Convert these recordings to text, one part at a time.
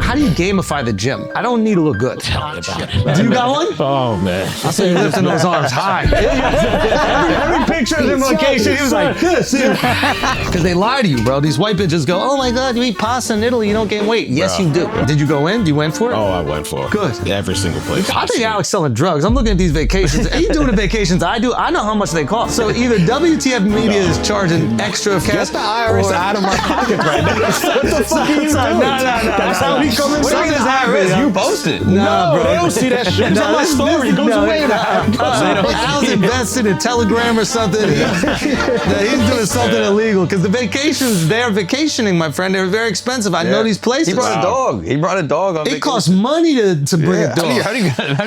how do you gamify the gym? I don't need to look good. Tell me about it. Do you got one? Oh, man. I saw you lifting those arms high. every picture of him on vacation, he was like this. Because they lie to you, bro. These white bitches go, oh my God, you eat pasta in Italy, you don't gain weight. Yes, Bro. you do. Did you go in? You went for it? Oh, I went for it. Good. Every single place. I think Alexx selling drugs. I'm looking at these vacations. Are you doing the vacations I do? I know how much they cost. So either WTF Media is charging extra cash. Get the IRS out of my pocket right now. What the fuck are you doing? No. That's how he comes What inside is the IRS? IRS. You posted. Nah, bro. They don't see that shit. It's on my story. It goes away now. Al's invested in Telegram or something. He's doing something illegal because the vacations, they're vacationing, my friend. They're very expensive. I know these places. He brought a dog. He brought a dog on It costs money to bring a dog. How do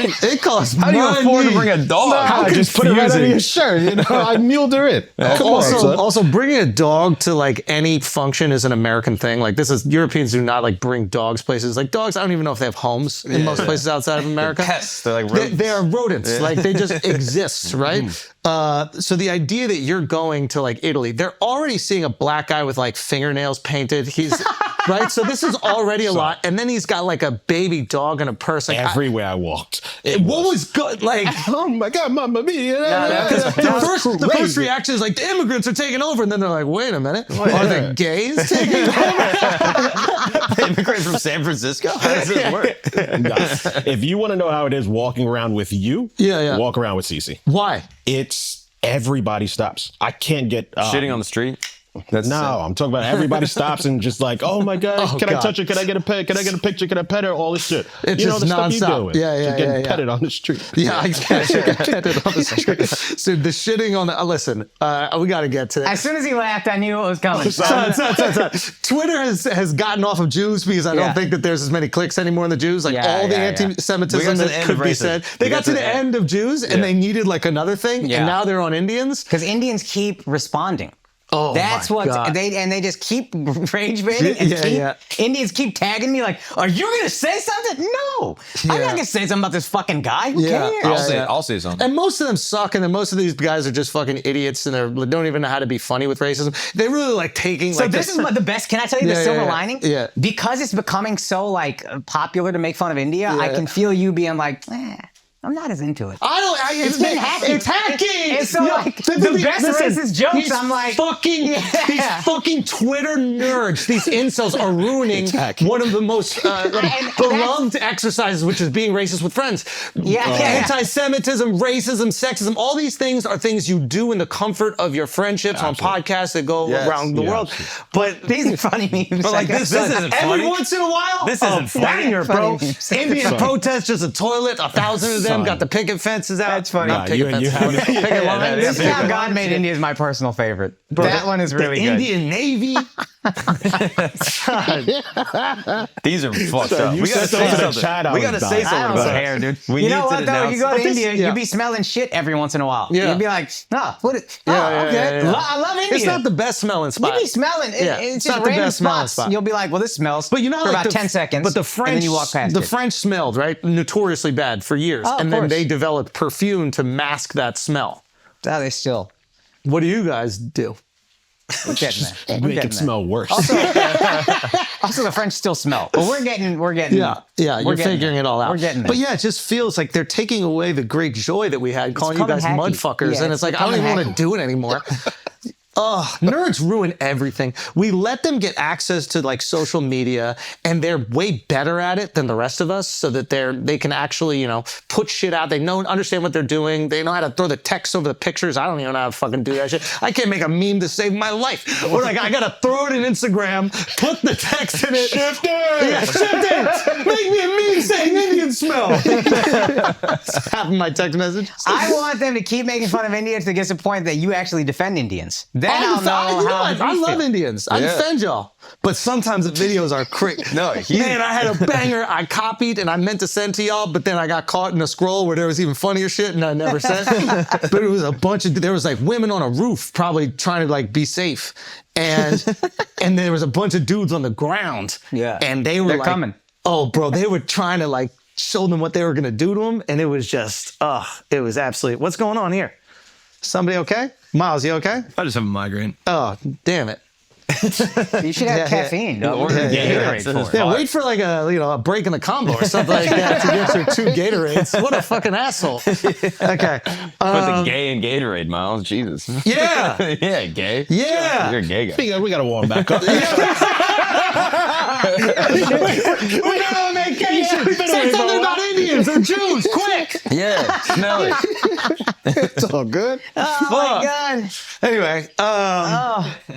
you It costs how do you afford to bring a dog? How just put it right under your shirt. You know, I muled her in. Come on, son. Also, bringing a dog to like any function is an American thing. Like this is Europeans do not like bring dogs places. Like dogs, I don't even know if they have homes in most places outside of America. Pests. They're like rodents. They are rodents. Like they just exist, right? So the idea that you're going to like Italy, they're already seeing a black guy with like fingernails painted. He's right. So this is already a lot. And then he's got like a baby dog in a purse. Like, Everywhere I walked. what was good? Like, Oh my God, Mamma Mia. the first reaction is like the immigrants are taking over, and then they're like, wait a minute, are the gays taking over? Immigrant from San Francisco? How does this work? No. If you want to know how it is walking around with you, walk around with Cece. Why? It's everybody stops. I can't get Shitting on the street? That's No, I'm talking about everybody stops and just like, oh my God, can I touch her? Can I get a pet? Can I get a picture? Can I pet her? All this shit. It's you know just the stuff you nonstop. doing. Yeah, Just getting petted on the street. Yeah, I get it on the street. So the shitting on the listen, we got to get to that. As soon as he laughed, I knew it was coming. Son. Twitter has gotten off of Jews because I don't think that there's as many clicks anymore in the Jews. Like all the anti-Semitism that could be said. They got to the end of Jews and they needed like another thing, and now they're on Indians. Because Indians keep responding. Oh, that's my what God. they just keep rage baiting and Indians keep tagging me like, are you gonna say something? No, I'm not gonna say something about this fucking guy. Who cares? I'll say something. And most of them suck, and then most of these guys are just fucking idiots, and they don't even know how to be funny with racism. They really like taking. So like this is what the best. Can I tell you the silver lining? Yeah. Because it's becoming so like popular to make fun of India, I can feel you being like, I'm not as into it. It's been hacky. It's hacky. It's so like the best racist jokes. I'm like, these fucking Twitter nerds, these incels are ruining one of the most beloved exercises, which is being racist with friends. Anti-Semitism, racism, sexism, all these things are things you do in the comfort of your friendships on podcasts that go around the world. But these are funny memes. But like this isn't funny. every once in a while, This isn't funny. banger, bro. Indian protest, just a toilet, 1,000 of them got the picket fences out. That's funny. Not picket fences. Picket lines. This is how God Made India is my personal favorite. Bro, that one is really the good. Indian Navy. These are fucked up. You We gotta said say something to the chat, something. I We was gotta say dying. something I don't about care, it. dude. We You need know to what though? denounce You go to it. India, Yeah. you be smelling shit every once in a while. Yeah. You'd be like, nah, what? Okay. yeah. I love India. It's not the best smelling spot. You be smelling. It's just not the random best smelling spots. spot. You'll be like, well, this smells. But you know, for like about 10 seconds. But the French, and then you walk past the it. French smelled right notoriously bad for years, Oh, of and then course. they developed perfume to mask that smell. Oh, they still. What do you guys do? We're getting there. We're Make getting it smell worse. Also, the French still smell. But we're getting. Yeah, you're figuring it all out. We're getting there. But yeah, it just feels like they're taking away the great joy that we had calling you guys becoming hacky. mudfuckers, Yeah, and it's like, I don't even want to do it anymore. Nerds ruin everything. We let them get access to like social media, and they're way better at it than the rest of us, so that they can actually, put shit out. They understand what they're doing. They know how to throw the text over the pictures. I don't even know how to fucking do that shit. I can't make a meme to save my life. Or like I gotta throw it in Instagram, put the text in it. Shift it! Yeah, shift it! Make me a meme saying Indian smell. That's half of my text message. I want them to keep making fun of Indians to get to the point that you actually defend Indians. Then I'll know how I love Indians. I defend y'all. But sometimes the videos are crazy. Man, I had a banger I copied and I meant to send to y'all, but then I got caught in a scroll where there was even funnier shit and I never sent. But it was there was like women on a roof probably trying to like be safe. And there was a bunch of dudes on the ground. Yeah. And they're like, coming. Oh, bro, they were trying to like show them what they were going to do to them. And it was just, it was absolutely, what's going on here? Somebody okay? Miles, you okay? I just have a migraine. Oh, damn it. You should have caffeine. Don't order Gatorade for it. Yeah, wait for like a break in the combo or something like that to get your 2 Gatorades. What a fucking asshole. Okay. Put the gay in Gatorade, Miles. Jesus. Yeah. Yeah, gay. Yeah. You're a gay guy. We gotta warm back up. We gotta make vacation. Say something about Indians or Jews, quick. Yeah, smell it. It's all good. Oh my God. Anyway,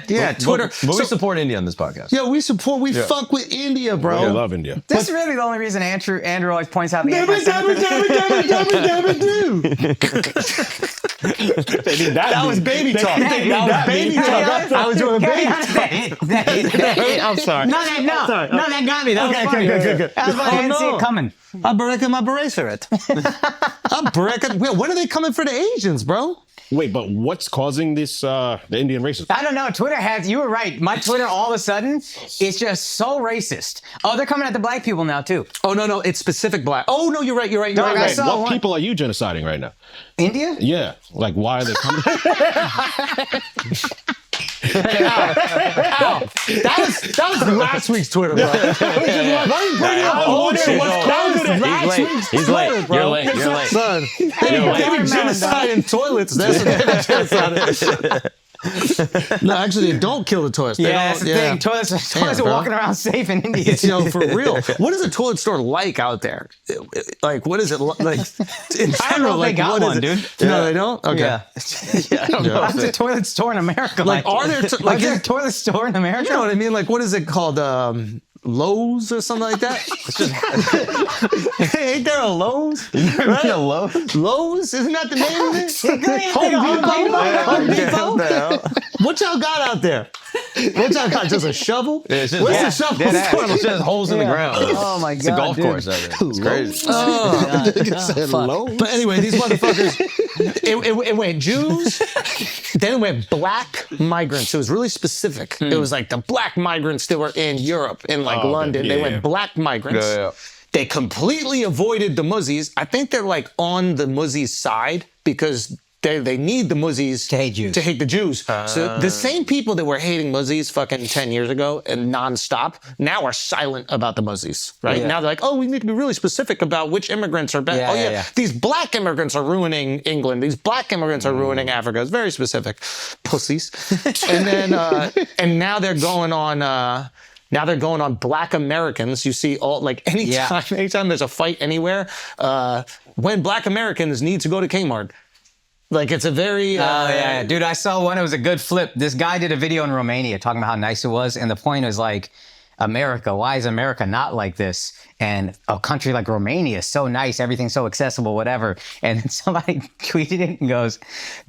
yeah, Twitter. But we support India on this podcast. Yeah, we fuck with India, bro. I love India. This is really the only reason Andrew always points out the That was baby talk. That was baby talk. I was doing baby talk. I'm sorry. No, that got me. That was funny. Good. That was funny. I didn't see it coming. I'm breaking my bracelet. I'm breaking. When are they coming for the Asians, bro? Wait, but what's causing this, the Indian racism? I don't know. Twitter has, you were right. My Twitter all of a sudden, it's just so racist. Oh, they're coming at the black people now too. Oh, no, it's specific black. Oh, no, you're right. Dog, I saw What one. people are you genociding right now? India? Yeah. Like, why are they coming? That was last week's Twitter, bro. Why are you bringing up old shit? That was last week's He's Twitter, late. bro. You're late. You're late. Son, they be genociding toilets. That's what they be genociding. No, actually, they don't kill the toilets. They Yeah, don't, that's the thing. Toilets are bro. walking around safe in India. For real. What is a toilet store like out there? Like, what is it like in general? I don't know if they got what is one, it? dude. No, they don't? Okay. Yeah. I don't know. How's a toilet store in America? Like, are there like is a toilet store in America? You know what I mean? Like, what is it called? Lowe's or something like that? Ain't there a Lowe's? Right? A Lowe's? Lowe's? Isn't that the name of it? Home Home Depot? What y'all got out there? What y'all got? Just a shovel? It's just, What's the shovel for? It's just holes in the ground. Oh my God. It's a golf dude. course out there. It's crazy. But anyway, these motherfuckers, it went Jews, then it went black migrants. It was really specific. It was like the black migrants that were in Europe, in like London. They went black migrants. Yeah. They completely avoided the Muzzies. I think they're like on the Muzzies' side because they need the Muzzies To hate Jews. To hate the Jews. So the same people that were hating Muzzies fucking 10 years ago and nonstop now are silent about the Muzzies, right? Yeah. Now they're like, oh, we need to be really specific about which immigrants are bad. Yeah, Oh yeah, yeah. these black immigrants are ruining England. These black immigrants are ruining Africa. It's very specific. Pussies. And then and now they're going on black Americans. You see all like anytime there's a fight anywhere, when black Americans need to go to Kmart. Like it's a very Dude, I saw one. It was a good flip. This guy did a video in Romania talking about how nice it was, and the point is like, America, why is America not like this? And a country like Romania is so nice, everything's so accessible, whatever. And then somebody tweeted it and goes,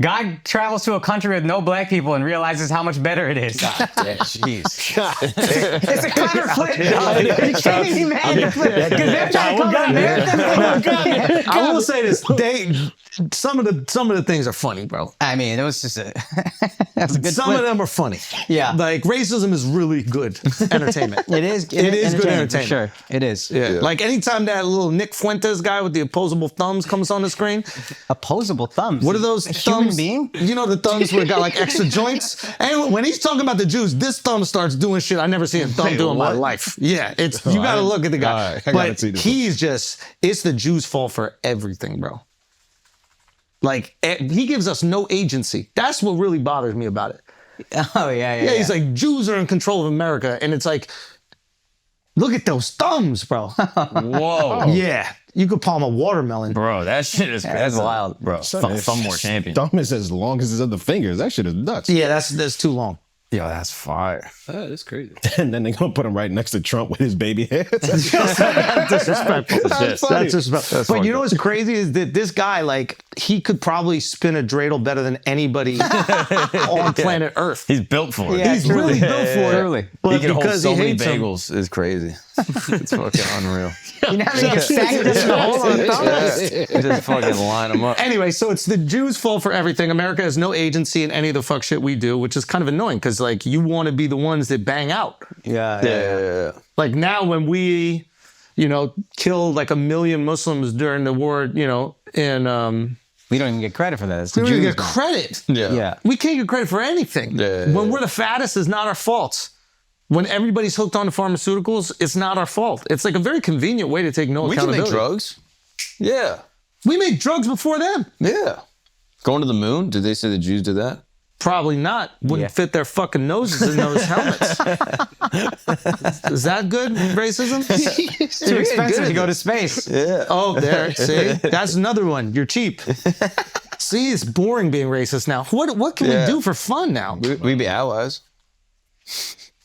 "God travels to a country with no black people and realizes how much better it is." Jeez. It's a kind of flip, dog. You can't even mad to flip. Because they're trying to come to America. I will say this: some of the things are funny, bro. I mean, it was just a that's a good Some flip. of them are funny. Yeah. Like racism is really good entertainment. It is. It is good entertainment. For sure. It is. Yeah. Like anytime that little Nick Fuentes guy with the opposable thumbs comes on the screen, Opposable thumbs. what are those A thumbs? human being? You know the thumbs where it got like extra joints? And when he's talking about the Jews, this thumb starts doing shit I never seen a thumb do in my life. Yeah, it's you gotta look at the guy. All right, I gotta but see this he's just, it's the Jews' fault for everything, bro. Like, he gives us no agency. That's what really bothers me about it. Oh yeah. Yeah, he's like, Jews are in control of America. And it's like, look at those thumbs, bro. Whoa. Yeah, you could palm a watermelon. Bro, that shit is crazy. That's wild. Bro, thumb more champion. Thumb is as long as his other fingers. That shit is nuts. Yeah, that's too long. Yo, that's fire. That's crazy. And then they're gonna put him right next to Trump with his baby hair. That's disrespectful. That's funny. That's disrespectful. But you know what's crazy is that this guy, like, he could probably spin a dreidel better than anybody on planet Earth. He's built for it. Yeah, He's truly. really built for it. Truly. But He can hold because so he many hates them, bagels is crazy. It's fucking unreal. You know how many get stacked just in a hole on the thumb? Just fucking line them up. Anyway, so it's the Jews' fault for everything. America has no agency in any of the fuck shit we do, which is kind of annoying because, like, you want to be the ones that bang out. Yeah. Like now when we, killed like 1 million Muslims during the war, in We don't even get credit for that. It's the We don't even Jews, get man. credit. Yeah. We can't get credit for anything. Yeah. When we're the fattest, it's not our fault. When everybody's hooked on to pharmaceuticals, it's not our fault. It's like a very convenient way to take no We can accountability. make drugs. Yeah. We made drugs before them. Yeah. Going to the moon? Did they say the Jews did that? Probably not. Wouldn't fit their fucking noses in those helmets. Is that good racism? It's too expensive to go to space. Yeah. Oh, there. See? That's another one. You're cheap. See, it's boring being racist now. What can we do for fun now? We'd be allies.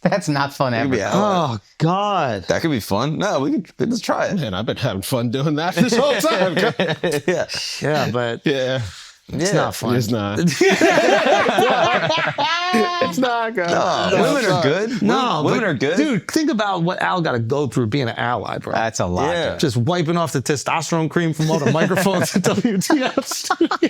That's not fun ever. We'd be allies. Oh, God. That could be fun. No, let's try it. Man, I've been having fun doing that this whole time. Yeah. Yeah, but Yeah. it's not fun. It's not. It's not, guys. Women are good. No, women but, are good. Dude, think about what Al got to go through being an ally, bro. That's a lot. Yeah. dude. Just wiping off the testosterone cream from all the microphones at WTF studio.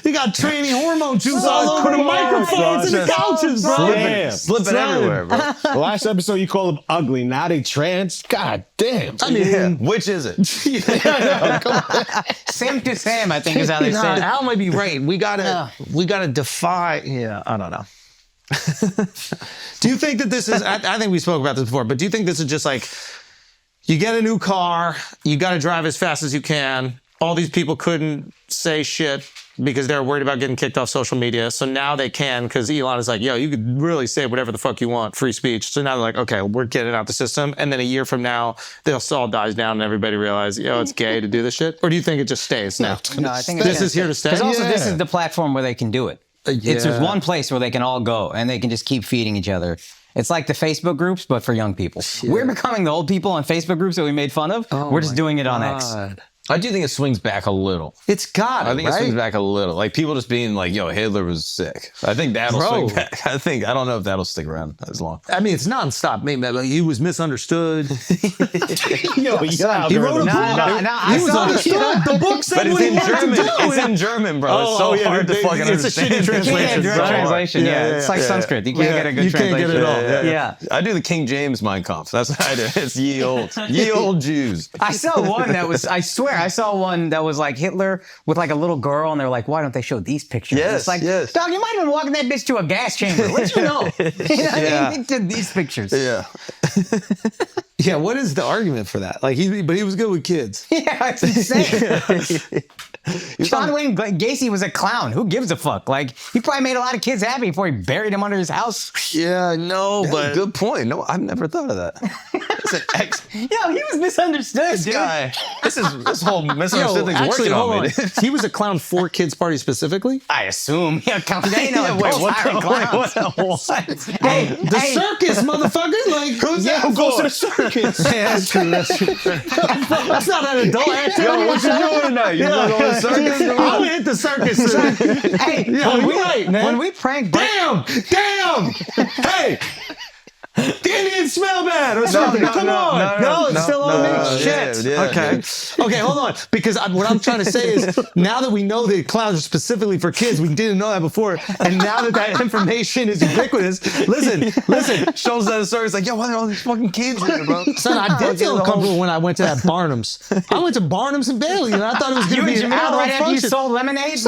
he got training hormone juice all over the microphones and the couches, bro. Damn. Slipping everywhere, bro. The last episode you called them ugly. Now they trans. God damn. I mean, Yeah. Which is it? Same to same, I think is how they nah, say it. Al might be right. We gotta defy. Yeah, I don't know. Do you think that this is? I think we spoke about this before, but do you think this is just like you get a new car, you got to drive as fast as you can? All these people couldn't say shit because they're worried about getting kicked off social media. So now they can because Elon is like, yo, you could really say whatever the fuck you want, free speech. So now they're like, okay, we're getting out the system. And then a year from now, they'll all dies down and everybody realizes, yo, it's gay to do this shit. Or do you think it just stays now? No, I think This is here to stay. Because also, this Yeah. is the platform where they can do it. It's just one place where they can all go and they can just keep feeding each other. It's like the Facebook groups, but for young people. We're becoming the old people on Facebook groups that we made fun of. We're just doing it on X. I do think it swings back a little. It's got it, I think right? it swings back a little. Like people just being like, yo, Hitler was sick. I think that'll Bro. swing back. I don't know if that'll stick around as long. I mean, it's nonstop. Maybe like, he was misunderstood. Yo, yeah. He wrote a book. He was understood. The book said But it's what he in wanted German. to do. It's in German, bro. It's so hard to fucking it's understand. a shitty translation. Direct translation, yeah. It's like Sanskrit. You can't get a good you can't translation. get it all. Yeah. I do the King James Mein Kampf. That's what I do. It's ye old Jews. I saw one that was, I swear, I saw one that was like Hitler with like a little girl, and they're like, why don't they show these pictures? And Yes, it's like, yes. dog, you might have been walking that bitch to a gas chamber. What you know? You know what I mean? They did these pictures. Yeah. Yeah, what is the argument for that? Like, but he was good with kids. Yeah, it's insane. John Wayne Gacy was a clown. Who gives a fuck? Like, he probably made a lot of kids happy before he buried him under his house. Yeah, no, But good point. No, I've never thought of that. It's an ex. Yo, he was misunderstood, dude. Guy. This whole misunderstood thing's working on me. dude. He was a clown for kids' party specifically. I assume. Yeah, they know. Yeah, wait, what the- clowns. Hey, The circus, motherfucker! Like, Who's Yeah, that who goes to for? the circus? yeah, that's true. That's true. That's not an adult activity. Yo, what you doing tonight? You wanna go to the circus? I would hit the circus. hey, Yeah, when, you're right, man. when we pranked Damn! Hey! The Indians smell bad or something. Come on. No, it's still on me. Shit. yeah, Okay. Okay, hold on. Because what I'm trying to say is now that we know that clowns are specifically for kids, we didn't know that before. And now that information is ubiquitous, listen. Shows that story. It's like, yo, why are all these fucking kids here, bro? Son, I did feel uncomfortable when I went to that Barnum's. I went to Barnum's and Bailey, and I thought it was going you to and be an Jamil adult right after you function. sold lemonade. That's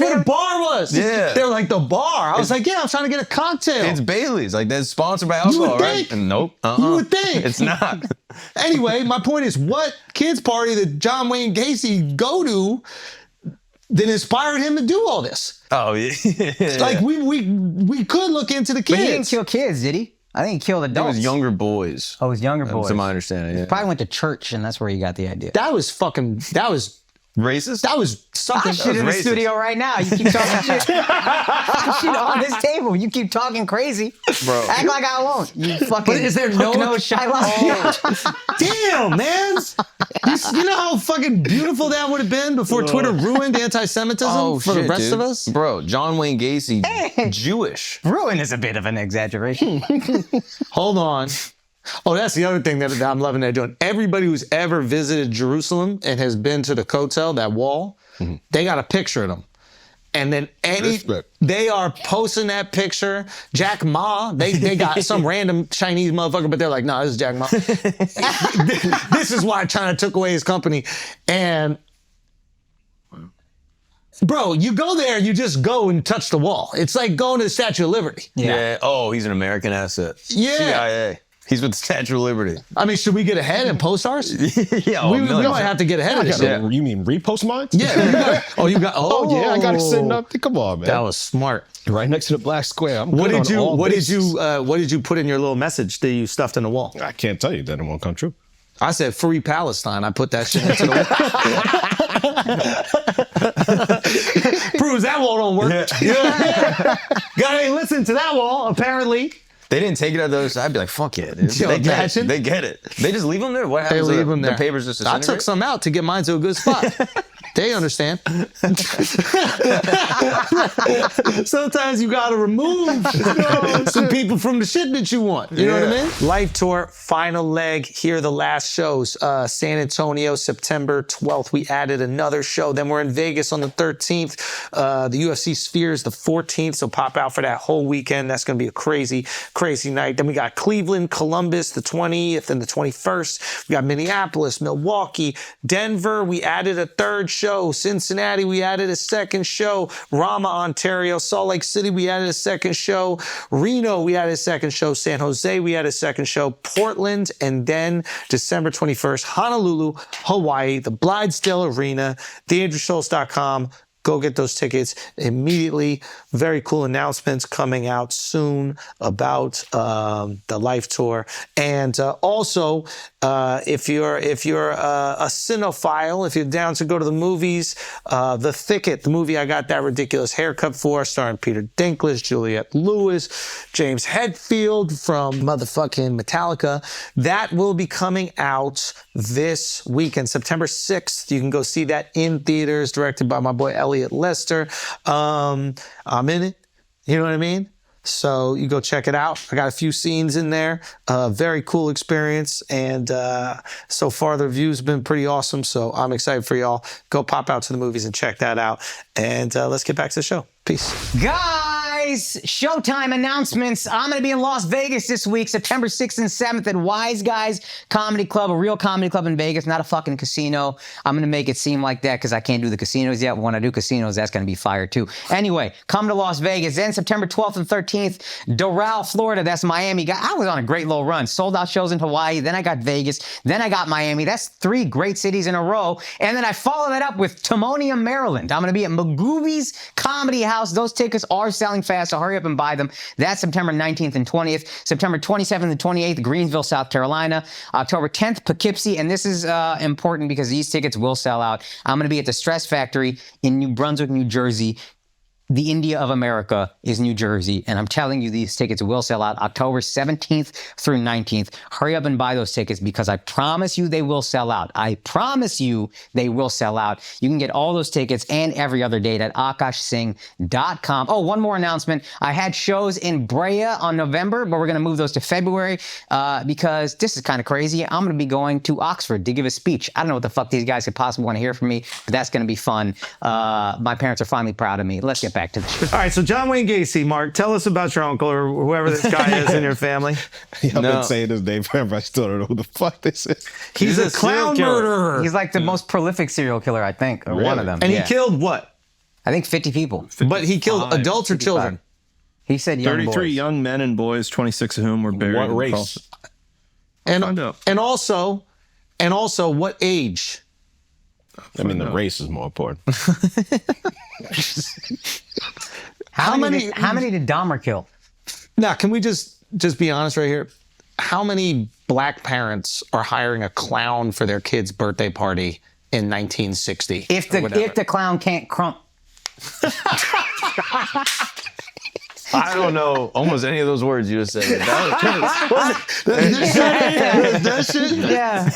where the bar was. Yeah. They were like, the bar. I was like, yeah, I'm trying to get a cocktail. It's Bailey's. Like, that's sponsored by alcohol, would right? think. And nope. You would think. It's not. Anyway, my point is, what kids party did John Wayne Gacy go to that inspired him to do all this? Oh, yeah. Like we could look into the kids. But he didn't kill kids, did he? I think he killed It adults. was younger boys. Oh, it was younger boys. To my understanding, yeah. Probably went to church, and that's where he got the idea. That was something. Racist? Something. Shit in the racist. studio right now. You keep talking shit. Shit on this table. You keep talking crazy. Bro. Act like I won't. You fucking is there no- hook-nosed Shylock. Damn, man. You know how fucking beautiful that would have been before Twitter ruined anti-Semitism for the rest dude. of us? Bro, John Wayne Gacy, Jewish. Ruin is a bit of an exaggeration. Hold on. Oh, that's the other thing that I'm loving they're doing. Everybody who's ever visited Jerusalem and has been to the Kotel, that wall, they got a picture of them. And then Respect. they are posting that picture. Jack Ma, they got some random Chinese motherfucker, but they're like, no, this is Jack Ma. This is why China took away his company. And bro, you go there, you just go and touch the wall. It's like going to the Statue of Liberty. Yeah. Oh, he's an American asset. Yeah. CIA. He's with the Statue of Liberty. I mean, should we get ahead and post ours? Yeah. we might have to get ahead of this shit. You mean repost mine? Yeah. You got. Oh yeah, I got it sitting up. Come on, man. That was smart. Right next to the black square. What did you put in your little message that you stuffed in the wall? I can't tell you that it won't come true. I said free Palestine. I put that shit into the wall. Proves that wall don't work. Gotta listen to that wall, apparently. They didn't take it out of the other side. I'd be like, fuck it. Dude. Yo, They get imagine. it. They get it. They just leave them there. What happens? They leave them there. The papers just I disintegrate? took some out to get mine to a good spot. They understand. Sometimes you gotta remove some people from the shit that you want. You know what I mean? Life Tour, final leg. Here are the last shows. San Antonio, September 12th. We added another show. Then we're in Vegas on the 13th. The UFC Spheres the 14th. So pop out for that whole weekend. That's gonna be a crazy, crazy night. Then we got Cleveland, Columbus, the 20th and the 21st. We got Minneapolis, Milwaukee, Denver. We added a third show. Cincinnati, we added a second show. Rama, Ontario. Salt Lake City, we added a second show. Reno, we added a second show. San Jose, we had a second show. Portland, and then December 21st, Honolulu, Hawaii, the Blithedale Arena, theandrewschultz.com. Go get those tickets immediately. Very cool announcements coming out soon about the Life Tour. And also, if you're a cinephile, if you're down to go to the movies, The Thicket, the movie I got that ridiculous haircut for, starring Peter Dinklage, Juliette Lewis, James Hetfield from motherfucking Metallica, that will be coming out this weekend, September 6th. You can go see that in theaters, directed by my boy Elliot Lester. I'm in it. You know what I mean? So you go check it out. I got a few scenes in there. Very cool experience. And so far the reviews have been pretty awesome. So I'm excited for y'all. Go pop out to the movies and check that out. And let's get back to the show. Peace. Guys, Showtime announcements. I'm going to be in Las Vegas this week, September 6th and 7th at Wise Guys Comedy Club, a real comedy club in Vegas, not a fucking casino. I'm going to make it seem like that because I can't do the casinos yet. When I do casinos, that's going to be fire too. Anyway, come to Las Vegas. Then September 12th and 13th, Doral, Florida. That's Miami. I was on a great little run. Sold out shows in Hawaii. Then I got Vegas. Then I got Miami. That's 3 great cities in a row. And then I follow that up with Timonium, Maryland. I'm going to be at Magooby's Comedy House. Those tickets are selling fast, so hurry up and buy them. That's September 19th and 20th. September 27th and 28th, Greensville, South Carolina. October 10th, Poughkeepsie. And this is important because these tickets will sell out. I'm going to be at the Stress Factory in New Brunswick, New Jersey. The India of America is New Jersey, and I'm telling you, these tickets will sell out October 17th through 19th. Hurry up and buy those tickets because I promise you they will sell out. I promise you they will sell out. You can get all those tickets and every other date at akashsingh.com. Oh, one more announcement. I had shows in Brea on November, but we're going to move those to February because this is kind of crazy. I'm going to be going to Oxford to give a speech. I don't know what the fuck these guys could possibly want to hear from me, but that's going to be fun. My parents are finally proud of me. Let's get back to the show. All right, so John Wayne Gacy, Mark, tell us about your uncle or whoever this guy is in your family. I've been saying his name forever. I still don't know who the fuck this is. He's a clown murderer. He's like the most prolific serial killer, I think, or one of them. And he killed what? I think 50 people. But he killed adults or children? He said young 33 boys. young men and boys, 26 of whom were buried. What in race? Carlson. And also, what age? I mean, the race is more important. How many did Dahmer kill? Now, can we just be honest right here? How many black parents are hiring a clown for their kid's birthday party in 1960? If the clown can't crump. I don't know almost any of those words you just said. That shit? Yeah.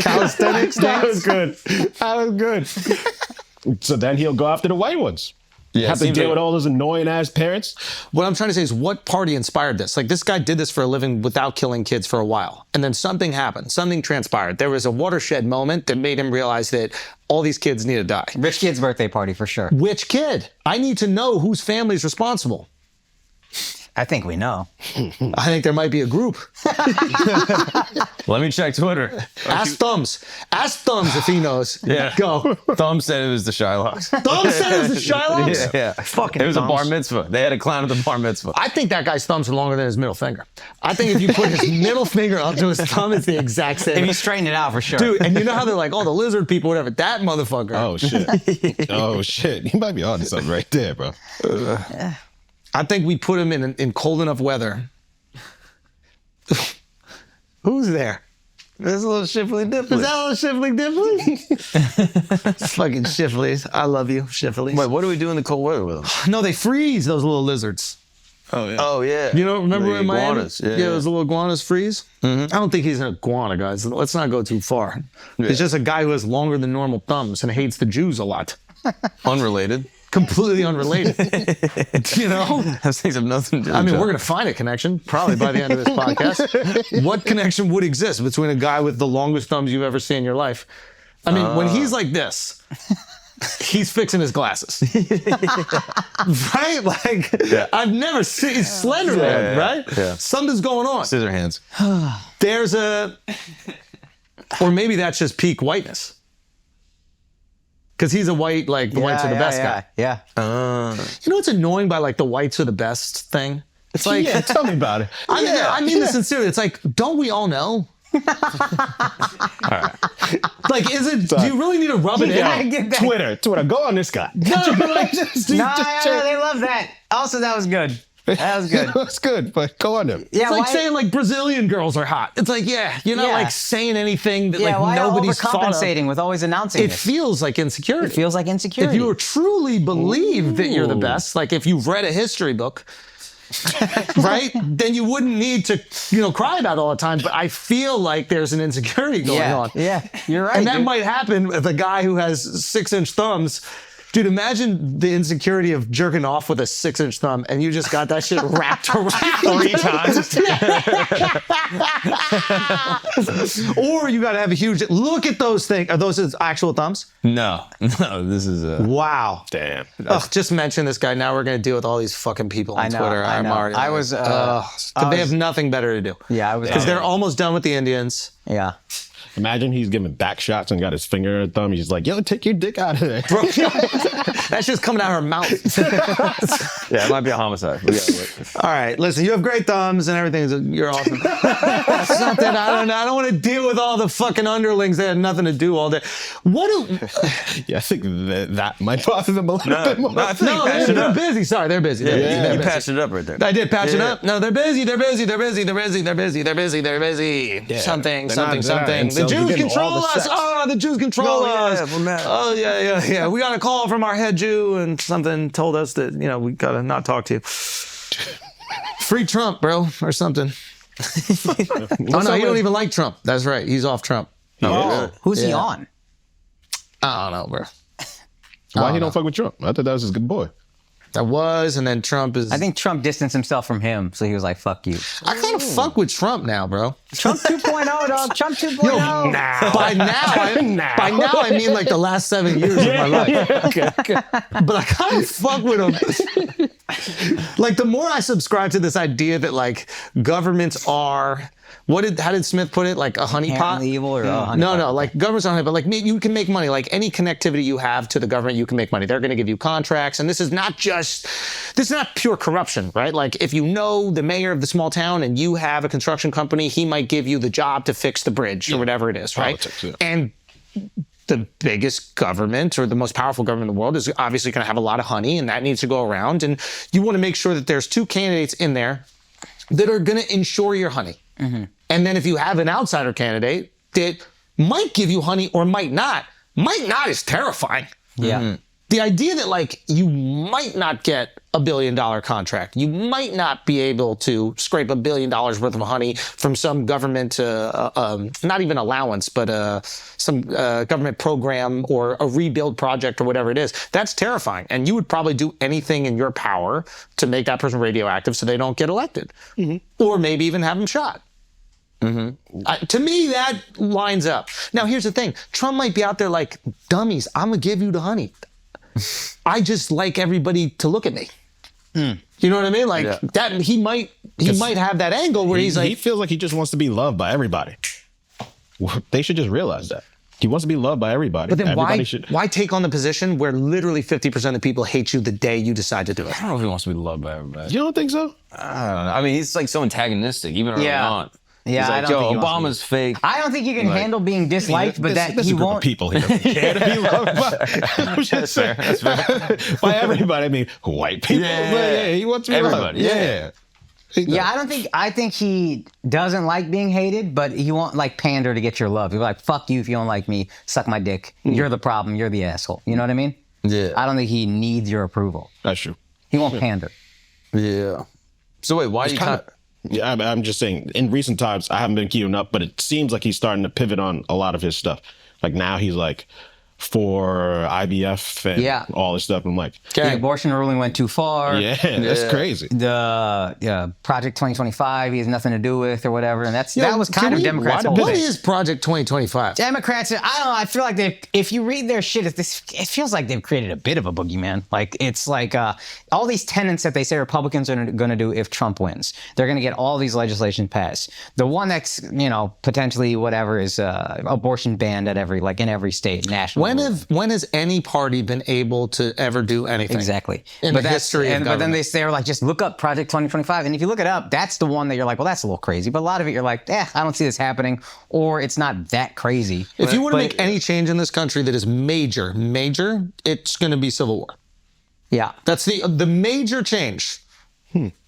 Calisthenics? That was good. That was good. So then he'll go after the white ones. Yeah, have to seems deal like- with all those annoying ass parents. What I'm trying to say is, what party inspired this? Like, this guy did this for a living without killing kids for a while. And then something happened. Something transpired. There was a watershed moment that made him realize that all these kids need to die. Rich kid's birthday party for sure. Which kid? I need to know whose family is responsible. I think we know. I think there might be a group. Let me check Twitter. Ask Thumbs. Ask Thumbs if he knows. Yeah. Go. Thumb said it was the Shylocks. Thumbs said it was the Shylocks? Yeah. Fucking It was a Thumbs. bar mitzvah. They had a clown at the bar mitzvah. I think that guy's thumbs are longer than his middle finger. I think if you put his middle finger up to his thumb, it's the exact If same. you straighten it out for sure. Dude, and you know how they're like, oh, the lizard people, whatever. That motherfucker. Oh shit. Oh shit. You might be on to something right there, bro. I think we put him in cold enough weather. Who's there? There's a little shifly dipply. Is that a little Shifley Dipley? Fucking Shifleys. I love you, Shifleys. Wait, what do we do in the cold weather with them? No, they freeze, those little lizards. Oh yeah. Oh, yeah. You don't remember The in Miami? iguanas. Yeah, those little iguanas freeze. I don't think he's an iguana, guys. Let's not go too far. He's just a guy who has longer than normal thumbs and hates the Jews a lot. Unrelated. Completely unrelated. You know? Those things have nothing to do I with mean, each we're other. going to find a connection probably by the end of this podcast. What connection would exist between a guy with the longest thumbs you've ever seen in your life? I mean, when he's like this, he's fixing his glasses. Right? Like, I've never seen Slender Man, right? Yeah. Something's going on. Scissor hands. There's a, or maybe that's just peak whiteness. Because he's a white, like the whites are the best guy. Yeah. You know what's annoying by like the whites are the best thing? It's like, Yeah, tell me about it. I mean this sincerely. It's like, don't we all know? Like, is it? Do you really need to rub it I in? get that. Twitter, go on this guy. No, but like, No, they love that. Also, that was good. That was good. That's good, but go on them. Yeah, it's like why, saying like Brazilian girls are hot. It's like, yeah, you're not Yeah. like saying anything that yeah, like why nobody's thought of. overcompensating with always announcing It this? feels like insecurity. It feels like insecurity. If you truly believe that you're the best, like if you've read a history book, right, then you wouldn't need to, cry about it all the time. But I feel like there's an insecurity going on. Yeah, you're right. And that dude. might happen with a guy who has 6-inch thumbs. Dude, imagine the insecurity of jerking off with a 6-inch thumb and you just got that shit wrapped around 3 times. Or you got to have a huge, look at those things. Are those his actual thumbs? No, this is a... Wow. Damn. Ugh, just mention this guy. Now we're going to deal with all these fucking people on I know, Twitter. I I'm know. already. I was, they have nothing better to do. Yeah, I was. Because they're almost done with the Indians. Yeah. Imagine he's giving back shots and got his finger and thumb. He's just like, yo, take your dick out of there. Bro, that's just coming out of her mouth. Yeah, it might be a homicide. We gotta wait. All right, listen, you have great thumbs and everything. You're awesome. That's something I don't want to deal with all the fucking underlings that had nothing to do all day. What do... Yeah, I think that might bother them a little bit more. No, I think No, patch it they're up. busy. Sorry, they're busy. They're busy. Yeah, They're you busy. patched it up right there. I did patch it Yeah. up. No, they're busy. They're busy. They're busy. They're busy. They're busy. They're busy. They're busy. Something. They're not Something. dying, The so you're Jews getting all control the us. sex. Oh, the Jews control Oh, yeah, us. we're mad. Oh, yeah. We got a call from our head Jew and something told us that, we got to not talk to you. Free Trump, bro, or something. Oh, no, you don't even like Trump. That's right. He's off Trump. Oh, who's he Yeah. on? I don't know, bro. Why he don't fuck with Trump? I thought that was his good boy. That was, and then Trump is... I think Trump distanced himself from him, so he was like, "Fuck you." I kind of fuck with Trump now, bro. Trump 2.0, dog. Trump 2.0. By now, I mean like the last 7 years of my life. But I kind of fuck with him. Like the more I subscribe to this idea that like governments are, how did Smith put it? Like a honeypot? Inherently evil or No, like governments aren't, but like you can make money. Like any connectivity you have to the government, you can make money. They're going to give you contracts, and this is not pure corruption, right? Like if you know the mayor of the small town and you have a construction company, he might give you the job to fix the bridge or whatever it is, right? Politics, yeah. And the biggest government or the most powerful government in the world is obviously going to have a lot of honey, and that needs to go around. And you want to make sure that there's 2 candidates in there that are going to ensure your honey. Mm-hmm. And then if you have an outsider candidate that might give you honey or might not is terrifying. Yeah. the idea that like you might not get a $1 billion contract, you might not be able to scrape $1 billion worth of money from some government, not even allowance, but some government program or a rebuild project or whatever it is. That's terrifying. And you would probably do anything in your power to make that person radioactive so they don't get elected, or maybe even have them shot. To me, that lines up. Now, here's the thing. Trump might be out there like, dummies, I'm going to give you the honey. I just like everybody to look at me. You know what I mean? Like that, he might have that angle where he's like, he feels like he just wants to be loved by everybody. They should just realize that. He wants to be loved by everybody. but then Everybody why take on the position where literally 50% of the people hate you the day you decide to do it? I don't know if he wants to be loved by everybody. You don't think so? I don't know. I mean, he's like so antagonistic, even early on. Yeah, He's I like, don't yo, think he wants to Obama's fake. I don't think you can handle being disliked, but that this he a group won't. of people he doesn't care to be loved by. I'm just saying. That's fair. By everybody, I mean white people. Yeah. But yeah, he wants to be Everybody, loved. yeah. Yeah, I think he doesn't like being hated, but he won't like pander to get your love. He'll be like, fuck you if you don't like me, suck my dick. You're the problem, you're the asshole. You know what I mean? Yeah. I don't think he needs your approval. That's true. He won't pander. Yeah. So wait, why do you kind of... Yeah, I'm just saying, in recent times, I haven't been keeping up, but it seems like he's starting to pivot on a lot of his stuff. Like now he's like for IVF and all this stuff. I'm like, The abortion ruling went too far. yeah, that's crazy. The Project 2025 he has nothing to do with or whatever. And that was kind of Democrats' whole What thing. is Project 2025? Democrats, I don't know. I feel like if you read their shit, it feels like they've created a bit of a boogeyman. Like it's like all these tenets that they say Republicans are going to do if Trump wins. They're going to get all these legislation passed. The one that's potentially whatever is abortion banned at in every state nationally. When has any party been able to ever do anything? Exactly. In the history of but then government. they were like, just look up Project 2025. And if you look it up, that's the one that you're like, well, that's a little crazy. But a lot of it, you're like, I don't see this happening. Or it's not that crazy. If you want to make any change in this country that is major, it's going to be civil war. Yeah. That's the major change.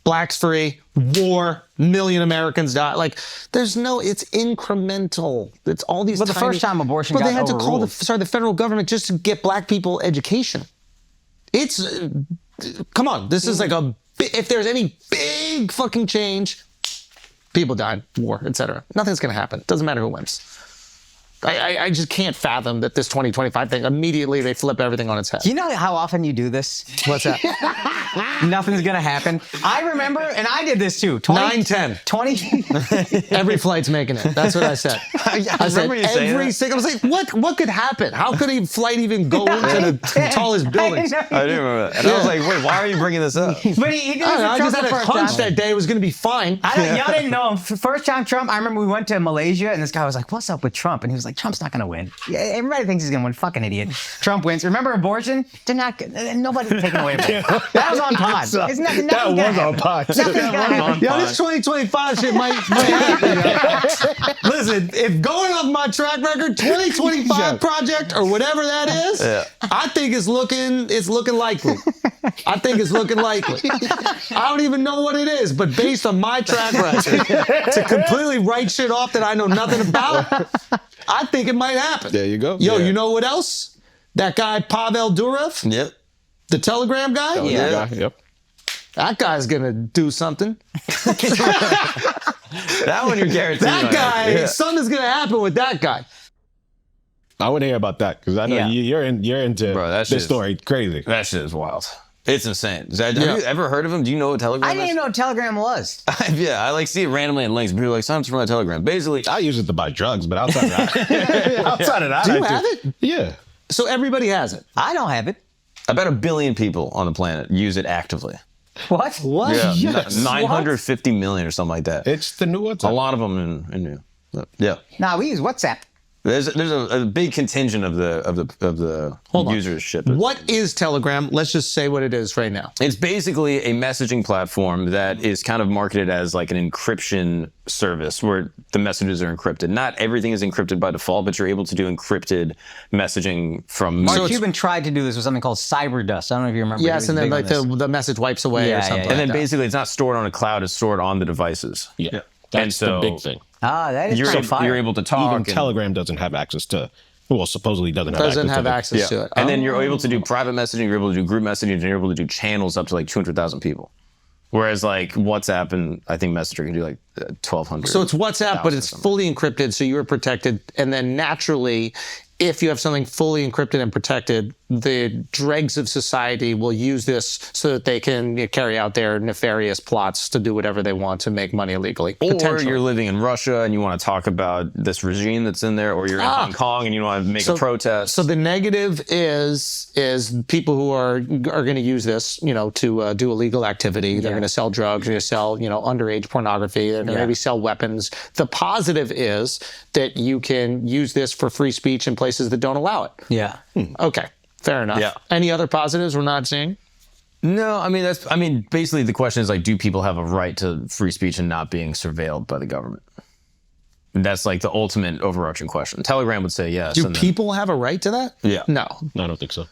Blacks free, war, million Americans die. Like, it's incremental. It's all these. But the first time abortion But got they had to call overruled. the federal government just to get black people education. It's come on. This is like if there's any big fucking change, people died, war, etc. Nothing's gonna happen. Doesn't matter who wins. I just can't fathom that this 2025 thing, immediately they flip everything on its head. Do you know how often you do this? What's that? Nothing's going to happen. I remember, and I did this too. 9/10. 20. Every flight's making it. That's what I said. I said remember you saying every that. single. I was like, what could happen? How could a flight even go into the tallest buildings? I do remember that. And I was like, wait, why are you bringing this up? But he did this I with just Trump had the a first hunch time. that day it was going to be fine. Y'all didn't know him. First time Trump, I remember we went to Malaysia and this guy was like, what's up with Trump? And he was like, Trump's not going to win. Yeah, everybody thinks he's going to win. Fucking idiot. Trump wins. Remember abortion? They're not, nobody's taking away abortion. That was on pod. It's nothing, That was on pod. Nothing's going to happen. Yeah, this 2025 shit might happen. Yo. Listen, if going off my track record, 2025 project or whatever that is, I think it's looking likely. I think it's looking likely. I don't even know what it is, but based on my track record, to completely write shit off that I know nothing about, I think it might happen. There you go. Yo, Yeah. you know what else? That guy Pavel Durov, Yep. the Telegram guy. Yep. That guy's gonna do something. That one you're guaranteed. That on. guy, Yeah. something's gonna happen with that guy. I want to hear about that because I know Yeah. you're into Bro, that this shit's- story. Crazy. That shit is wild. It's insane. Have you ever heard of him? Do you know what Telegram I is? didn't even know what Telegram was. Yeah, I like see it randomly in links. People are like, sign up for my Telegram. Basically, I use it to buy drugs, but outside of that, outside of that, Do you I have just- it? Yeah. So everybody has it. I don't have it. about 1 billion people on the planet use it actively. What? What? Yeah, Yes. 950 million or something like that. It's the new a WhatsApp. lot of them in yeah. Nah, we use WhatsApp. There's a big contingent of the Hold on. usership. What is Telegram? Let's just say what it is right now. It's basically a messaging platform that is kind of marketed as like an encryption service where the messages are encrypted. Not everything is encrypted by default, but you're able to do encrypted messaging from. Mark Cuban tried to do this with something called Cyberdust. I don't know if you remember. Yes, He and was then big on like this. the message wipes away Yeah, or yeah, something. yeah. and then like that. basically it's not stored on a cloud, it's stored on the devices. Yeah. And That's so the big thing. Ah, that is You're, pretty fire. you're able to talk. Even and- Telegram doesn't have access to Well, supposedly doesn't have access to it. And then you're able to do private messaging, you're able to do group messaging, and you're able to do channels up to like 200,000 people. Whereas like WhatsApp and I think Messenger can do like 1,200. So it's WhatsApp, but it's fully encrypted, so you're protected. And then naturally, if you have something fully encrypted and protected, the dregs of society will use this so that they can carry out their nefarious plots to do whatever they want to make money illegally. Or you're living in Russia and you want to talk about this regime that's in there, or you're in Hong Kong and you want to make a protest. So the negative is people who are going to use this, to do illegal activity. They're going to sell drugs, they're going to sell, underage pornography, they're going to maybe sell weapons. The positive is that you can use this for free speech in places that don't allow it. Yeah. Okay. Fair enough. Yeah. Any other positives we're not seeing? No, basically the question is like, do people have a right to free speech and not being surveilled by the government? And that's like the ultimate overarching question. Telegram would say yes. Do people have a right to that? Yeah. No. I don't think so.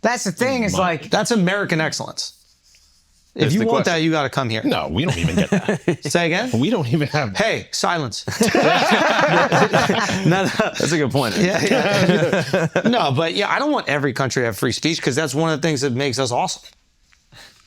That's the thing. It's like, That's American excellence. If you want that, you got to come here. No, we don't even get that. Say again? We don't even have. Hey, silence. That's a good point. No, but I don't want every country to have free speech because that's one of the things that makes us awesome.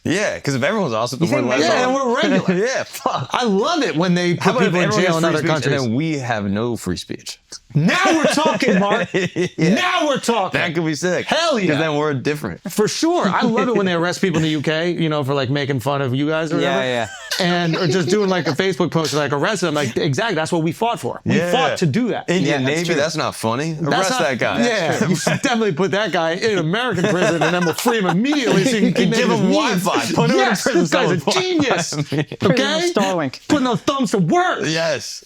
Yeah, because if everyone's awesome, then we're less and we're regular. Yeah, fuck. I love it when they put people in jail in other countries. And then we have no free speach. Now we're talking, Mark. Now we're talking. That could be sick. Hell yeah. Because then we're different. For sure. I love it when they arrest people in the UK, for like making fun of you guys or whatever. yeah. And or just doing like a Facebook post like arrest them. Like, exactly, that's what we fought for. We fought to do that. Indian that's Navy, true. that's not funny. Arrest that guy. Yeah, you should definitely put that guy in American prison and then we'll free him immediately so you can give him Wi-Fi. Put him in prison. This guy's a genius. Okay? Starlink. Putting those thumbs to work. Yes.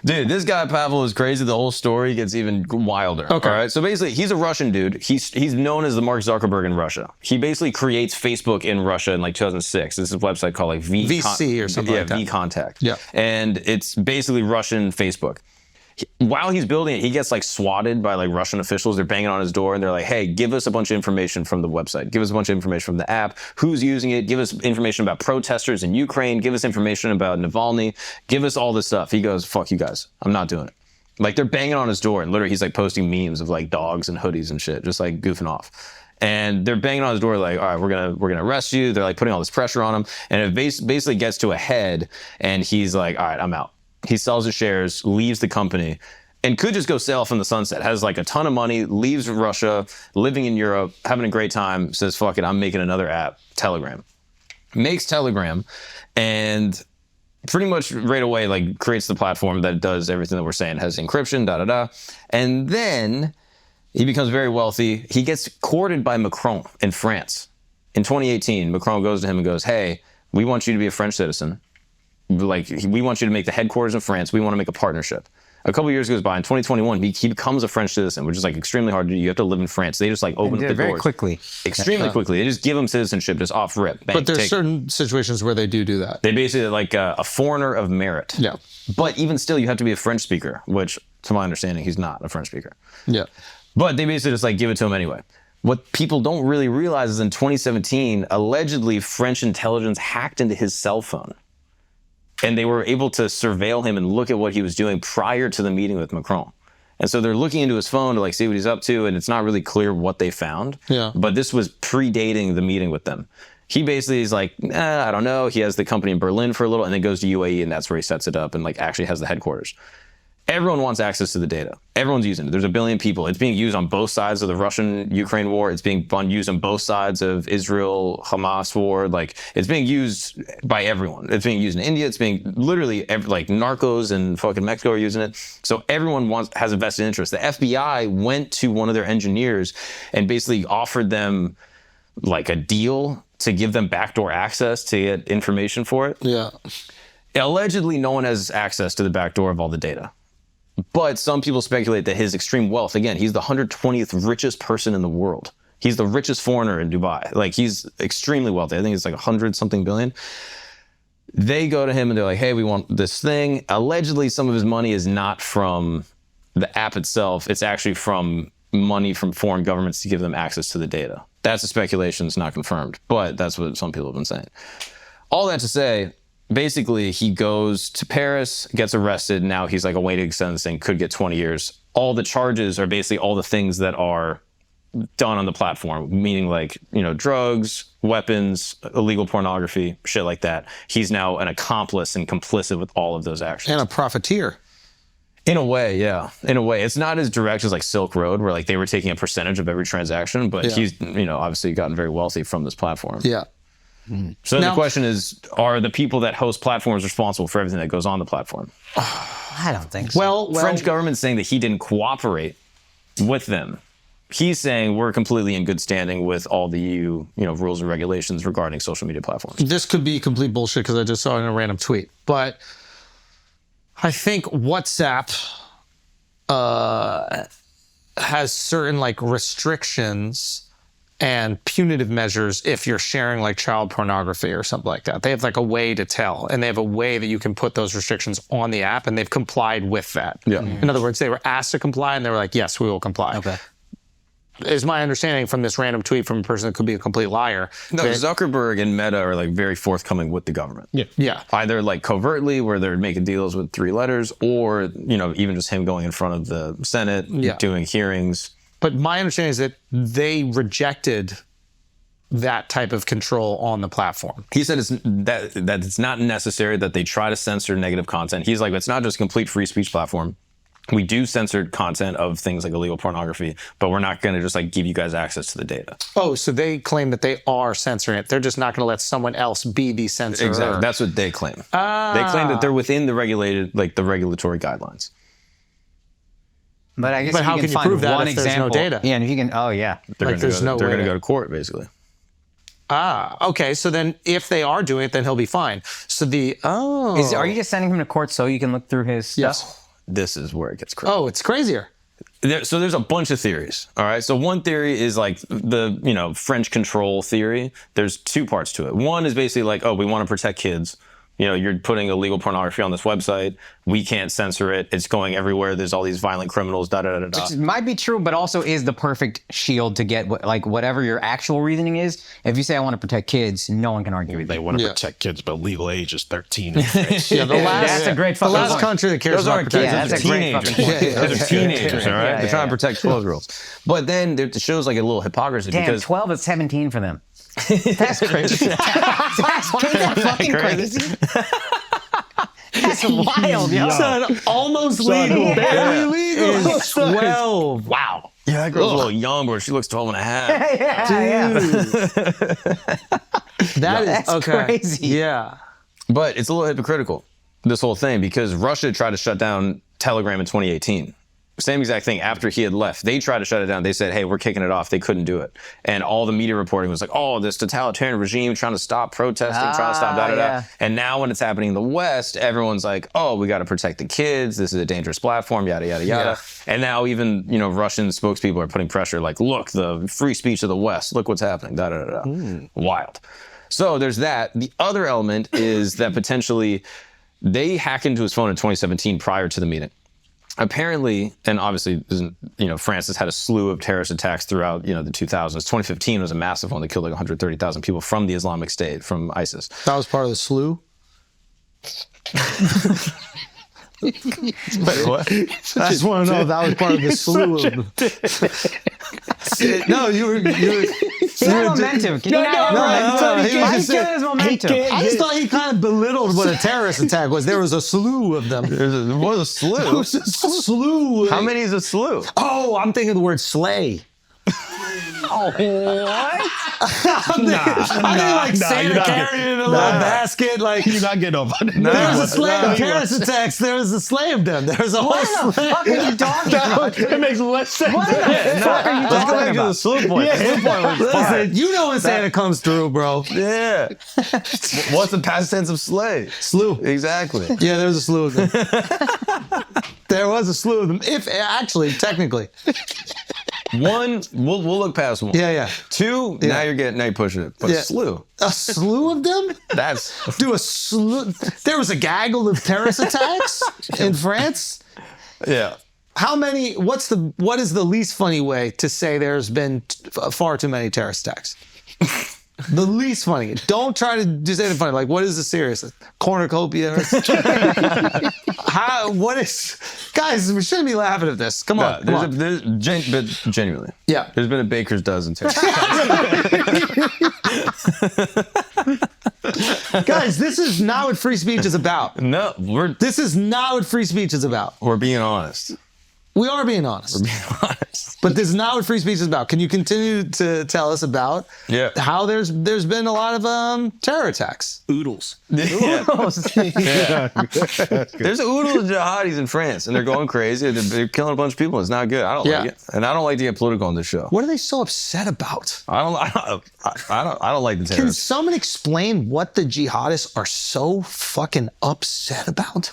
Dude, this guy Pavel is crazy. The whole story gets even wilder. Okay. All right. So basically, he's a Russian dude. He's known as the Mark Zuckerberg in Russia. He basically creates Facebook in Russia in like 2006. This is a website called like VC or something like that. VContact. Yeah. And it's basically Russian Facebook. While he's building it, he gets like swatted by like Russian officials. They're banging on his door and they're like, hey, give us a bunch of information from the website. Give us a bunch of information from the app. Who's using it? Give us information about protesters in Ukraine. Give us information about Navalny. Give us all this stuff. He goes, fuck you guys. I'm not doing it. Like they're banging on his door and literally he's like posting memes of like dogs and hoodies and shit, just like goofing off. And they're banging on his door like, all right, we're gonna arrest you. They're like putting all this pressure on him. And it basically gets to a head and he's like, all right, I'm out. He sells his shares, leaves the company, and could just go sail off in the sunset. Has like a ton of money, leaves Russia, living in Europe, having a great time, says, fuck it, I'm making another app, Telegram. Makes Telegram, and pretty much right away like creates the platform that does everything that we're saying, has encryption, da-da-da. And then he becomes very wealthy. He gets courted by Macron in France. In 2018, Macron goes to him and goes, hey, we want you to be a French citizen. Like, we want you to make the headquarters in France. We want to make a partnership. A couple years goes by. In 2021, he becomes a French citizen, which is like extremely hard to do. You have to live in France. They just like open up the doors. Very quickly. Extremely quickly. They just give him citizenship just off rip. Bang, But there's certain situations where they do that. They basically like a foreigner of merit. Yeah. But even still, you have to be a French speaker, which to my understanding, he's not a French speaker. Yeah. But they basically just like give it to him anyway. What people don't really realize is in 2017, allegedly French intelligence hacked into his cell phone. And they were able to surveil him and look at what he was doing prior to the meeting with Macron. And so they're looking into his phone to like see what he's up to, and it's not really clear what they found. Yeah. But this was predating the meeting with them. He basically is like, I don't know. He has the company in Berlin for a little, and then goes to UAE, and that's where he sets it up and like actually has the headquarters. Everyone wants access to the data. Everyone's using it. There's 1 billion people. It's being used on both sides of the Russian-Ukraine war. It's being used on both sides of Israel-Hamas war. Like, it's being used by everyone. It's being used in India. It's being literally like narcos and fucking Mexico are using it. So everyone has a vested interest. The FBI went to one of their engineers and basically offered them like a deal to give them backdoor access to get information for it. Yeah. Allegedly, no one has access to the backdoor of all the data. But some people speculate that his extreme wealth, again, he's the 120th richest person in the world. He's the richest foreigner in Dubai. Like, he's extremely wealthy. I think it's like 100-something billion. They go to him and they're like, hey, we want this thing. Allegedly, some of his money is not from the app itself. It's actually from money from foreign governments to give them access to the data. That's a speculation. It's not confirmed. But that's what some people have been saying. All that to say, basically he goes to Paris, gets arrested. Now he's like awaiting sentencing, could get 20 years. All the charges are basically all the things that are done on the platform, meaning like, drugs, weapons, illegal pornography, shit like that. He's now an accomplice and complicit with all of those actions. And a profiteer. In a way, yeah. In a way. It's not as direct as like Silk Road, where like they were taking a percentage of every transaction, but he's, obviously gotten very wealthy from this platform. Yeah. So now, the question is, are the people that host platforms responsible for everything that goes on the platform? I don't think so. Well, French government's saying that he didn't cooperate with them. He's saying we're completely in good standing with all the EU, rules and regulations regarding social media platforms. This could be complete bullshit because I just saw it in a random tweet, but I think WhatsApp has certain like restrictions and punitive measures if you're sharing like child pornography or something like that. They have like a way to tell, and they have a way that you can put those restrictions on the app, and they've complied with that. Yeah. In other words, they were asked to comply, and they were like, yes, we will comply. Okay. Is my understanding from this random tweet from a person that could be a complete liar. No, Zuckerberg and Meta are like very forthcoming with the government. Yeah. Either like covertly, where they're making deals with 3 letters, or, even just him going in front of the Senate, doing hearings. But my understanding is that they rejected that type of control on the platform. He said that it's not necessary, that they try to censor negative content. He's like, it's not just a complete free speech platform. We do censor content of things like illegal pornography, but we're not going to just like give you guys access to the data. Oh, so they claim that they are censoring it. They're just not going to let someone else be the censor. Exactly. That's what they claim. They claim that they're within the regulatory guidelines. But I guess But how you can you find prove that one if there's example. no data? Yeah, and if you can, They're no going way to to- go to court, basically. Okay. So then if they are doing it, then he'll be fine. So Are you just sending him to court so you can look through his stuff? Yes. This is where it gets crazy. Oh, it's crazier. So there's a bunch of theories. All right. So one theory is like the, French control theory. There's 2 parts to it. One is basically like, oh, we want to protect kids. You're putting illegal pornography on this website. We can't censor it. It's going everywhere. There's all these violent criminals, Which might be true, but also is the perfect shield to get whatever your actual reasoning is. If you say I want to protect kids, no one can argue with They you. want to protect kids, but legal age is 13. in France. That's a great The fucking last point. country that cares Those about aren't kids. protecting that's a great Teenagers. fucking point. Those are teenagers, all right? Yeah, They're trying yeah. to protect 12-year-olds. But then it shows like a little hypocrisy Damn, because 12 is 17 for them. That's crazy. That's fucking crazy. That's wild, yo. Son, almost legal, barely legal. Is 12. wow. Yeah, that girl's a little young, but she looks 12 and a half. That is crazy. Yeah. But it's a little hypocritical, this whole thing, because Russia tried to shut down Telegram in 2018. Same exact thing. After he had left, they tried to shut it down. They said, hey, we're kicking it off. They couldn't do it. And all the media reporting was like, oh, this totalitarian regime trying to stop protesting, trying to stop da-da-da. Yeah. And now when it's happening in the West, everyone's like, oh, we got to protect the kids. This is a dangerous platform, yada, yada, yada. Yeah. And now even, Russian spokespeople are putting pressure like, look, the free speech of the West, look what's happening, da-da-da-da. Wild. So there's that. The other element is that potentially they hacked into his phone in 2017 prior to the meeting. Apparently, and obviously, France has had a slew of terrorist attacks throughout, the 2000s. 2015 was a massive one that killed like 130,000 people from the Islamic State, from ISIS. That was part of the slew. Wait, what? I just want to know if that was part of the slew of them. No, you were momentum. Can you not have he momentum? was Why just kill saying- his momentum? I just thought he kind of belittled what a terrorist attack was. There was a slew of them. What a slew? A slew. How many is a slew? Oh, I'm thinking the word slay. What? I think Santa carrying in a little basket. Like, You're not getting over it. there was a slay of terrorist attacks. There was a slay of them. There was a whole What the slay. fuck are you talking about? It makes less sense. What the fuck are you Let's go talking back to the about? slew point. The slew point was fire. Listen, you know when Santa comes through, bro. Yeah. What's the past tense of slay? Slew. Exactly. Yeah, there was a slew of them. There was a slew of them. If actually, technically. One, we'll look past one. Yeah. 2, now you're pushing it. But Yeah. slew. A slew of them? That's Do a slew. There was a gaggle of terrorist attacks in France. yeah. How many? What is the least funny way to say there's been far too many terrorist attacks? The least funny. Don't try to do anything funny. Like, what is the serious? Cornucopia? What is... Guys, we shouldn't be laughing at this. Come on. But genuinely. Yeah. There's been a baker's dozen. Guys, this is not what free speech is about. No, This is not what free speech is about. we're being honest. We are being honest. We're being honest. But this is not what free speech is about. Can you continue to tell us about how there's been a lot of terror attacks? Oodles. There's oodles of jihadis in France, and they're going crazy. They're killing a bunch of people. It's not good. I don't like it, and I don't like to get political on this show. What are they so upset about? I don't like the Can terrorists. someone explain what the jihadists are so fucking upset about?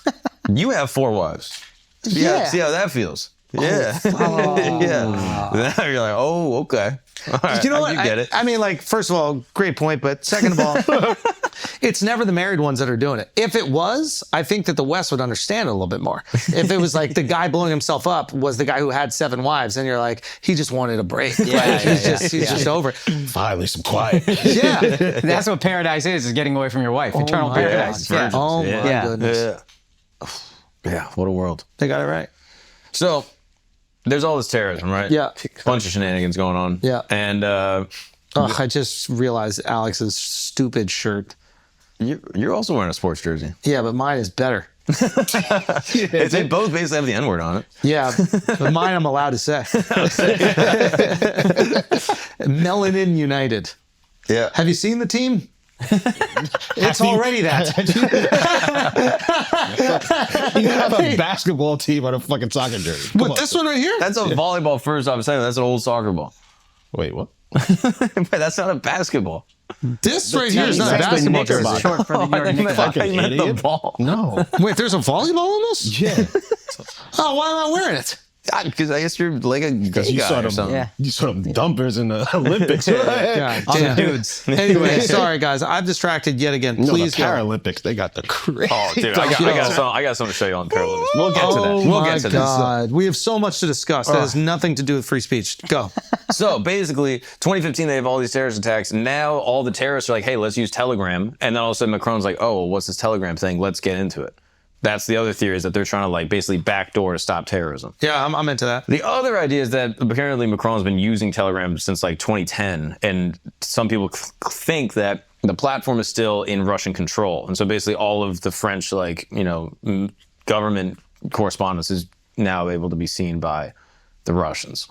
You have 4 wives. Yeah. See how that feels. Yeah. Oh. Yeah. Now you're like, oh, okay. All right, You know what? You get it. I mean, like, first of all, great point. But second of all, it's never the married ones that are doing it. If it was, I think that the West would understand it a little bit more. If it was like the guy blowing himself up was the guy who had 7 wives, and you're like, he just wanted a break. He's just over it. Finally, some quiet. Yeah. That's what paradise is getting away from your wife. Eternal my paradise. God. Yeah. Oh, my Yeah. goodness. Yeah. What a world. They got it right. So there's all this terrorism, right? Yeah. Bunch of shenanigans going on. Yeah. And I just realized Alex's stupid shirt. you're also wearing a sports jersey. Yeah, but mine is better. They both basically have the N-word on it. Yeah, but mine I'm allowed to say. Melanin United. Yeah. Have you seen the team? It's already that. You have a basketball team on a fucking soccer jersey. Come But on. this one right here? That's a volleyball first off. Saying that's an old soccer ball. Wait, what? But that's not a basketball. This right here is not a That's the basketball Knickerbocker. jersey. Short for the New York Knickerbocker. I meant the idiot. ball. No. Wait, there's a volleyball on this? Yeah. Oh, why am I wearing it? Because I guess you're like a gay You guy saw or them. something. Yeah. You saw them dumpers in the Olympics. God damn. Dudes. Anyway, sorry guys, I've distracted yet again. No, Please the go. Paralympics, they got the crazy. Oh, dude, I got something to show you on Paralympics. We'll get to that. Oh We'll my get to this. God. We have so much to discuss. That has nothing to do with free speech. Go. So basically, 2015, they have all these terrorist attacks. Now all the terrorists are like, hey, let's use Telegram. And then all of a sudden Macron's like, oh, what's this Telegram thing? Let's get into it. That's the other theory, is that they're trying to like basically backdoor to stop terrorism. Yeah, I'm into that. The other idea is that apparently Macron's been using Telegram since like 2010. And some people think that the platform is still in Russian control. And so basically all of the French, like, government correspondence is now able to be seen by the Russians.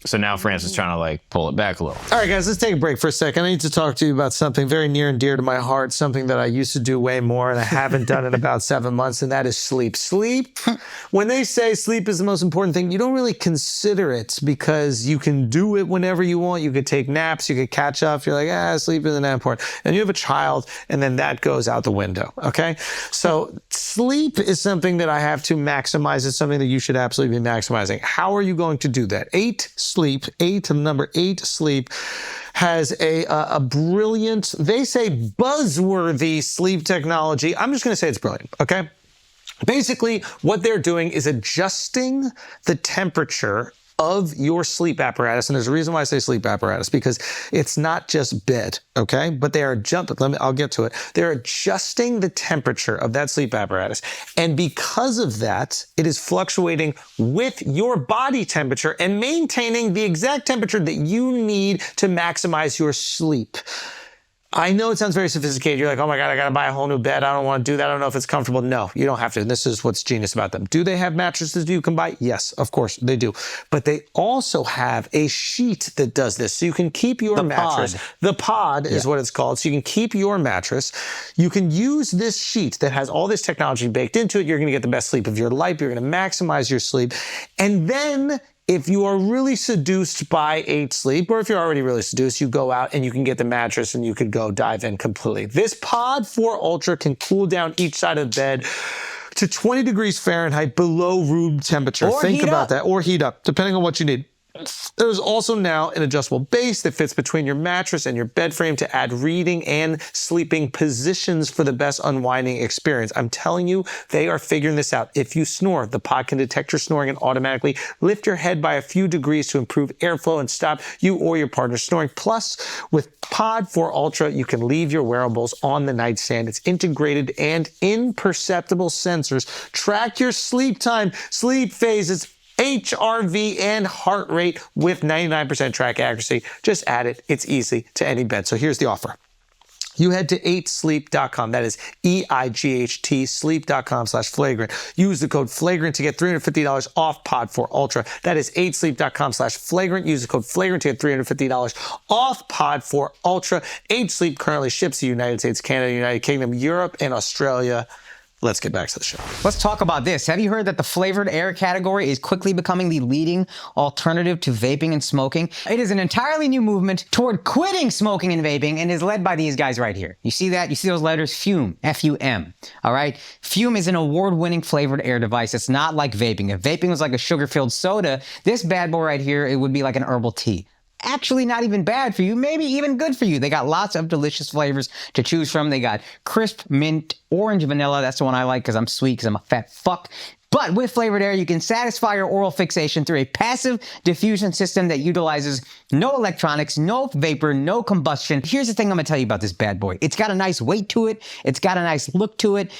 So now France is trying to like pull it back a little. All right, guys, let's take a break for a second. I need to talk to you about something very near and dear to my heart, something that I used to do way more and I haven't done in about 7 months, and that is sleep. Sleep, when they say sleep is the most important thing, you don't really consider it because you can do it whenever you want. You could take naps, you could catch up. You're like, sleep isn't that important. And you have a child, and then that goes out the window, okay? So sleep is something that I have to maximize. It's something that you should absolutely be maximizing. How are you going to do that? Number 8 sleep has a brilliant, they say buzzworthy sleep technology. I'm just going to say it's brilliant, okay? Basically, what they're doing is adjusting the temperature of your sleep apparatus. And there's a reason why I say sleep apparatus, because it's not just bed, okay? But they are I'll get to it. They're adjusting the temperature of that sleep apparatus. And because of that, it is fluctuating with your body temperature and maintaining the exact temperature that you need to maximize your sleep. I know it sounds very sophisticated. You're like, oh my God, I got to buy a whole new bed. I don't want to do that. I don't know if it's comfortable. No, you don't have to. And this is what's genius about them. Do they have mattresses you can buy? Yes, of course they do. But they also have a sheet that does this. So you can keep your mattress. The pod is what it's called. So you can keep your mattress. You can use this sheet that has all this technology baked into it. You're going to get the best sleep of your life. You're going to maximize your sleep. And then if you are really seduced by 8 sleep, or if you're already really seduced, you go out and you can get the mattress and you could go dive in completely. This Pod 4 Ultra can cool down each side of the bed to 20 degrees Fahrenheit below room temperature. Or Think heat about up. that. Or heat up, depending on what you need. There's also now an adjustable base that fits between your mattress and your bed frame to add reading and sleeping positions for the best unwinding experience. I'm telling you, they are figuring this out. If you snore, the pod can detect your snoring and automatically lift your head by a few degrees to improve airflow and stop you or your partner snoring. Plus, with Pod 4 Ultra, you can leave your wearables on the nightstand. It's integrated and imperceptible sensors track your sleep time, sleep phases, HRV, and heart rate with 99% track accuracy. Just add it. It's easy to any bed. So here's the offer. You head to 8sleep.com. That is EIGHT sleep.com/flagrant. Use the code flagrant to get $350 off Pod 4 Ultra. That is 8sleep.com/flagrant. Use the code flagrant to get $350 off Pod 4 Ultra. 8 Sleep currently ships to the United States, Canada, United Kingdom, Europe, and Australia. Let's get back to the show. Let's talk about this. Have you heard that the flavored air category is quickly becoming the leading alternative to vaping and smoking? It is an entirely new movement toward quitting smoking and vaping and is led by these guys right here. You see that? You see those letters? Fume, F-U-M, all right? Fume is an award-winning flavored air device. It's not like vaping. If vaping was like a sugar-filled soda, this bad boy right here, it would be like an herbal tea. Actually not even bad for you, maybe even good for you. They got lots of delicious flavors to choose from. They got crisp mint, orange vanilla. That's the one I like because I'm sweet because I'm a fat fuck. But with flavored air, you can satisfy your oral fixation through a passive diffusion system that utilizes no electronics, no vapor, no combustion. Here's the thing I'm gonna tell you about this bad boy. It's got a nice weight to it. It's got a nice look to it.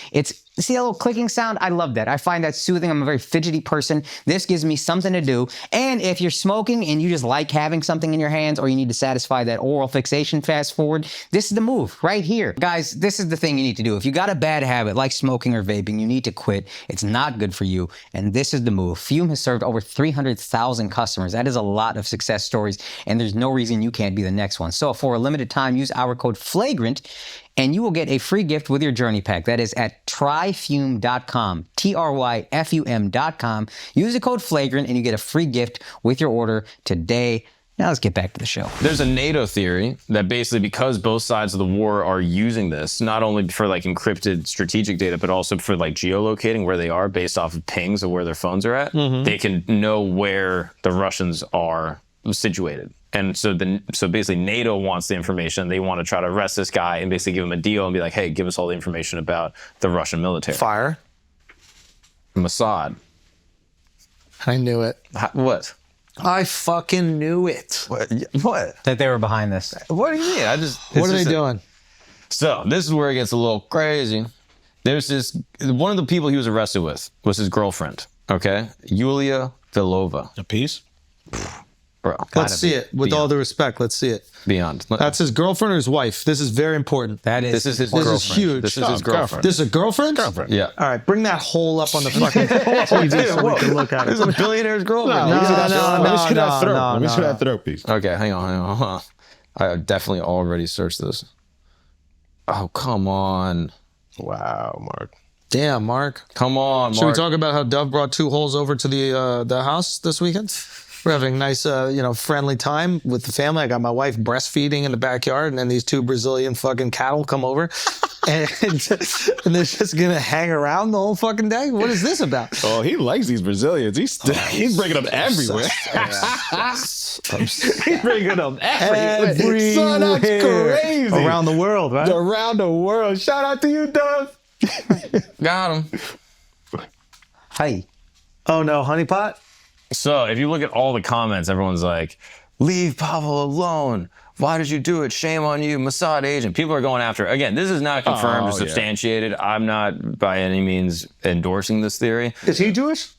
See a little clicking sound? I love that. I find that soothing. I'm a very fidgety person. This gives me something to do. And if you're smoking and you just like having something in your hands or you need to satisfy that oral fixation fast forward, this is the move right here. Guys, this is the thing you need to do. If you got a bad habit like smoking or vaping, you need to quit. It's not good for you. And this is the move. Fume has served over 300,000 customers. That is a lot of success stories. And there's no reason you can't be the next one. So for a limited time, use our code FLAGRANT and you will get a free gift with your journey pack. That is at tryfume.com, TRYFUM.com. Use the code FLAGRANT and you get a free gift with your order today. Now let's get back to the show. There's a NATO theory that basically because both sides of the war are using this, not only for like encrypted strategic data, but also for like geolocating where they are based off of pings of where their phones are at, they can know where the Russians are situated. And so basically NATO wants the information. They want to try to arrest this guy and basically give him a deal and be like, hey, give us all the information about the Russian military. Fire. Mossad. I knew it. What? I fucking knew it. What? That they were behind this. What do you mean? What are they doing? So this is where it gets a little crazy. There's this, one of the people he was arrested with was his girlfriend, okay? Yulia Vilova. A piece? Bro. Let's see it. With all due respect, let's see it. Beyond. That's his girlfriend or his wife? This is very important. This is his This girlfriend. is huge. This is his girlfriend. This is a girlfriend? Girlfriend. Yeah. All right, bring that hole up on the fucking TV so we can look at it. This is a billionaire's girlfriend. Let me see that throat. no, Let me see no. that throat piece. Okay, hang on. Hold on. I definitely already searched this. Oh, come on. Wow, Mark. Damn, Mark. Come on, Mark. Should we talk about how Dove brought 2 holes over to the house this weekend? We're having a nice, friendly time with the family. I got my wife breastfeeding in the backyard, and then these 2 Brazilian fucking cattle come over, and they're just gonna hang around the whole fucking day. What is this about? Oh, he likes these Brazilians. He's bringing them everywhere. He's bringing them everywhere. Son, that's crazy. Around the world, right? Around the world. Shout out to you, Dove. Got him. Hey. Oh no, honeypot. So if you look at all the comments, everyone's like, leave Pavel alone. Why did you do it? Shame on you, Mossad agent. People are going after it. Again, this is not confirmed or substantiated. I'm not by any means endorsing this theory. Is he Jewish?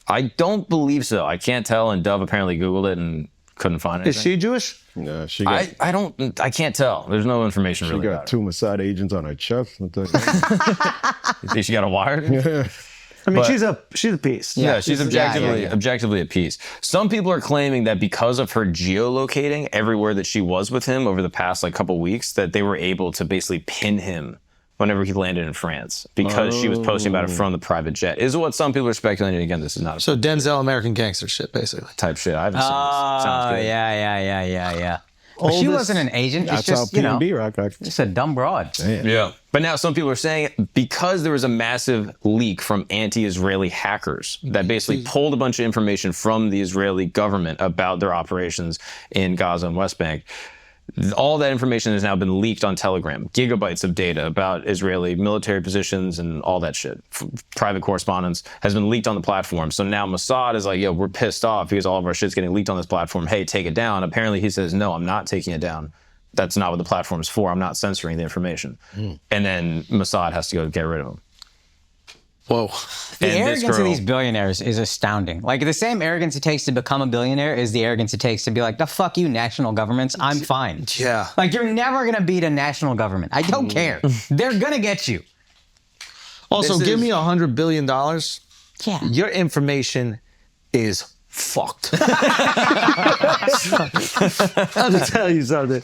I don't believe so. I can't tell, and Dove apparently Googled it and couldn't find anything. Is she Jewish? No, she got, I can't tell. There's no information she really got about 2 Mossad agents on her chest. I'll tell you. You think she got a wire? I mean, But- she's a piece. Yeah, she's objectively yeah. objectively a piece. Some people are claiming that because of her geolocating everywhere that she was with him over the past couple weeks, that they were able to basically pin him whenever he landed in France because she was posting about it from the private jet. Is what some people are speculating. Again, this is not a So Denzel American Gangster shit, basically. type shit. I haven't seen this. Sounds Oh, good. yeah. She wasn't an agent. That's It's just, how you know, P&B rock. just a dumb broad. Yeah. But now some people are saying because there was a massive leak from anti-Israeli hackers that basically pulled a bunch of information from the Israeli government about their operations in Gaza and West Bank, all that information has now been leaked on Telegram. Gigabytes of data about Israeli military positions and all that shit. Private correspondence has been leaked on the platform. So now Mossad is like, yo, we're pissed off because all of our shit's getting leaked on this platform. Hey, take it down. Apparently he says, no, I'm not taking it down. That's not what the platform's for. I'm not censoring the information. And then Mossad has to go get rid of him. Whoa. The arrogance of these billionaires is astounding. Like, the same arrogance it takes to become a billionaire is the arrogance it takes to be like, the fuck you, national governments, I'm fine. Yeah. Like, you're never going to beat a national government. I don't care. They're going to get you. Also, give me $100 billion. Yeah. Your information is fucked. Let me tell you something.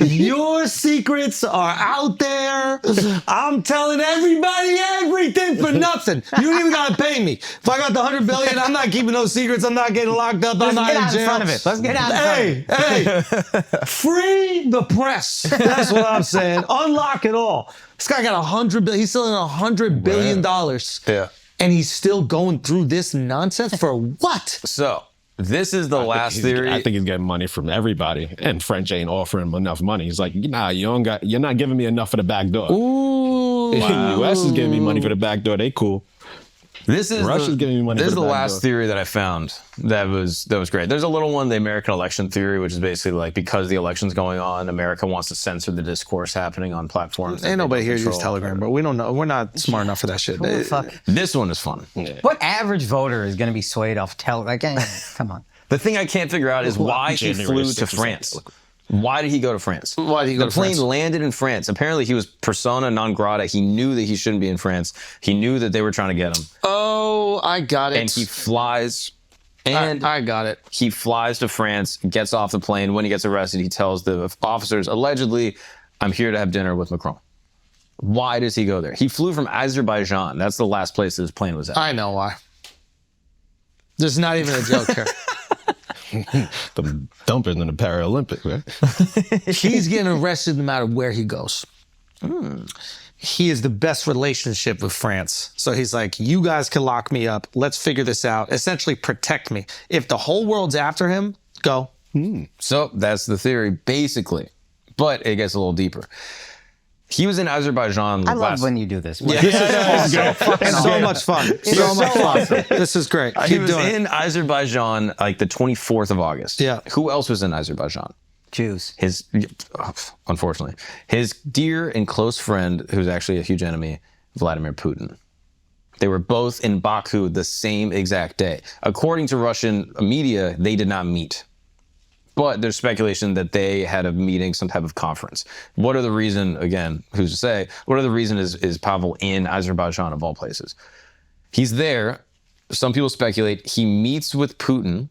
Your secrets are out there. I'm telling everybody everything for nothing. You don't even gotta pay me. If I got the $100 billion, I'm not keeping those secrets. I'm not getting locked up. I'm not in jail. Let's get out in front of it. Let's get out in front of it. Hey, free the press. That's what I'm saying. Unlock it all. This guy got $100 billion. He's selling $100 billion. Yeah. And he's still going through this nonsense for what? So this is the last theory. I think he's getting money from everybody, and French ain't offering him enough money. He's like, nah, you're not giving me enough for the back door. Ooh. The U.S. is giving me money for the back door. They cool. Russia's giving me money. This is for the back last door. theory that I found that was great. There's a little one, the American election theory, which is basically like because the election's going on, America wants to censor the discourse happening on platforms. Ain't nobody here uses Telegram, bro. We don't know. We're not smart enough for that shit. Who the fuck? This one is fun. What average voter is going to be swayed off Like, come on. The thing I can't figure out is why he January flew to 6th. France. Why did he go to France? Why did he go The to plane France? landed in France. Apparently, he was persona non grata. He knew that he shouldn't be in France. He knew that they were trying to get him. Oh, I got it. And he flies. And I got it. he flies to France, gets off the plane. When he gets arrested, he tells the officers, allegedly, I'm here to have dinner with Macron. Why does he go there? He flew from Azerbaijan. That's the last place his plane was at. I know why. There's not even a joke here. The dumping in the Paralympics, right? He's getting arrested no matter where he goes. He is the best relationship with France. So he's like, you guys can lock me up. Let's figure this out. Essentially protect me. If the whole world's after him, go. So that's the theory, basically. But it gets a little deeper. He was in Azerbaijan. I love when you do this. It's so much fun. So much fun. This is great. He Keep was doing it. in Azerbaijan like the 24th of August. Yeah. Who else was in Azerbaijan? Jews. Unfortunately, his dear and close friend, who's actually a huge enemy, Vladimir Putin. They were both in Baku the same exact day. According to Russian media, they did not meet. But there's speculation that they had a meeting, some type of conference. What are the reason, again, who's to say, what are the reason is Pavel in Azerbaijan of all places? He's there. Some people speculate he meets with Putin.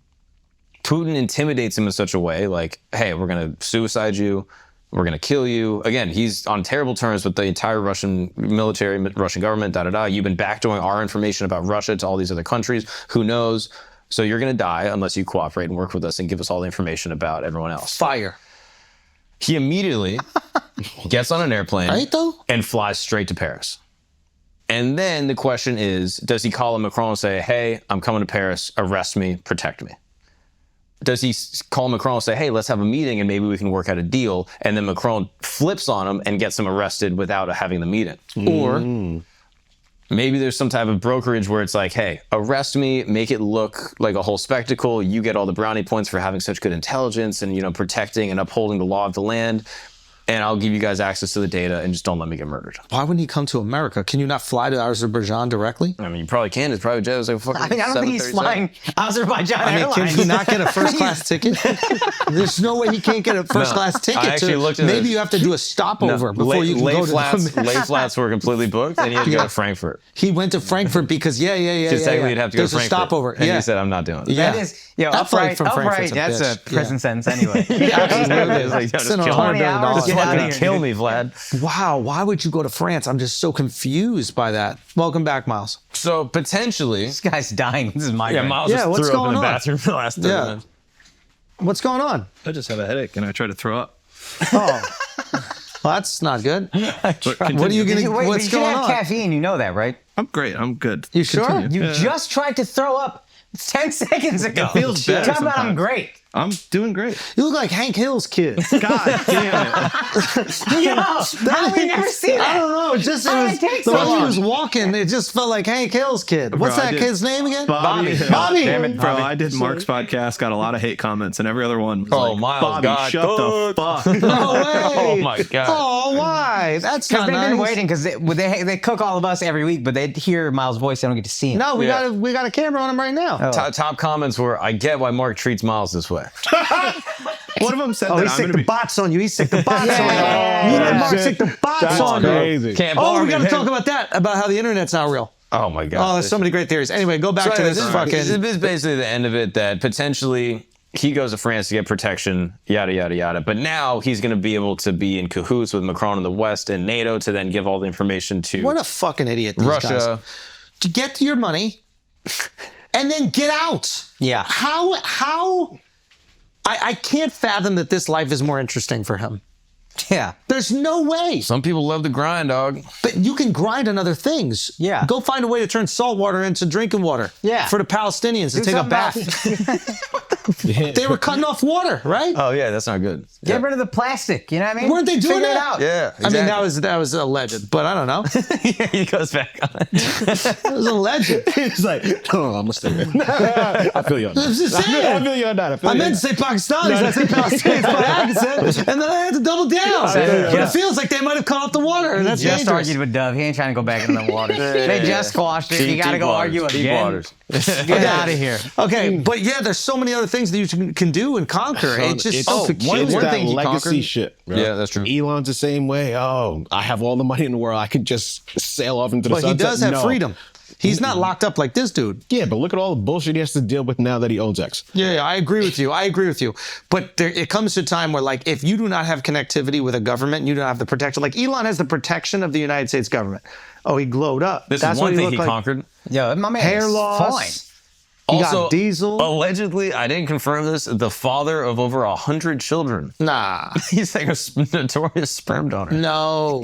Putin intimidates him in such a way like, hey, we're going to suicide you. We're going to kill you. Again, he's on terrible terms with the entire Russian military, Russian government, You've been backdooring our information about Russia to all these other countries. Who knows? So you're going to die unless you cooperate and work with us and give us all the information about everyone else. Fire. He immediately gets on an airplane Right, though? and flies straight to Paris. And then the question is, does he call Macron and say, hey, I'm coming to Paris, arrest me, protect me? Does he call Macron and say, hey, let's have a meeting and maybe we can work out a deal? And then Macron flips on him and gets him arrested without having the meeting. Or maybe there's some type of brokerage where it's like, hey, arrest me, make it look like a whole spectacle. You get all the brownie points for having such good intelligence and, protecting and upholding the law of the land. And I'll give you guys access to the data and just don't let me get murdered. Why wouldn't he come to America? Can you not fly to Azerbaijan directly? I mean, you probably can. It's private jet. It's like fucking I mean, I don't think he's 737. flying Azerbaijan I mean, Airlines. can he not get a first class ticket? There's no way he can't get a first class ticket. I actually looked at maybe it. you have to do a stopover before you can lay go flats, to lay flats were completely booked, and he had to go to Frankfurt. He went to Frankfurt because Because technically you'd have to go There's to Frankfurt. a stopover. And Yeah. he said, I'm not doing it. Yeah. That is, yo, That flight upright, from Frankfurt's a that's a bitch. prison sentence anyway. Absolutely. It's like, yo, Sitting just on kill me. $100 billion. hours, get out of Fucking here. kill me, Vlad. Wow, why would you go to France? I'm just so confused by that. Welcome back, Miles. So potentially, This guy's dying. This is my yeah, guy. Miles Yeah, just what's threw up in going the on? bathroom for the last 30 Yeah. minutes. What's going on? I just have a headache and I try to throw up. Oh. Well, that's not good. What are you going to... What's going have on? caffeine, you know that, right? I'm great. I'm good. You sure? Continue. You just tried to throw up 10 seconds ago. It feels better Talk about I'm sometimes. great. I'm doing great. You look like Hank Hill's kid. God damn it. Yo, how we never see that? I don't know. It just How it did it take was, so the way he long? was walking, it just felt like Hank Hill's kid. What's Bro, I that did- kid's name again? Bobby. Bobby. Damn it, Bro, Bobby. I did Mark's podcast, got a lot of hate comments, and every other one was Oh, like, Miles Bobby, got shut the fuck. No way. Oh my god. Oh, why? That's Because not they've nice. been waiting, because they cook all of us every week, but they hear Miles' voice, they don't get to see him. No, we Yeah. got a camera on him right now. Top comments were, I get why Mark treats Miles this way. One of them said Oh, that he I'm sick going the to be... bots on you. He sick the bots Yeah. on you. You let Mark sick the bots That's on you. crazy. Can't Oh, bar we me, got to man. talk about that, about how the internet's not real. Oh my god. Oh, there's so many great theories. Anyway, go back to anyways, this this fucking... is basically the end of it, that potentially he goes to France to get protection, yada, yada, yada. But now he's going to be able to be in cahoots with Macron in the West and NATO to then give all the information to What a fucking idiot these Russia. guys. To get your money and then get out. Yeah. How... I can't fathom that this life is more interesting for him. Yeah. There's no way. Some people love the grind, dog. But you can grind on other things. Yeah. Go find a way to turn salt water into drinking water. Yeah. For the Palestinians to Do take a something bath. They were cutting off water, right? Oh yeah, that's not good. Get rid of the plastic, you know what I mean? Weren't they doing Figure that? it out. Yeah, I mean, exactly. that was alleged, but I don't know. Yeah, he goes back on it. It was alleged. He's like, no, I'm gonna stay there. I feel you on I was that. just saying. I feel you on that. I meant to say Pakistanis. I said Palestinians by accident, and then I had to double down. But it feels like they might have cut off the water, and that's Just dangerous. argued with Dove. He ain't trying to go back into the waters. They just squashed it. You got to go argue Deep again. waters. Get out of here. Okay, but yeah, there's so many other things that you can do and conquer. It's just It's, so one peculiar. that thing he legacy conquered- shit. Bro. Yeah, that's true. Elon's the same way. Oh, I have all the money in the world. I could just sail off into the But he sunset. does have No. freedom. He's not locked up like this dude. Yeah, but look at all the bullshit he has to deal with now that he owns X. Yeah, I agree with you. But it comes to a time where, like, if you do not have connectivity with a government, and you don't have the protection. Like, Elon has the protection of the United States government. Oh, he glowed up. This That's is what one thing looked he like. conquered. Yo, my man Hair is loss. fine. He Also, got diesel. allegedly, I didn't confirm this, the father of over 100 children. Nah, He's like a notorious sperm donor. no.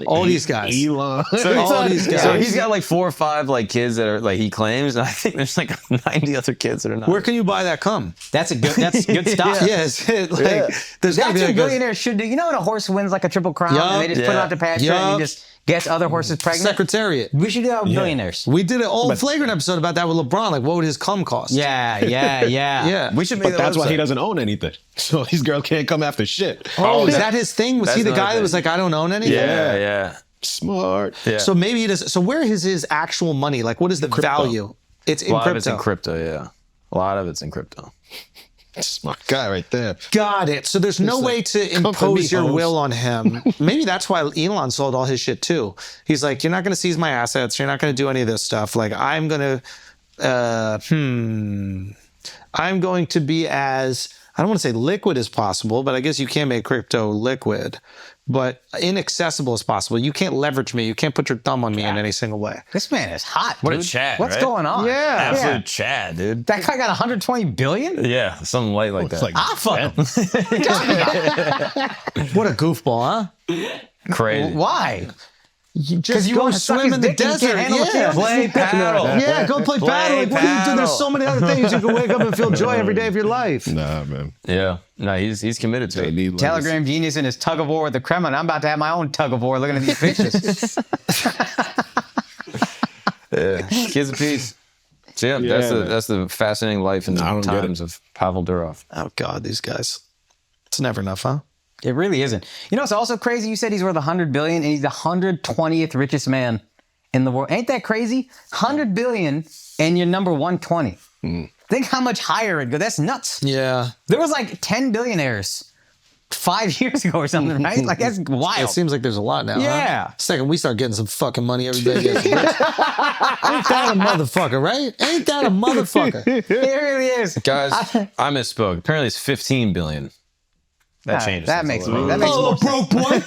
All these guys. Elon. All these guys. So he's got like 4 or 5 like kids that are like he claims, and I think there's like 90 other kids that are not. Where can you buy that cum? That's good stuff. Yes, there's got to That's be what like a, billionaires should do. You know when a horse wins like a triple crown Yup. and they just put it Yeah. out to pasture and Yup. he just gets other horses pregnant? secretariat. We should do that with billionaires. We did an old flagrant episode about that with LeBron. Like, what would his cum cost? Yeah. Yeah. we should make But that's why he website. doesn't own anything. So these girls can't come after shit. Oh, is that his thing? Was he the That's guy that another was thing. like, I don't own anything? Yeah. Smart. Yeah. So maybe he does. So where is his actual money? Like, what is the value? It's in A lot crypto. of it's in crypto, yeah. A lot of it's in crypto. Smart guy right there. Got it. So there's no way to come for me, impose your hoes. will on him. Maybe that's why Elon sold all his shit too. He's like, you're not going to seize my assets. You're not going to do any of this stuff. Like, I'm going to, I'm going to be as, I don't want to say liquid as possible, but I guess you can make crypto liquid, but inaccessible as possible. You can't leverage me. You can't put your thumb on me in any single way. This man is hot. What a dude. Chad, What's right? going on? Yeah. Absolute Chad, dude. That guy got 120 billion? Yeah, something light like that. It's like, Ah, fuck him. What a goofball, huh? Crazy. Why? You just you go wanna suck swim his in the dick and you desert. can't handle the Yeah. field? Play paddle. Yeah, go play paddle. Like, what do you do? paddle. There's so many other things. You can wake up and feel joy every day of your life. nah, man. Yeah. No, he's committed to They it. need Telegram genius in his tug of war with the Kremlin. I'm about to have my own tug of war looking at these fishes. Yeah. Kids of peace. So yeah, man. that's the fascinating life and I don't get times of Pavel Durov. Oh, God, these guys. It's never enough, huh? It really isn't. You know, it's also crazy. You said he's worth 100 billion and he's the 120th richest man in the world. Ain't that crazy? 100 billion and you're number 120. Think how much higher it goes. That's nuts. Yeah. There was like 10 billionaires 5 years ago or something, right? Like that's wild. It seems like there's a lot now. Yeah. Huh? Second, we start getting some fucking money every day. Ain't that a motherfucker, right? Ain't that a motherfucker? It really is. Guys, I misspoke. Apparently it's 15 billion. That changes. That things makes a me. little. That makes Oh, more little broke boy.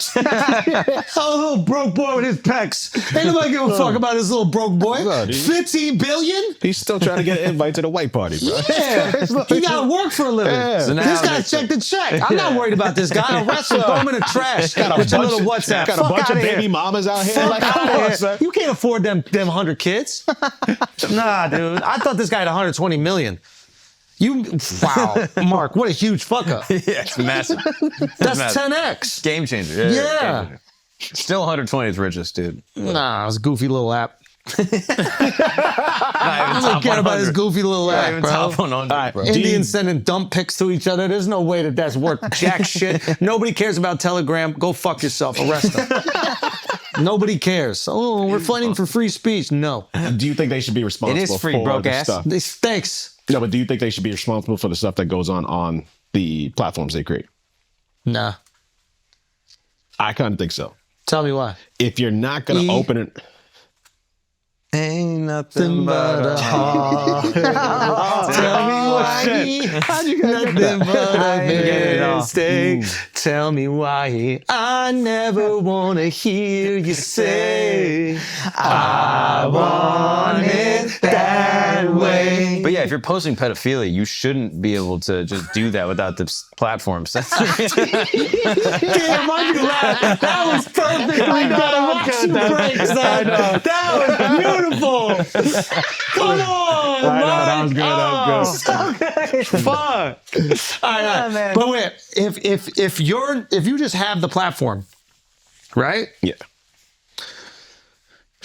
Oh, little broke boy with his pecs. Ain't nobody give a fuck about this little broke boy. No, dude. 15 billion? He's still trying to get an invite to the white party, bro. Yeah. He got to work for a living. Yeah. So now This it guy's makes check to check. I'm not worried about this guy. I'll arrest him, throw him in the trash. Got a With your bunch, little WhatsApp. got a Fuck bunch of outta baby here. mamas out here. Like, Fuck come outta on, here. son. You can't afford them 100 kids. Nah, dude. I thought this guy had 120 million. Wow, Mark, what a huge fuck up. Yeah, it's massive. That's massive. 10x. Game changer. Yeah. Game changer. Still 120th richest, dude. Nah, it was a goofy little app. Not even I don't top care about his 100. goofy little Not app, even bro. top 100, bro. Indians sending dump pics to each other. There's no way that that's worth jack shit. Nobody cares about Telegram. Go fuck yourself. Arrest them. Nobody cares. Oh, we're fighting for free speech. No. Do you think they should be responsible It is free, for broke the ass. stuff? Thanks. No, but do you think they should be responsible for the stuff that goes on the platforms they create? Nah. I kind of think so. Tell me why. If you're not going to open it, Ain't nothing but a heart. Tell me why. Nothing but a mistake. Tell me why. I never want to hear you say I want it that way. But yeah, if you're posting pedophilia, you shouldn't be able to just do that without the platforms. Damn, why'd you laugh? That was perfect. I got breaks. That was beautiful. Come on, that was good. That was good. Fuck. All right. man. But wait, if you just have the platform, right? yeah.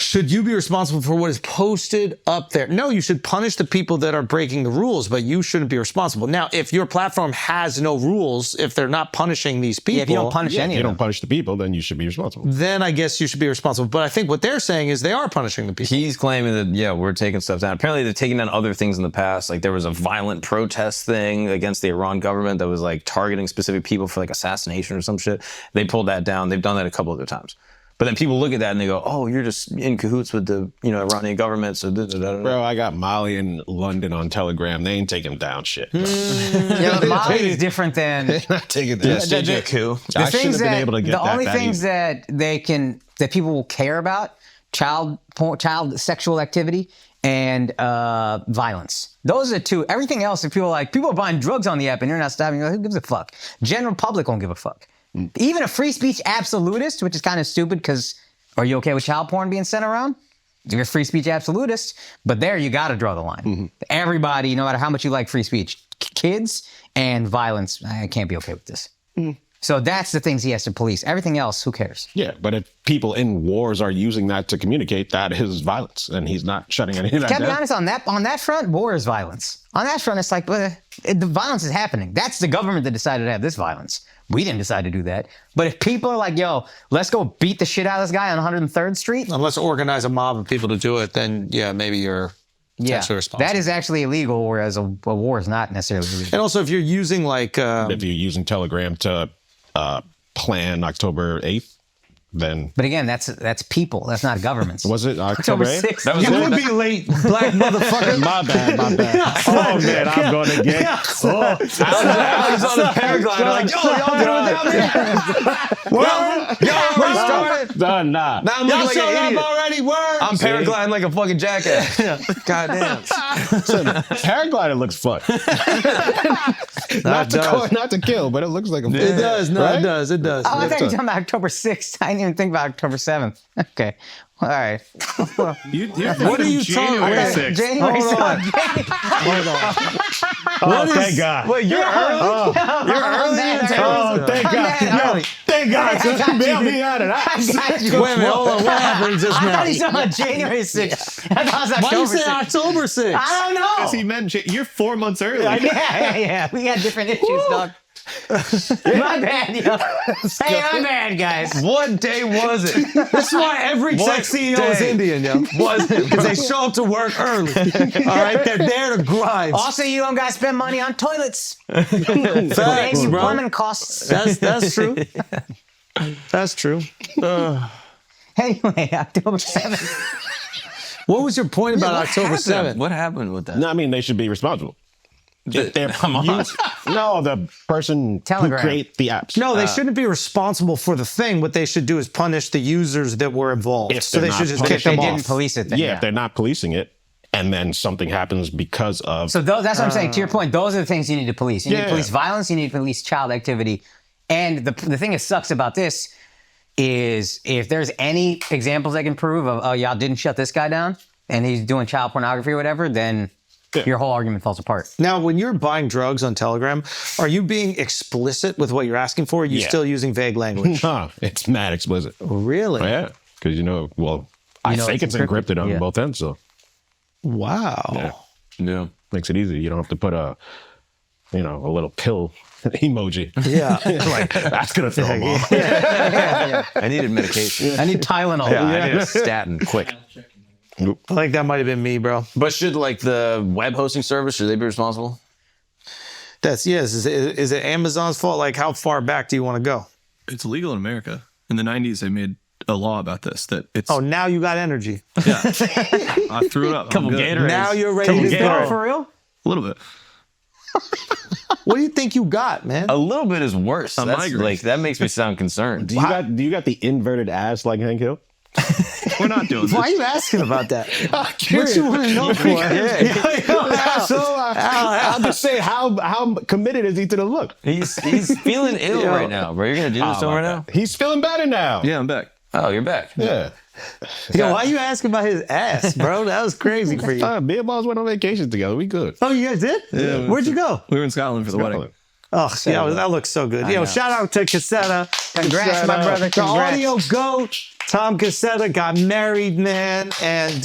Should you be responsible for what is posted up there? No, you should punish the people that are breaking the rules, but you shouldn't be responsible. Now, if your platform has no rules, if they're not punishing these people, Yeah, if you don't punish If any you of them. don't punish the people, then you should be responsible. then I guess you should be responsible. But I think what they're saying is they are punishing the people. He's claiming that, yeah, we're taking stuff down. Apparently, they're taking down other things in the past. Like, there was a violent protest thing against the Iran government that was, like, targeting specific people for, like, assassination or some shit. They pulled that down. They've done that a couple other times. But then people look at that and they go, oh, you're just in cahoots with the, Iranian government. So, Bro, I got Molly in London on Telegram. They ain't taking down shit. Bro. Yeah, Mali is different than Not taking down shit. staging a coup. I should have been able to get the that. only that things easy. that people will care about: child sexual activity and violence. Those are the two. Everything else, if people are buying drugs on the app and you're not stopping, who gives a fuck? General public won't give a fuck. Even a free speech absolutist, which is kind of stupid because are you okay with child porn being sent around? You're a free speech absolutist, but there you got to draw the line. Everybody, no matter how much you like free speech, kids and violence, I can't be okay with this. So that's the things he has to police. Everything else, who cares? Yeah, but if people in wars are using that to communicate, that is violence, and he's not shutting any of that Can I be down. honest, on that front, war is violence. On that front, it's like, the violence is happening. That's the government that decided to have this violence. We didn't decide to do that. But if people are like, yo, let's go beat the shit out of this guy on 103rd Street. Unless organize a mob of people to do it, then yeah, maybe you're potentially responsible. that is actually illegal, whereas a war is not necessarily illegal. And also, if you're using like, If you're using Telegram to plan October 8th, then But again, that's people. That's not governments. was it October 8th? 6th. That was you it. would be late, black motherfucker. My bad. Oh man, I'm gonna get. I was on the paraglider like, yo, y'all doing it down there? Y'all already started? Done. Nah. Now I'm Y'all looking like showed an up idiot. already. Word. I'm paragliding like a fucking jackass. Goddamn. Paraglider looks fun. not to kill, but it looks like a. It does. No, Right? it does. It does. Oh, I thought you were talking about October 6th. I didn't even think about October 7th. Okay. All right. What are you talking January about? 6th. January Hold on. 6th. Oh, thank God. Wait, you're early? You're early in Oh, thank God. early. Thank God. I got Bail you. me out of that. I got you. Wait a minute. Hold on. What happened just I now? thought he was talking about January 6th. I thought it was Why you October say 6th. October 6th? I don't know. As he mentioned, you're 4 months early. Yeah. We got different issues, dog. My bad, yo. Hey, my bad, guys. What day was it? That's why every tech CEO is day? Indian, yo. Was it? Because they show up to work early. All right, they're there to grind. Also, you don't gotta spend money on toilets. Facts, Paying you bro. plumbing costs. That's true. That's true. Anyway, October 7th. What was your point about What October happened? 7th? What happened with that? No, I mean they should be responsible. if they're no, the person Telegram. who create the apps. No, they shouldn't be responsible for the thing. What they should do is punish the users that were involved. If So they're they should not just punished, kick them They off. didn't police it then. Yeah, if they're not policing it, and then something happens because of. So that's what I'm saying. To your point, those are the things you need to police. You need to police violence. You need to police child activity. And the thing that sucks about this is if there's any examples I can prove of, oh, y'all didn't shut this guy down and he's doing child pornography or whatever, then your whole argument falls apart. Now, when you're buying drugs on Telegram, are you being explicit with what you're asking for? Or are you still using vague language? Nah, it's mad explicit. Really? Yeah, because I think it's encrypted on both ends, so. Wow. Yeah. Makes it easy. You don't have to put a little pill emoji. Yeah. Like, that's going to throw them off. I needed medication. I need Tylenol. Yeah, I need a statin quick. I think that might have been me, bro. But should like the web hosting service, should they be responsible? Is it Amazon's fault? Like, how far back do you want to go? It's illegal in America. In the 90s, they made a law about this that it's. Oh, now you got energy. Yeah. I threw it up. Couple I'm good. Gatorades. Now you're ready to go. For real? A little bit. What do you think you got, man? A little bit is worse. That's migraine. like that makes me sound concerned. Do you got the inverted ass like Hank Hill? We're not doing this. Why are you asking about that? What you want to know for? I'll just say how committed is he to the look? He's feeling ill right now, bro. You're gonna do this to him right now? He's feeling better now. Yeah, I'm back. Oh, you're back. Yeah. Yo, why are you asking about his ass, bro? That was crazy for you. Me and Boss went on vacation together. We good. Oh, you guys did? Yeah. Where'd you go? We were in Scotland for the wedding. Oh, yeah, that looks so good. Yo, shout out to Cassetta. Congrats, my brother. The Congrats. audio goat, Tom Cassetta, got married, man. And,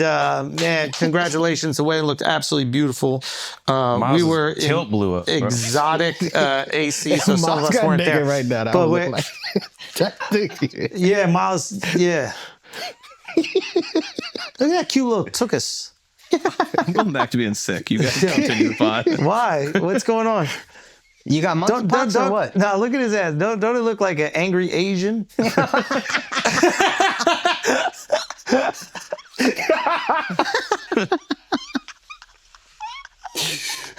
man, congratulations. The wedding looked absolutely beautiful. We were tilt in blew up, bro. exotic AC, so some of Miles us got weren't naked there. right now. That But would look yeah, Miles, yeah. Look at that cute little tuchus. I'm going back to being sick. You guys continue the pod. Why? What's going on? You got monkeypox or what? No, look at his ass. Don't it look like an angry Asian?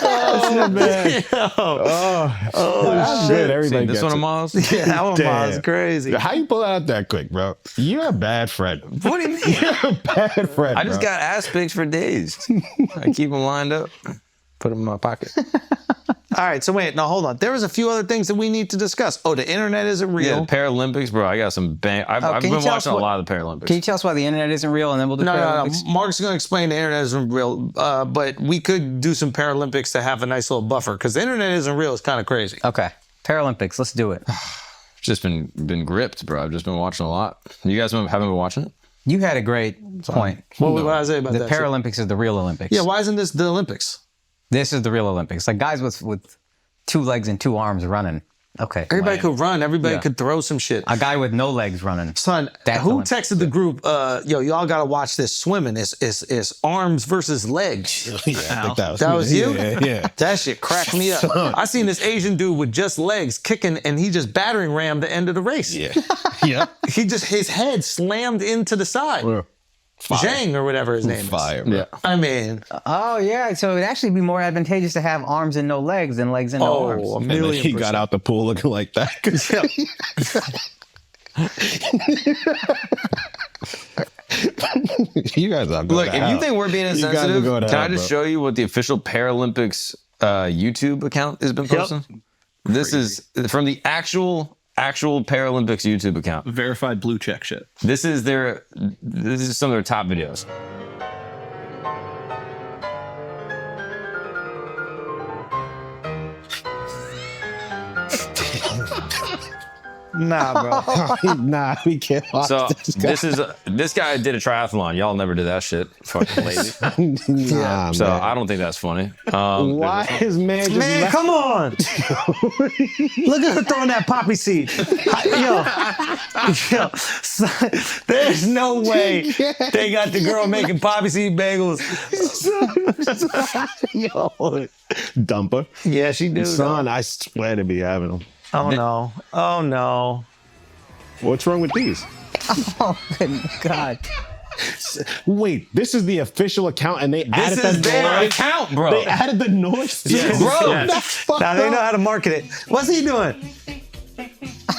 Oh man! That's good. Everybody This gets one of it. Miles? Yeah, that one Damn. was crazy. How you pull out that quick, bro? You're a bad friend. What do you mean? You're a bad friend. I just bro. got ass pics for days. I keep them lined up, put them in my pocket. All right, so wait, now hold on. There was a few other things that we need to discuss. Oh, the internet isn't Yeah, real. the Paralympics, bro. I got some bang. I've can been you tell us watching a what- lot of the Paralympics. Can you tell us why the internet isn't real and then we'll do No. Paralympics? Mark's going to explain the internet isn't real, but we could do some Paralympics to have a nice little buffer because the internet isn't real. It's kind of crazy. Okay. Paralympics, let's do it. Just been gripped, bro. I've just been watching a lot. You guys haven't been watching it? You had a great point. What did I say about The that? Paralympics is the real Olympics. Yeah, why isn't this the Olympics? This is the real Olympics. Like guys with 2 legs and 2 arms running. Okay. Everybody lame. could run. Everybody Yeah. could throw some shit. A guy with no legs running. Son, That's who Olympics. texted the group? Yo, y'all got to watch this swimming. It's arms versus legs. Yeah, I think That was you? Yeah. That shit cracked me up. I seen this Asian dude with just legs kicking, and he just battering rammed the end of the race. Yeah. Yeah. His head slammed into the side. Zhang or whatever his name is. Fire, bro. I mean, Oh yeah, so it'd actually be more advantageous to have arms and no legs than legs and no arms. a And then million he got out the pool looking like that. You guys are going Look, to if hell. you think we're being You guys are insensitive, going to can I hell, just bro. show you what the official Paralympics YouTube account has been posting? This is from the actual Paralympics YouTube account. Verified blue check shit. This is some of their top videos. nah, bro. Nah, we can't watch So this guy. this guy did a triathlon. Y'all never did that shit. Fucking lazy. Nah, So man. I don't think that's funny. Why is man just Man, come on. Look at her throwing that poppy seed. Yo, son, there's no way they got the girl making poppy seed bagels. Yo, dumper. Yeah, she do. Son, I swear to be having them. Oh, no. Oh, no. What's wrong with these? Oh good God. Wait, this is the official account, and they added This is the their noise. account, bro. They added the noise. To Yes. it. Bro. That's fucked Now they know up. how to market it. What's he doing?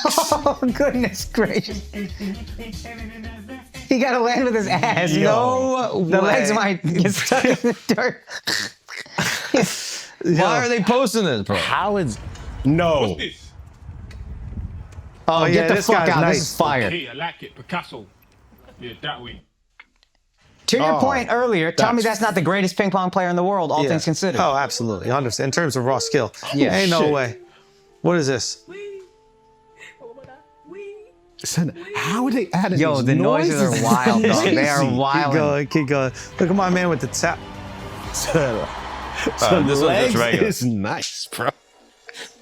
Oh, goodness gracious. He got to land with his ass. No The way. legs might get stuck in the dirt. Why are they posting this, bro? How is no? Oh, yeah, get the this fuck guy's out. nice. This is fire. Hey, I like it. Picasso. Yeah, that way. To your Oh, point earlier, tell me that's- that's not the greatest ping pong player in the world, all Yeah. things considered. Oh, absolutely. 100%. In terms of raw skill. Yeah. Ain't no Shit. way. What is this? Son, how are they adding Yo, these the noises are wild, dog. They are Crazy. wild. Keep going, keep going. Look at my man with the tap. Son, This one's legs just regular. is nice, bro.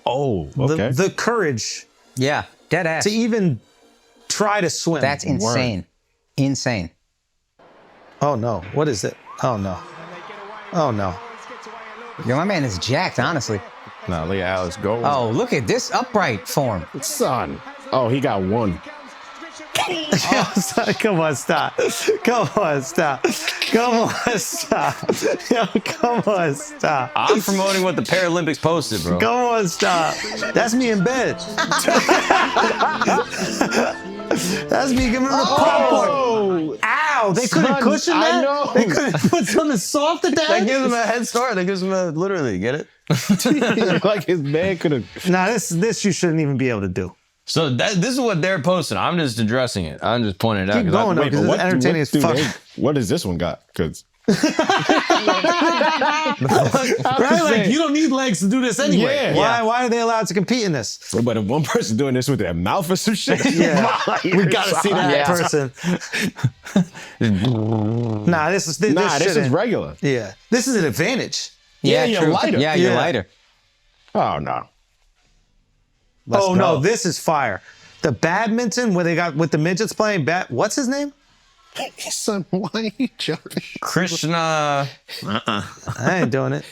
Oh, The, okay. the courage Yeah, dead ass. to even try to swim. That's insane. Insane. Oh no. What is it? Oh no. Oh no. Yo, my man is jacked, honestly. No, look at Alex go. Oh, look at this upright form. son. Oh, he got one. Come on, stop. Come on, stop. Come on, stop. Yo, come on, stop. I'm promoting what the Paralympics posted, bro. Come on, stop. That's me in bed. That's me giving him a popcorn. Oh, Ow! They couldn't Son, cushion I that. know. They couldn't put something soft at That that. gives him a head start. That gives him a literally, get it? like his man could have. Nah, this you shouldn't even be able to do. So this is what they're posting. I'm just addressing it. I'm just pointing it out. Keep 'cause I- going, though, because it's entertaining as fuck. What does this one got? Because Right? Like, you don't need legs to do this anyway. Yeah. Why are they allowed to compete in this? but if one person doing this with their mouth or some shit, Yeah. We gotta see that Yeah. person. Nah, this is this is shouldn't. regular. Yeah, this is an advantage. Yeah, you're true. lighter. Yeah, you're Yeah. lighter. Oh no. Let's Oh no, go. this is fire. The badminton where they got with the midgets playing what's his name? Son, why are you jumping? Krishna. I ain't doing it.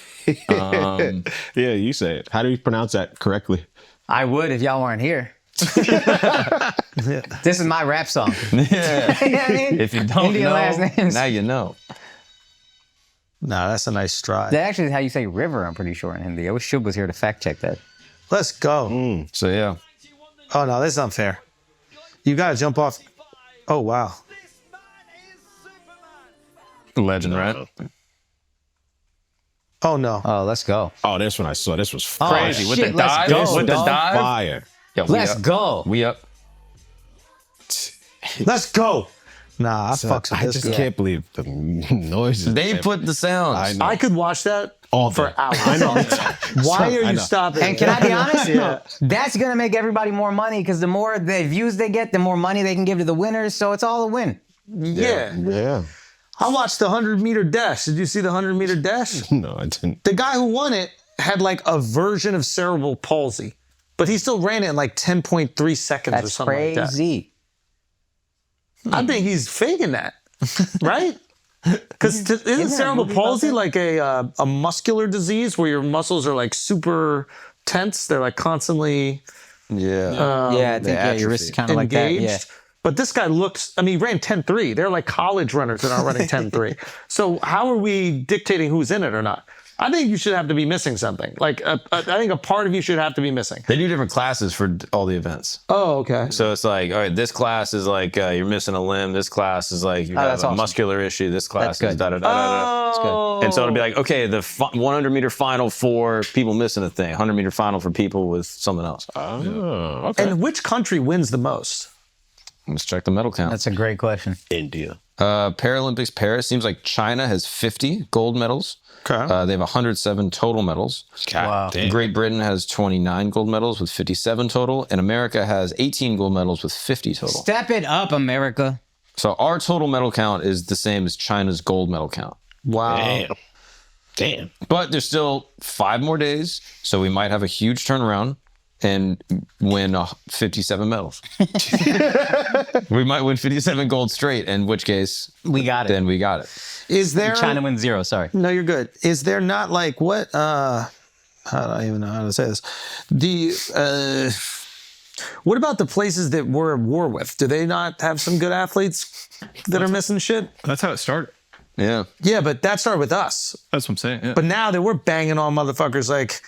Yeah, you say it. How do you pronounce that correctly? I would if y'all weren't here. This is my rap song. Yeah. You know what I mean? If you don't Indian know, last names. now you know. Nah, that's a nice stride. That actually is how you say river, I'm pretty sure, in Hindi. I wish Shub was here to fact check that. Let's go. So yeah. Oh no, this is unfair. You gotta jump off. Oh wow. Legend, right? Oh no. Oh, let's go. Oh, this one I saw. This was Oh, fire. Crazy. With shit, the let's dive. go, With the dog. dive. Fire. Yeah, we Let's up. go. We up. Let's go. Nah, I So, fucks with I this just guy. can't believe the noises. They put the sounds. I know. I could watch that All for day. hours. I know. Why are I you know. stopping? And can I be honest? Yeah. That's going to make everybody more money because the more the views they get, the more money they can give to the winners. So it's all a win. Yeah. Yeah. I watched the 100-meter dash. Did you see the 100-meter dash? No, I didn't. The guy who won it had like a version of cerebral palsy, but he still ran it in like 10.3 seconds or That's something like that. crazy. I think he's faking that, right? Because isn't cerebral palsy like a muscular disease where your muscles are like super tense? They're like constantly Yeah. Yeah, I think your wrist is kind of like that. engaged. Yeah. But this guy looks, I mean, he ran 10.3. They're like college runners that aren't running 10.3. So how are we dictating who's in it or not? I think you should have to be missing something. Like, I think a part of you should have to be missing. They do different classes for all the events. Oh, okay. So it's like, all right, this class is like you're missing a limb. This class is like you have that's a awesome. muscular issue. This class That's is good. da da da da da. Oh. And so it'll be like, okay, the 100-meter final for people missing a thing, 100-meter final for people with something else. Oh, okay. And which country wins the most? Let's check the medal count. That's a great question. India. Paralympics Paris seems like China has 50 gold medals. Okay. They have 107 total medals. God Wow. damn. Great Britain has 29 gold medals with 57 total, and America has 18 gold medals with 50 total. Step it up, America. So our total medal count is the same as China's gold medal count. Wow. Damn. Damn. But there's still 5 more days, so we might have a huge turnaround and win 57 medals. We might win 57 gold straight, in which case, We got it. then we got it. Is there China wins 0, sorry. No, you're good. Is there not like what? How do I even know how to say this? The What about the places that we're at war with? Do they not have some good athletes that are missing shit? That's how it started. Yeah. Yeah, but that started with us. That's what I'm saying. Yeah. But now that we're banging on motherfuckers, like,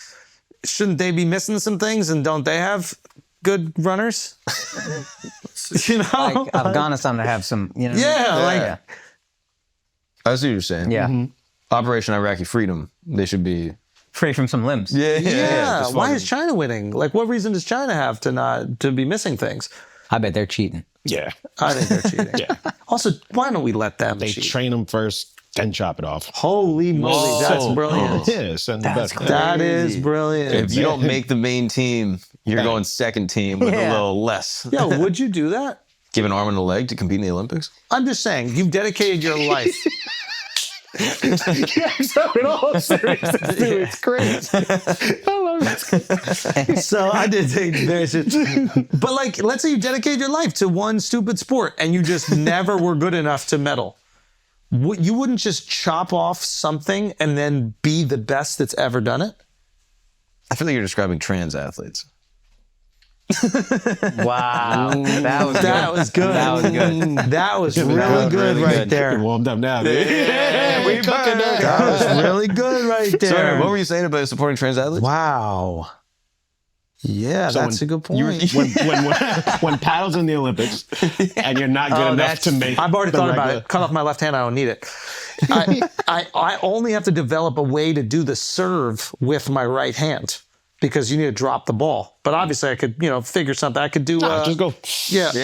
shouldn't they be missing some things? And don't they have good runners? You know? Like Afghanistan to have some, you know. Yeah, like, I see what you're saying. Yeah. Operation Iraqi Freedom. They should be Free from some limbs. yeah. just Why fucking- is China winning? Like, what reason does China have to be missing things? I bet they're cheating. Yeah. I think they're cheating. Yeah. Also, why don't we let them They cheat? train them first, then chop it off. Holy moly, that's Whoa. brilliant. Yeah, send them back. That is brilliant. If you don't make the main team, you're going second team with a Yeah. little less. Yo, would you do that? Give an arm and a leg to compete in the Olympics? I'm just saying, you've dedicated your life. Yeah, so in all seriousness, dude, it's great. I love it. So I did think there's it. But like, let's say you dedicated your life to one stupid sport and you just never were good enough to medal. You wouldn't just chop off something and then be the best that's ever done it? I feel like you're describing trans athletes. Wow. That was good. That was good. That was good. That was really good right You're there. warmed up now, dude. Yeah, we cooking now. That was really good right there. Sorry, what were you saying about supporting trans athletes? Wow. Yeah, So that's a good point. when paddles in the Olympics and you're not good enough to make I've already the thought about regular- it. Cut off my left hand. I don't need it. I only have to develop a way to do the serve with my right hand because you need to drop the ball. But obviously, I could, figure something. I could do. just go.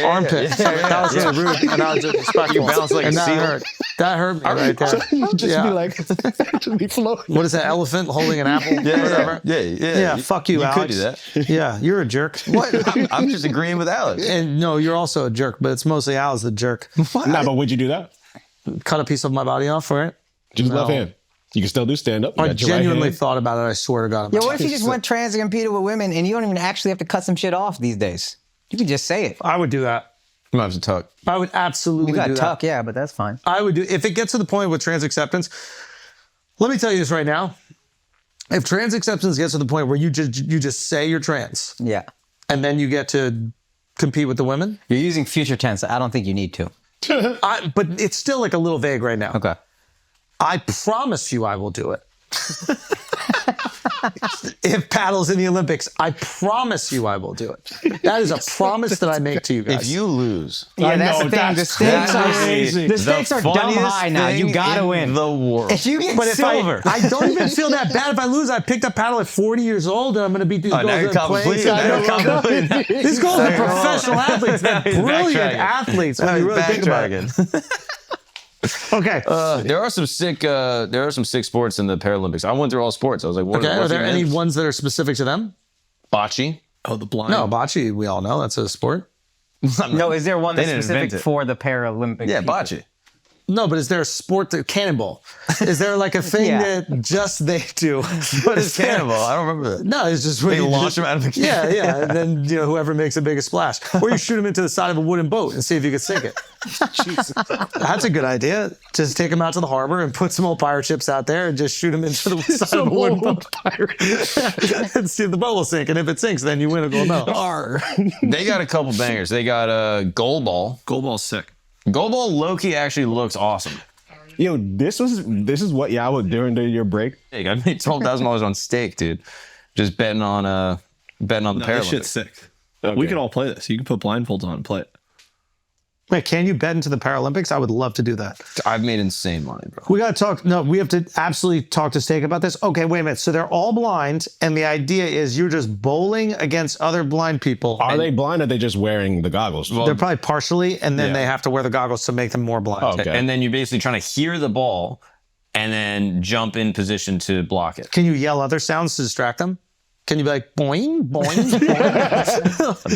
Armpit. That was really rude, and I was disrespectful. You bounce like and a that seal. hurt. That hurt me right there. Just be like, just be floating. What is that? Elephant holding an apple? Whatever. Yeah. Fuck you, You Alex. could do that. Yeah, you're a jerk. What? I'm just agreeing with Alex. And no, you're also a jerk, but it's mostly Al's the jerk. No, but would you do that? Cut a piece of my body off for it. Just No. left hand. You can still do stand up. I genuinely thought about it. I swear to God. Yeah, what if you just went trans and competed with women and you don't even actually have to cut some shit off these days? You can just say it. I would do that. You might have to talk. I would absolutely You got do tuck, that. yeah, but that's fine. I would do if it gets to the point with trans acceptance. Let me tell you this right now. If trans acceptance gets to the point where you just say you're trans Yeah. and then you get to compete with the women, You're using future tense. I don't think you need to. but it's still like a little vague right now. Okay. I promise you I will do it. If paddles in the Olympics, I promise you I will do it. That is a promise that I make to you guys. If you lose, Yeah, that's know, the thing. The that's stakes are crazy. the stakes are dumb funniest high now. You thing gotta in win. the world. If you get But if silver, I don't even feel that bad if I lose. I picked up paddle at 40 years old and I'm going to beat these now girls you're that play. completing. Now you're completing. These girls are professional athletes. They're brilliant backtracking. athletes when you really think about it. Okay. There are some sick sports in the Paralympics. I went through all sports. I was like, what Okay. Are what's there the any names? ones that are specific to them? Bocce? Oh, the blind. No, bocce, we all know that's a sport. no, is there one They that's didn't invent specific it. for the Paralympic? Yeah, people? bocce. No, but is there a sport that cannonball? Is there like a thing Yeah. that just they do? What is cannonball? I don't remember that. No, it's just when They you launch just- them out of the Yeah, cannon. yeah. And then whoever makes the biggest splash, or you shoot them into the side of a wooden boat and see if you can sink it. That's a good idea. Just take them out to the harbor and put some old pirate ships out there and just shoot them into the side of a wooden boat and see if the boat will sink. And if it sinks, then you win a gold medal. They got a couple bangers. They got goal ball. Goalball's sick. Goal ball Loki actually looks awesome. Yo, this is what y'all were doing during your break. Hey, I made $12,000 on stake, dude. Just betting on the No, this shit's Paralympics. sick. We could all play this. You can put blindfolds on and play it. Wait, can you bet into the Paralympics? I would love to do that. I've made insane money, bro. We got to talk. No, we have to absolutely talk to Steak about this. Okay, wait a minute. So they're all blind, and the idea is you're just bowling against other blind people. Are they blind or are they just wearing the goggles? They're probably partially, and then Yeah. they have to wear the goggles to make them more blind. Okay. And then you're basically trying to hear the ball and then jump in position to block it. Can you yell other sounds to distract them? Can you be like, boing, boing, boing?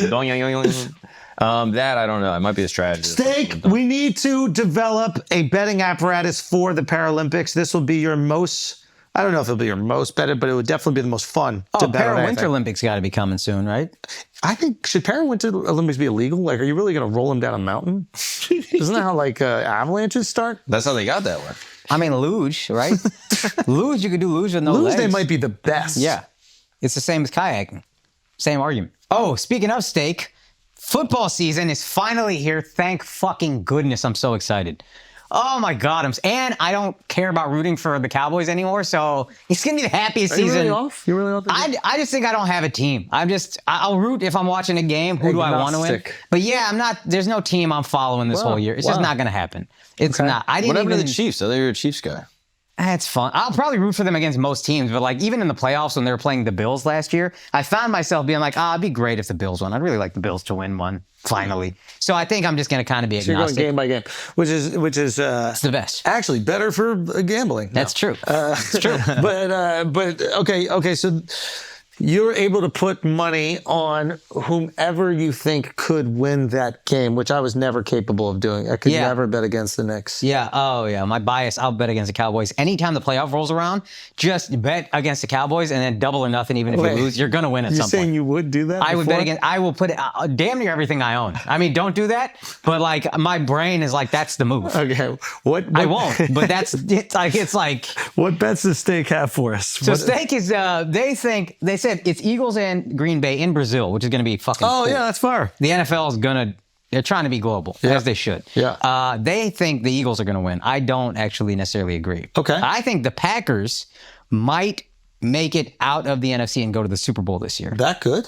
That I don't know. It might be a strategy. Steak, we need to develop a betting apparatus for the Paralympics. This will be your most, I don't know if it'll be your most betted, but it would definitely be the most fun to Oh, bet on Winter anything. Olympics got to be coming soon, right? I think, should Winter Olympics be illegal? Like, are you really going to roll them down a mountain? Isn't that how, like, avalanches start? That's how they got that one. I mean, luge, right? Luge, you could do luge with no Luge, legs. they might be the best. Yeah. It's the same as kayaking. Same argument. Oh, speaking of steak, football season is finally here. Thank fucking goodness. I'm so excited. Oh my God. And I don't care about rooting for the Cowboys anymore. So it's going to be the happiest season. Really off? You're really off? I just think I don't have a team. I'll root if I'm watching a game. Who do I want to win? But yeah, there's no team I'm following this whole year. It's just not going to happen. It's not. I didn't Whatever the Chiefs. I thought you were a Chiefs guy. That's fun. I'll probably root for them against most teams, but like even in the playoffs when they were playing the Bills last year, I found myself being like, it'd be great if the Bills won. I'd really like the Bills to win one finally. So I think I'm just going to kind of be agnostic. So you're going game by game, which is it's the best. Actually, better for gambling. That's true. It's true. But okay. So you're able to put money on whomever you think could win that game, which I was never capable of doing. I could never bet against the Knicks. Yeah. Oh, yeah. My bias, I'll bet against the Cowboys. Anytime the playoff rolls around, just bet against the Cowboys and then double or nothing. Even if you lose, you're going to win at some point. You're saying you would do that? I would bet against, I will put damn near everything I own. I mean, don't do that. But like my brain is like, that's the move. Okay. What I won't, but it's like. What bets does Steak have for us? So Steak is, they said it's Eagles and Green Bay in Brazil, which is going to be fucking cool. Yeah, that's far. The NFL is they're trying to be global, as they should. Yeah. They think the Eagles are going to win. I don't actually necessarily agree. Okay. I think the Packers might make it out of the NFC and go to the Super Bowl this year. That good?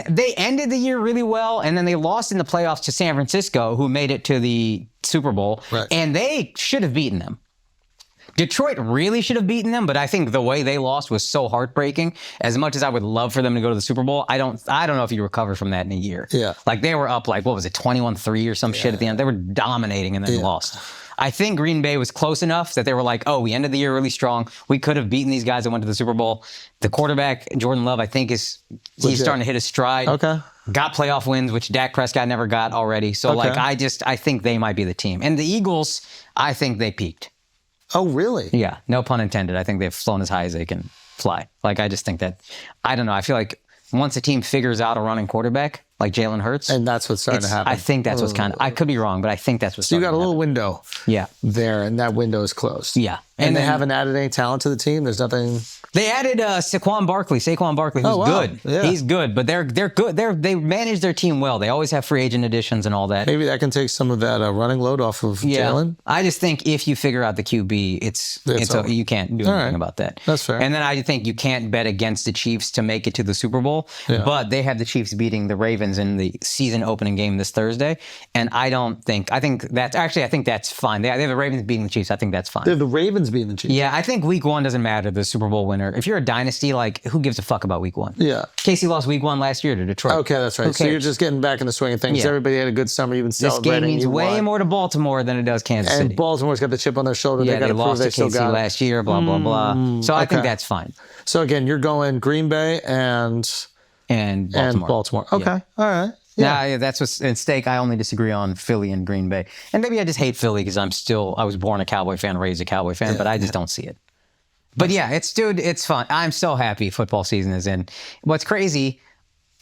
They ended the year really well, and then they lost in the playoffs to San Francisco, who made it to the Super Bowl, and they should have beaten them. Detroit really should have beaten them, but I think the way they lost was so heartbreaking. As much as I would love for them to go to the Super Bowl, I don't know if you recover from that in a year. Yeah. Like they were up like, what was it, 21-3 or some shit at the end. They were dominating and then lost. I think Green Bay was close enough that they were like, we ended the year really strong. We could have beaten these guys that went to the Super Bowl. The quarterback, Jordan Love, I think he's starting to hit his stride. Okay. Got playoff wins, which Dak Prescott never got already. So I think they might be the team. And the Eagles, I think they peaked. Oh, really? Yeah, no pun intended. I think they've flown as high as they can fly. Like, I just think that, I don't know. I feel like once a team figures out a running quarterback, like Jalen Hurts. And that's what's starting to happen. I think that's what's I could be wrong, but I think that's what's starting to happen. So you got a little window there, and that window is closed. Yeah. And they haven't added any talent to the team? There's nothing... They added Saquon Barkley, who's good. Yeah. He's good, but they're good. They manage their team well. They always have free agent additions and all that. Maybe that can take some of that running load off of Jalen. I just think if you figure out the QB, you can't do anything about that. That's fair. And then I think you can't bet against the Chiefs to make it to the Super Bowl. Yeah. But they have the Chiefs beating the Ravens in the season opening game this Thursday. And I think that's fine. They have the Ravens beating the Chiefs. I think that's fine. They have the Ravens beating the Chiefs. Yeah, I think week one doesn't matter, the Super Bowl winner. If you're a dynasty, like, who gives a fuck about week one? Yeah. Casey lost week one last year to Detroit. Okay, that's right. So you're just getting back in the swing of things. Yeah. Everybody had a good summer. You've been celebrating. This game means way more to Baltimore than it does Kansas City. And Baltimore's got the chip on their shoulder. Yeah, they lost to Casey last year, blah, blah, blah. So I think that's fine. So again, you're going Green Bay and Baltimore. Okay, all right. Yeah, that's what's at stake. I only disagree on Philly and Green Bay. And maybe I just hate Philly because I was born a Cowboy fan, raised a Cowboy fan, but I just don't see it. But yeah, it's fun. I'm so happy football season is in. What's crazy,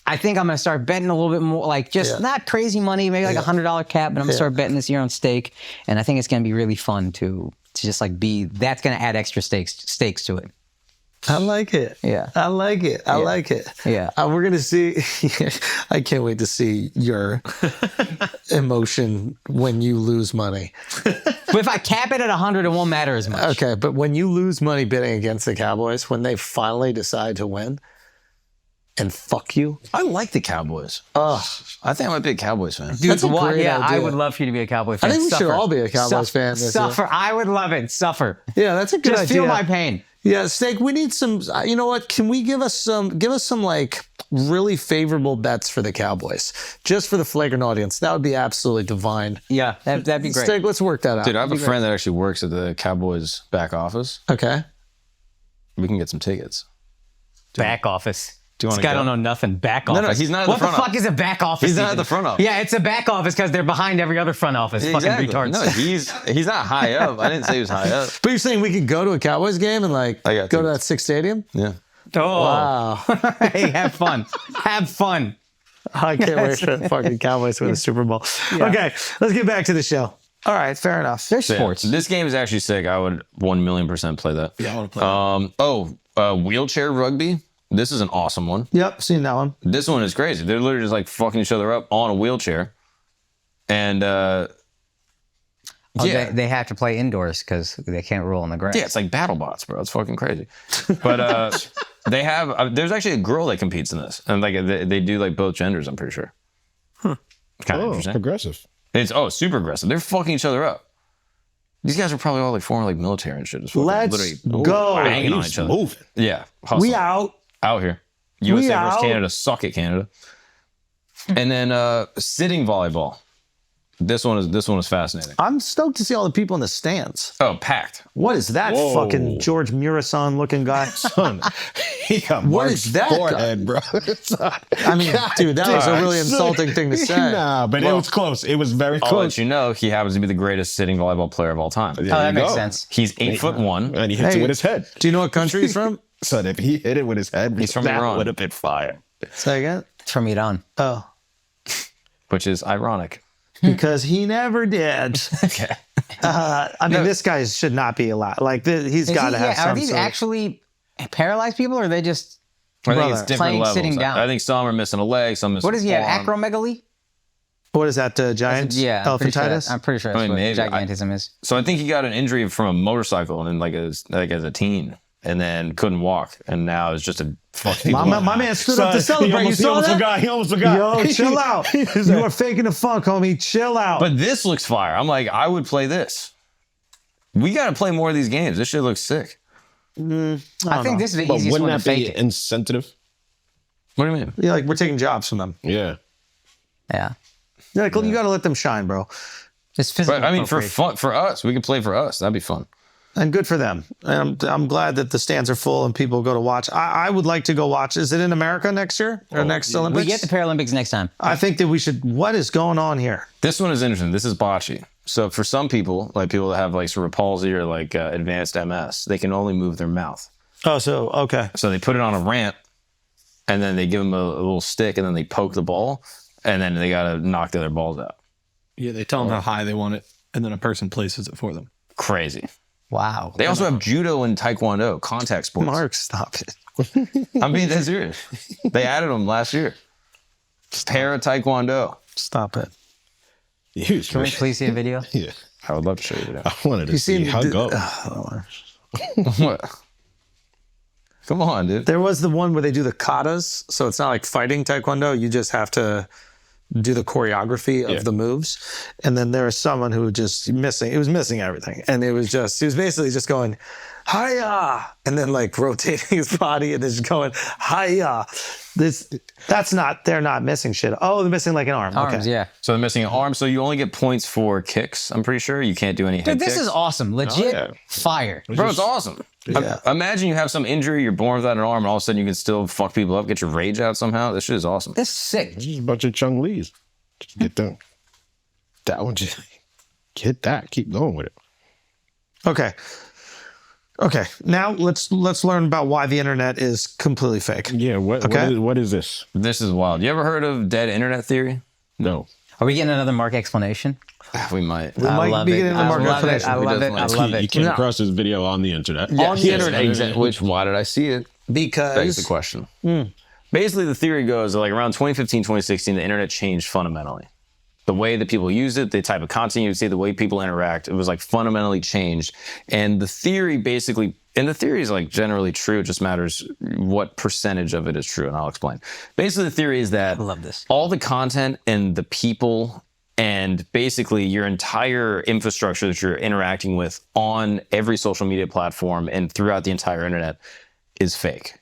I think I'm going to start betting a little bit more, like just not crazy money, maybe like $100 cap, but I'm going to start betting this year on stake. And I think it's going to be really fun to just like that's going to add extra stakes to it. I like it. Yeah. I like it. I like it. Yeah. We're going to see. I can't wait to see your emotion when you lose money. But if I cap it at 100, it won't matter as much. Okay. But when you lose money betting against the Cowboys, when they finally decide to win and fuck you. I like the Cowboys. I think I might be a Cowboys fan. Dude, that's a great idea. I would love for you to be a Cowboy fan. I think we should all be a Cowboys fan. Suffer. I would love it. Suffer. Yeah, that's a good idea. Just feel my pain. Yeah, Steak, we need some, you know what, can we give us some like really favorable bets for the Cowboys, just for the flagrant audience? That would be absolutely divine. Yeah, that'd be great. Steak, let's work that out. Dude, I have a friend that actually works at the Cowboys back office. Okay. We can get some tickets. Back office. Do you want this guy don't know nothing. Back office. No, he's not at the front office. What the fuck is a back office? He's not at the front office. Yeah, it's a back office because they're behind every other front office. Exactly. Fucking retards. No, he's not high up. I didn't say he was high up. But you're saying we could go to a Cowboys game and like go to that Six Stadium? Yeah. Oh. Wow. Hey, have fun. Have fun. I can't wait for the fucking Cowboys to win the Super Bowl. Yeah. Okay, let's get back to the show. All right, fair enough. There's sports. This game is actually sick. I would 1,000,000% play that. Yeah, I want to play that. Wheelchair rugby. This is an awesome one. Yep, seen that one. This one is crazy. They're literally just like fucking each other up on a wheelchair. And they have to play indoors because they can't roll on the grass. Yeah, it's like battle bots, bro. It's fucking crazy. But they have there's actually a girl that competes in this, and like they do like both genders. I'm pretty sure. Kind of interesting. Progressive. It's super aggressive. They're fucking each other up. These guys are probably all like former like military and shit. Just fucking Let's literally go. banging on He's each other. moving. Yeah, hustle. We out. Out here. USA versus out. Canada. Suck it, Canada. And then sitting volleyball. This one is fascinating. I'm stoked to see all the people in the stands. Oh, packed. What is that fucking George Murasan looking guy? Son, he got What Mark's is that guy? forehead, bro. I mean, dude, that was a really insulting thing to say. Nah, but it was close. It was very I'll close. let you know he happens to be the greatest sitting volleyball player of all time. Oh, that makes sense. He's 8'1", And he hits it with his head. Do you know what country he's from? Son, if he hit it with his head, He's from that Iran. would have been fire. Say again? It's from Iran. Oh, which is ironic. because he never did. Okay. I mean, this guy should not be allowed. Like, he's got to have some Are these sort of- actually paralyzed people, or are they just I think it's Brother, different playing levels. sitting down? I think some are missing a leg, some missing what does he have? a arm. Acromegaly? What is that, giant Yeah, elephantitis? I'm pretty sure that's I mean, what maybe. gigantism is. So I think he got an injury from a motorcycle and as a teen, and then couldn't walk, and now is just a fucking. My man stood up to celebrate. You saw that? He almost forgot. Yo, chill out. You are faking the funk, homie. Chill out. But this looks fire. I'm like, I would play this. We got to play more of these games. This shit looks sick. I think this is the But easiest wouldn't one to that fake be it. insensitive? What do you mean? yeah, like we're taking jobs from them. Yeah. Yeah. Yeah, like, you got to let them shine, bro. It's physical. But I mean, for appropriation. fun, for us, we could play for us. That'd be fun. And good for them. And I'm glad that the stands are full and people go to watch. I would like to go watch. Is it in America next year or next Olympics? We get the Paralympics next time. I think that we should. What is going on here? This one is interesting. This is bocce. So for some people, like people that have like cerebral palsy or like advanced MS, they can only move their mouth. Oh, so okay. So they put it on a ramp, and then they give them a little stick, and then they poke the ball, and then they got to knock the other balls out. Yeah, they tell them how high they want it, and then a person places it for them. Crazy. Wow. They also have judo and taekwondo, contact sports. Mark, stop it. I'm being that serious. They added them last year. Para taekwondo. Stop it. Can we please see a video? Yeah. I would love to show you that. I wanted to see how it goes. What? Come on, dude. There was the one where they do the katas, so it's not like fighting taekwondo. You just have to do the choreography of the moves. And then there was someone who just he was missing everything. And he was basically just going, hiya, and then like rotating his body and then just going, hiya. They're not missing shit. Oh, they're missing like an arm. Arms, okay. yeah. So they're missing an arm, so you only get points for kicks, I'm pretty sure. You can't do any head Dude, this kicks. is awesome. Legit yeah. fire. Bro, it's awesome. Yeah. Imagine you have some injury, you're born without an arm, and all of a sudden you can still fuck people up, get your rage out somehow. This shit is awesome. This is sick. Just a bunch of Chung Lees. Just get them. That one, just get that. Keep going with it. Okay. Now let's learn about why the internet is completely fake. Yeah. What is this? This is wild. You ever heard of dead internet theory? No. Are we getting another Mark explanation? We might. We might love be it. getting the I Mark love it. explanation. I We love it. definitely- I love You it. came No. across this video on the internet. On the internet. Why did I see it? Begs the Because question. Basically, the theory goes that like around 2015, 2016, the internet changed fundamentally. The way that people use it, the type of content you see, the way people interact, it was like fundamentally changed. And the theory basically, and the theory is like generally true, it just matters what percentage of it is true, and I'll explain. Basically, the theory is that I love this. all the content and the people and basically your entire infrastructure that you're interacting with on every social media platform and throughout the entire internet is fake.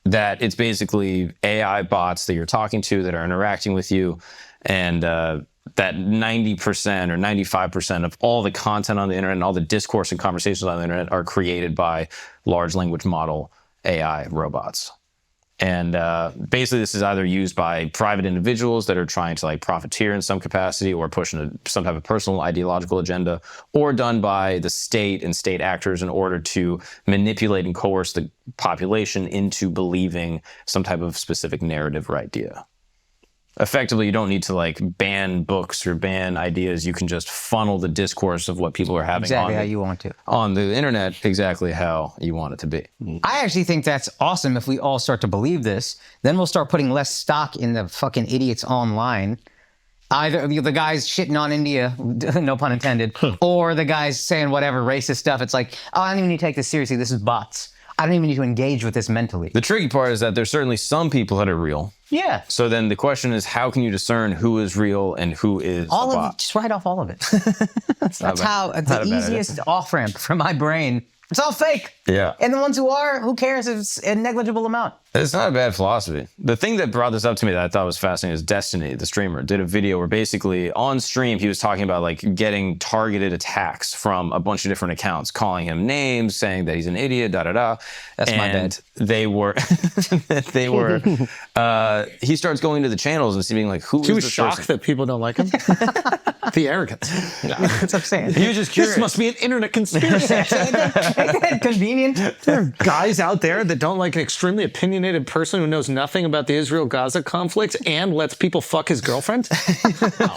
That it's basically AI bots that you're talking to that are interacting with you, and that 90% or 95% of all the content on the internet and all the discourse and conversations on the internet are created by large language model AI robots. And basically, this is either used by private individuals that are trying to like profiteer in some capacity or pushing some type of personal ideological agenda, or done by the state and state actors in order to manipulate and coerce the population into believing some type of specific narrative or idea. effectively you don't need to like ban books or ban ideas. You can just funnel the discourse of what people are having Exactly how you want to. on the internet exactly how you want it to be. I actually think that's awesome if we all start to believe this. Then we'll start putting less stock in the fucking idiots online. Either the guys shitting on India, no pun intended, or the guys saying whatever racist stuff. It's like, oh, I don't even need to take this seriously. This is bots. I don't even need to engage with this mentally. The tricky part is that there's certainly some people that are real. Yeah. So then the question is, how can you discern who is real and who is All a of bot? it, just write off all of it. That's how the easiest off ramp for my brain. It's all fake. Yeah. And the ones who are, who cares if it's a negligible amount? It's not a bad philosophy. The thing that brought this up to me that I thought was fascinating is Destiny, the streamer, did a video where basically on stream he was talking about like getting targeted attacks from a bunch of different accounts, calling him names, saying that he's an idiot, da da da. That's my bad. They were, he starts going to the channels and seeing like, who is He was this shocked person? that people don't like him. The arrogance. That's what I'm saying. He was just curious. This must be an internet conspiracy. Ain't that convenient? There are guys out there that don't like an extremely opinionated person who knows nothing about the Israel-Gaza conflict and lets people fuck his girlfriend.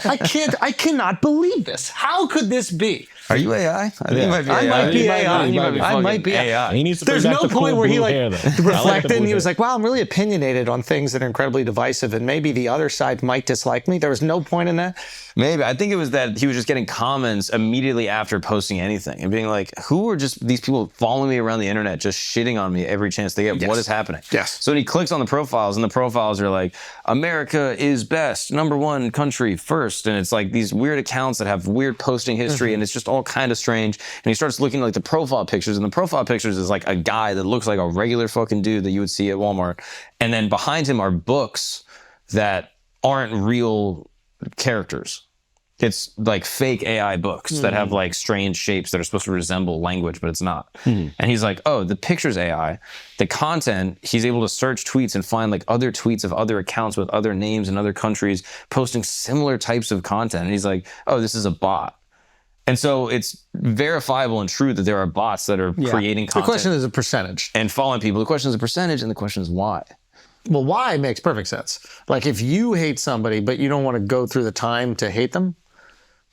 I cannot believe this. How could this be? Are you AI? I think you might be AI. I might be AI. You I might be AI. He needs to There's bring back no the point cool where he blue like hair, though. I like the reflected and blue he was hair. like, wow, I'm really opinionated on things that are incredibly divisive and maybe the other side might dislike me. There was no point in that. Maybe. I think it was that he was just getting comments immediately after posting anything and being like, who are just these people following me around the internet just shitting on me every chance they get? Yes. What is happening? Yes. So he clicks on the profiles and the profiles are like, America is best, #1 country first. And it's like these weird accounts that have weird posting history and it's just all kind of strange. And he starts looking at like the profile pictures and the profile pictures is like a guy that looks like a regular fucking dude that you would see at Walmart. And then behind him are books that aren't real characters. It's like fake AI books that have like strange shapes that are supposed to resemble language, but it's not. And he's like, oh, the picture's AI. The content, he's able to search tweets and find like other tweets of other accounts with other names in other countries posting similar types of content. And he's like, oh, this is a bot. And so it's verifiable and true that there are bots that are creating content. The question is a percentage. and following people. The question is a percentage and the question is why. Well, why makes perfect sense. Like if you hate somebody, but you don't want to go through the time to hate them,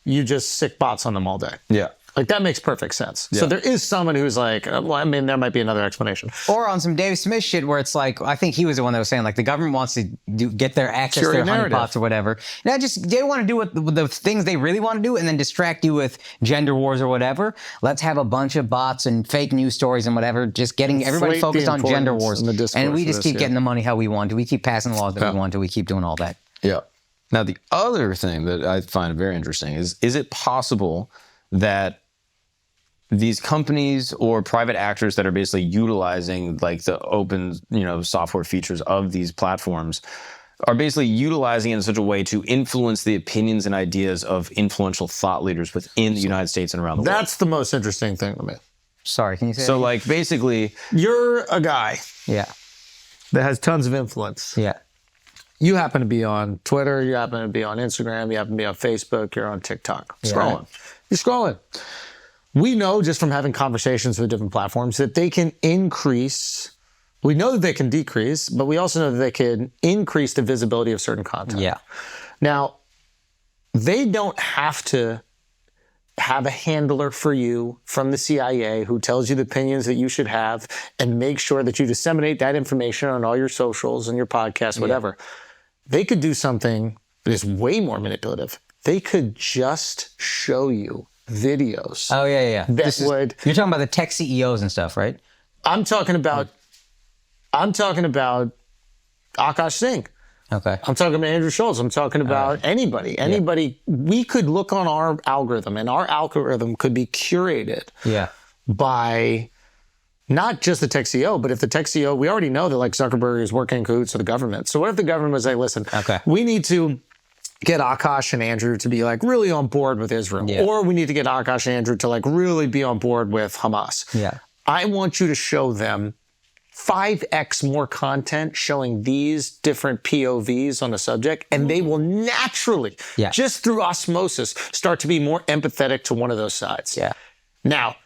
you just sick bots on them all day. Yeah. Like that makes perfect sense. So Yeah. there is someone who's like, well, I mean, there might be another explanation. Or on some Dave Smith shit where it's like, I think he was the one that was saying like the government wants to get their access to Cure their your narrative. honeypots or whatever. Now they want to do what the things they really want to do and then distract you with gender wars or whatever. Let's have a bunch of bots and fake news stories and whatever, just getting everybody Inflate the focused on gender importance wars. and the discourse And we of just this, keep yeah. getting the money how we want to. We keep passing laws that we want to. We keep doing all that. Yeah. Now, the other thing that I find very interesting is it possible that these companies or private actors that are basically utilizing like the open, software features of these platforms are basically utilizing it in such a way to influence the opinions and ideas of influential thought leaders within the United States and around the world? That's the most interesting thing to me. Sorry, can you say So, that? like, basically, You're a guy Yeah. that has tons of influence. Yeah. You happen to be on Twitter, you happen to be on Instagram, you happen to be on Facebook, you're on TikTok. Scrolling. You're scrolling. We know just from having conversations with different platforms that they can increase, we know that they can decrease, but we also know that they can increase the visibility of certain content. Yeah. Now, they don't have to have a handler for you from the CIA who tells you the opinions that you should have and make sure that you disseminate that information on all your socials and your podcasts, whatever. They could do something that is way more manipulative. They could just show you videos. Oh, yeah. That would... You're talking about the tech CEOs and stuff, right? I'm talking about Akash Singh. Okay. I'm talking about Andrew Schultz. I'm talking about anybody. We could look on our algorithm and our algorithm could be curated by not just the tech CEO, but if the tech CEO, we already know that like Zuckerberg is working in cahoots with the government. So what if the government was like, listen, we need to get Akash and Andrew to be like really on board with Israel, or we need to get Akash and Andrew to like really be on board with Hamas. Yeah. I want you to show them 5x more content showing these different POVs on the subject, and they will naturally, just through osmosis, start to be more empathetic to one of those sides. Yeah. Now,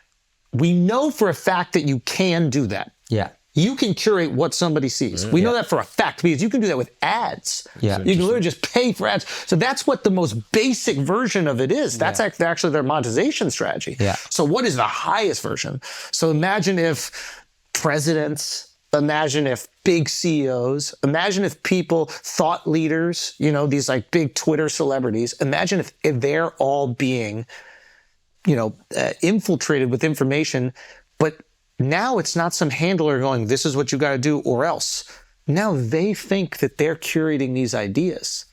we know for a fact that you can do that. Yeah. You can curate what somebody sees. We know that for a fact because you can do that with ads. Yeah. You can literally just pay for ads. So that's what the most basic version of it is. That's actually their monetization strategy. Yeah. So what is the highest version? So imagine if presidents, imagine if big CEOs, imagine if people, thought leaders, you know, these like big Twitter celebrities, imagine if they're all being, you know, infiltrated with information, but now it's not some handler going, this is what you got to do or else. Now they think that they're curating these ideas.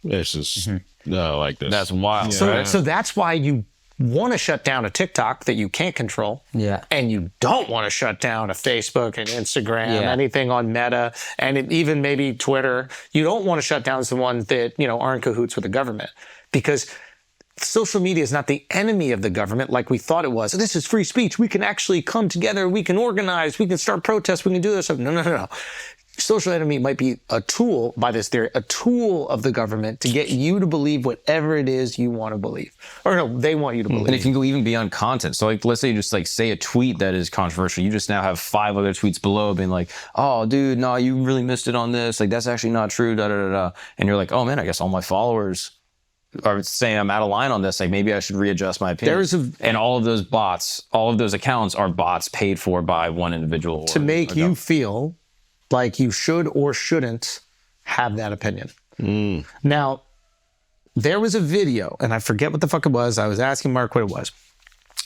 This is no like this. That's wild. So that's why you want to shut down a TikTok that you can't control. Yeah. And you don't want to shut down a Facebook and Instagram, Yeah. anything on Meta, and even maybe Twitter. You don't want to shut down the ones that, you know, are in cahoots with the government, because social media is not the enemy of the government like we thought it was. This is free speech. We can actually come together. We can organize. We can start protests. We can do this. No. Social enemy might be a tool, by this theory, a tool of the government to get you to believe whatever it is you want to believe. Or no, they want you to believe. And it can go even beyond content. So like, let's say you just like say a tweet that is controversial. You just now have 5 other tweets below being like, oh dude, no, you really missed it on this. Like that's actually not true, da da da da. And you're like, oh man, I guess all my followers are saying I'm out of line on this. Like maybe I should readjust my opinion. And all of those bots, all of those accounts are bots paid for by one individual. To make you feel like you should or shouldn't have that opinion. Now, there was a video, and I forget what the fuck it was. I was asking Mark what it was.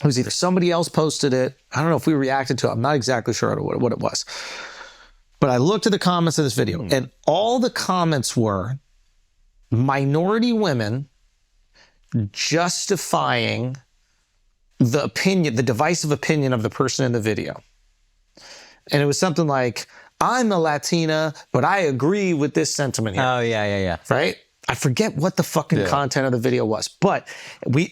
It was either somebody else posted it. I don't know if we reacted to it. I'm not exactly sure what it was. But I looked at the comments of this video, and all the comments were minority women justifying the opinion, the divisive opinion of the person in the video. And it was something like, I'm a Latina, but I agree with this sentiment here. Oh, yeah. Right? I forget what the fucking content of the video was, but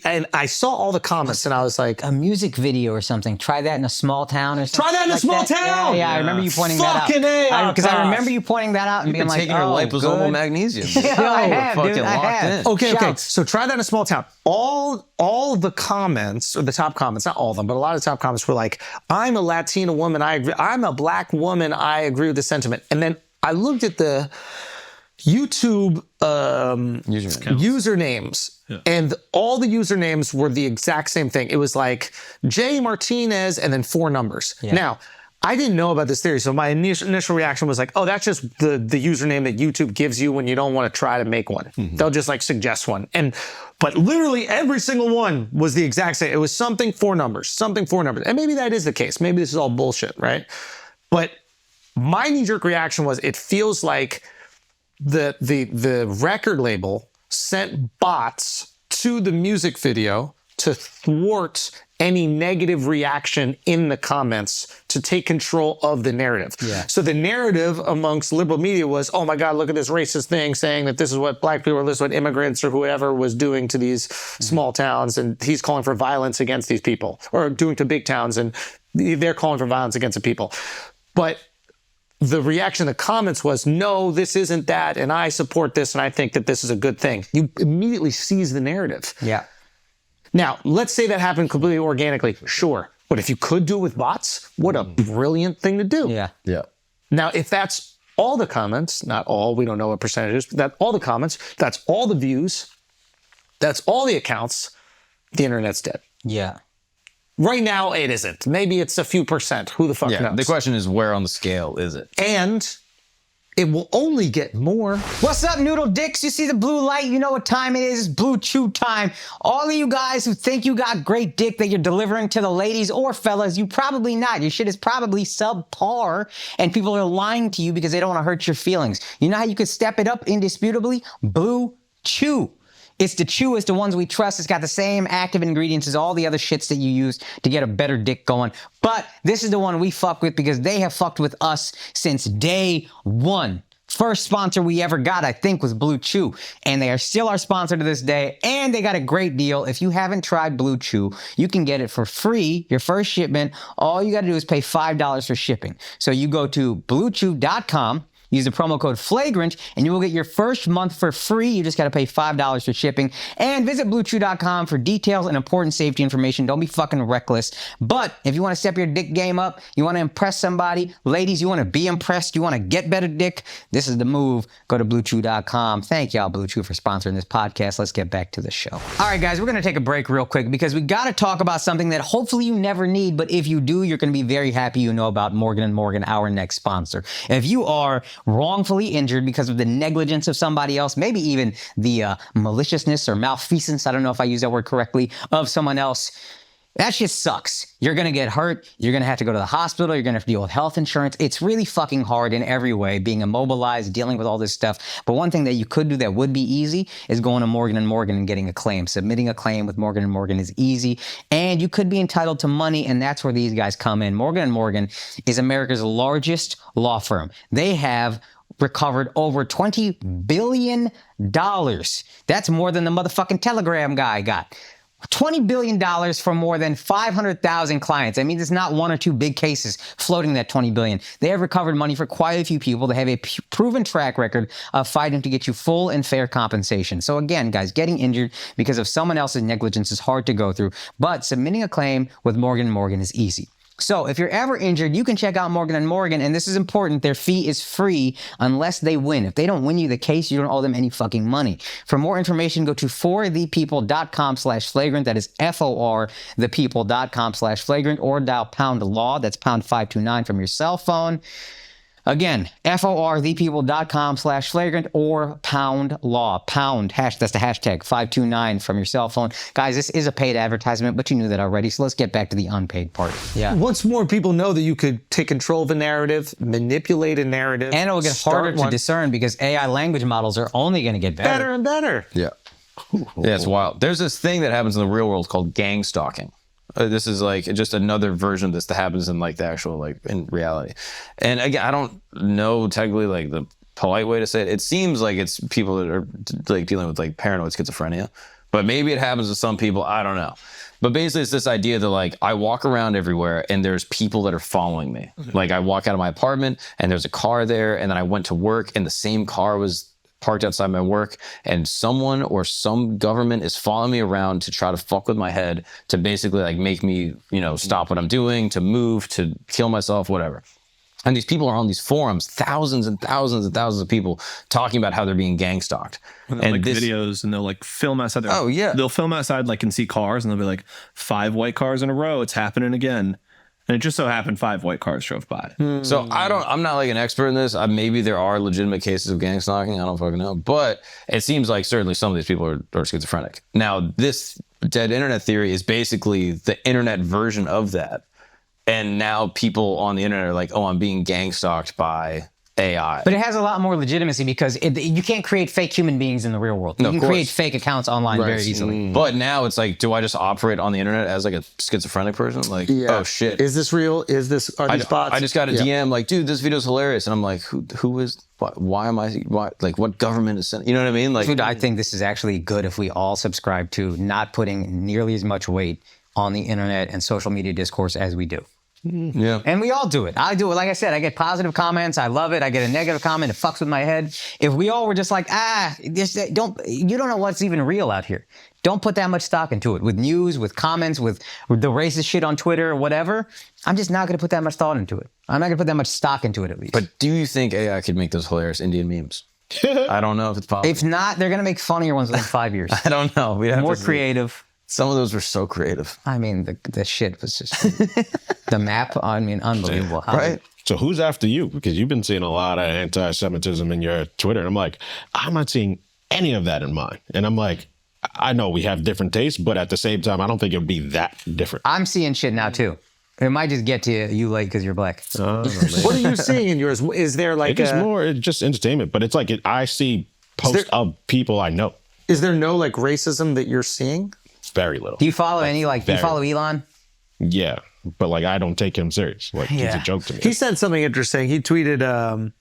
I saw all the comments and I was like, A music video or something. Try that in a small town or something. Try that in a small town! Yeah, I remember you pointing that out. Fucking A, Because I remember you pointing that out and being like, taking your liposomal magnesium. Yeah, I have, dude. I have. Okay. Shouts. So try that in a small town. All the comments, or the top comments, not all of them, but a lot of the top comments were like, I'm a Latina woman, I agree. I'm a black woman, I agree with the sentiment. And then I looked at the YouTube usernames. And all the usernames were the exact same thing. It was like J Martinez and then 4 numbers. Now, I didn't know about this theory, so my initial reaction was like, oh, that's just the username that YouTube gives you when you don't want to try to make one. They'll just like suggest one. But literally every single one was the exact same. It was something 4 numbers, something 4 numbers. And maybe that is the case. Maybe this is all bullshit, right? But my knee-jerk reaction was, it feels like the record label sent bots to the music video to thwart any negative reaction in the comments, to take control of the narrative. So the narrative amongst liberal media was, oh my God, look at this racist thing saying that this is what black people or this is what immigrants or whoever was doing to these small towns, and he's calling for violence against these people, or doing to big towns, and they're calling for violence against the people. But the reaction in the comments was, no, this isn't that, and I support this, and I think that this is a good thing. You immediately seize the narrative. Now, let's say that happened completely organically. Sure. But if you could do it with bots, what a brilliant thing to do. Now, if that's all the comments, not all, we don't know what percentages, but that all the comments, that's all the views, that's all the accounts, the internet's dead. Right now, it isn't. Maybe it's a few percent. Who the fuck knows? The question is, where on the scale is it? And it will only get more. What's up, noodle dicks? You see the blue light? You know what time it is. It's blue chew time. All of you guys who think you got great dick that you're delivering to the ladies or fellas, you probably not. Your shit is probably subpar, and people are lying to you because they don't want to hurt your feelings. You know how you could step it up indisputably? Blue Chew. It's the chew, it's the ones we trust. It's got the same active ingredients as all the other shits that you use to get a better dick going. But this is the one we fuck with because they have fucked with us since day one. First sponsor we ever got, I think, was Blue Chew. And they are still our sponsor to this day. And they got a great deal. If you haven't tried Blue Chew, you can get it for free, your first shipment. All you got to do is pay $5 for shipping. So you go to bluechew.com. Use the promo code FLAGRANT, and you will get your first month for free. You just got to pay $5 for shipping. And visit BlueChew.com for details and important safety information. Don't be fucking reckless. But if you want to step your dick game up, you want to impress somebody, ladies, you want to be impressed, you want to get better dick, this is the move. Go to BlueChew.com. Thank y'all, Blue Chew, for sponsoring this podcast. Let's get back to the show. All right, guys, we're going to take a break real quick because we got to talk about something that hopefully you never need, but if you do, you're going to be very happy you know about Morgan & Morgan, our next sponsor. If you are wrongfully injured because of the negligence of somebody else, maybe even the maliciousness or malfeasance, I don't know if I use that word correctly, of someone else, that shit sucks. You're going to get hurt. You're going to have to go to the hospital. You're going to have to deal with health insurance. It's really fucking hard in every way, being immobilized, dealing with all this stuff. But one thing that you could do that would be easy is going to Morgan & Morgan and getting a claim. Submitting a claim with Morgan & Morgan is easy. And you could be entitled to money, and that's where these guys come in. Morgan & Morgan is America's largest law firm. They have recovered over $20 billion. That's more than the motherfucking Telegram guy got. $20 billion from more than 500,000 clients. I mean, it's not one or two big cases floating that $20 billion. They have recovered money for quite a few people. They have a proven track record of fighting to get you full and fair compensation. So again, guys, getting injured because of someone else's negligence is hard to go through, but submitting a claim with Morgan & Morgan is easy. So if you're ever injured, you can check out Morgan & Morgan, and this is important. Their fee is free unless they win. If they don't win you the case, you don't owe them any fucking money. For more information, go to forthepeople.com/flagrant. That is FORthepeople.com/flagrant, or dial #law. That's #529 from your cell phone. Again, FORthepeople.com/flagrant or #law. That's the hashtag 529 from your cell phone. Guys, this is a paid advertisement, but you knew that already. So let's get back to the unpaid part. Yeah. Once more people know that you could take control of a narrative, manipulate a narrative. And it will get harder to discern because AI language models are only going to get better and better. Yeah. Yeah, it's wild. There's this thing that happens in the real world called gang stalking. This is like just another version of this that happens in like the actual, like in reality. And again, I don't know technically like the polite way to say it. It seems like it's people that are like dealing with like paranoid schizophrenia, but maybe it happens to some people. I don't know. But basically it's this idea that like I walk around everywhere and there's people that are following me. Like I walk out of my apartment and there's a car there, and then I went to work and the same car was parked outside my work, and someone or some government is following me around to try to fuck with my head, to basically like make me, you know, stop what I'm doing, to move, to kill myself, whatever. And these people are on these forums, thousands and thousands and thousands of people talking about how they're being gang stalked. And they'll like videos, and they'll like film outside their, oh yeah, they'll film outside like and see cars, and they'll be like 5 white cars in a row. It's happening again. And it just so happened 5 white cars drove by. So I'm not like an expert in this. Maybe there are legitimate cases of gang stalking. I don't fucking know. But it seems like certainly some of these people are schizophrenic. Now, this dead internet theory is basically the internet version of that. And now people on the internet are like, oh, I'm being gang stalked by AI. But it has a lot more legitimacy because you can't create fake human beings in the real world. No, you can create fake accounts online very easily. But now it's like, do I just operate on the internet as like a schizophrenic person? Like, oh shit. Is this real? Are these bots? I just got a DM like, dude, this video's hilarious. And I'm like, who is, why am I, like what government is sending, you know what I mean? Like, dude, I think this is actually good if we all subscribe to not putting nearly as much weight on the internet and social media discourse as we do. Yeah. And we all do it. I do it. Like I said, I get positive comments. I love it. I get a negative comment. It fucks with my head. If we all were just like, you don't know what's even real out here. Don't put that much stock into it. With news, with comments, with the racist shit on Twitter or whatever, I'm just not going to put that much thought into it. I'm not going to put that much stock into it, at least. But do you think AI could make those hilarious Indian memes? I don't know if it's possible. If not, they're going to make funnier ones within 5 years. I don't know. We have more creative. Some of those were so creative. I mean, the shit was just the map. I mean, unbelievable. Right. So who's after you? Because you've been seeing a lot of anti-Semitism in your Twitter. And I'm like, I'm not seeing any of that in mine. And I'm like, I know we have different tastes, but at the same time, I don't think it would be that different. I'm seeing shit now too. It might just get to you late because you're black. What are you seeing in yours? Is there like it's just entertainment, but it's like I see posts of people I know. Is there no like racism that you're seeing? Very little. Do you follow do you follow Elon? Yeah, but like I don't take him serious. Like he's a joke to me. He said something interesting. He tweeted,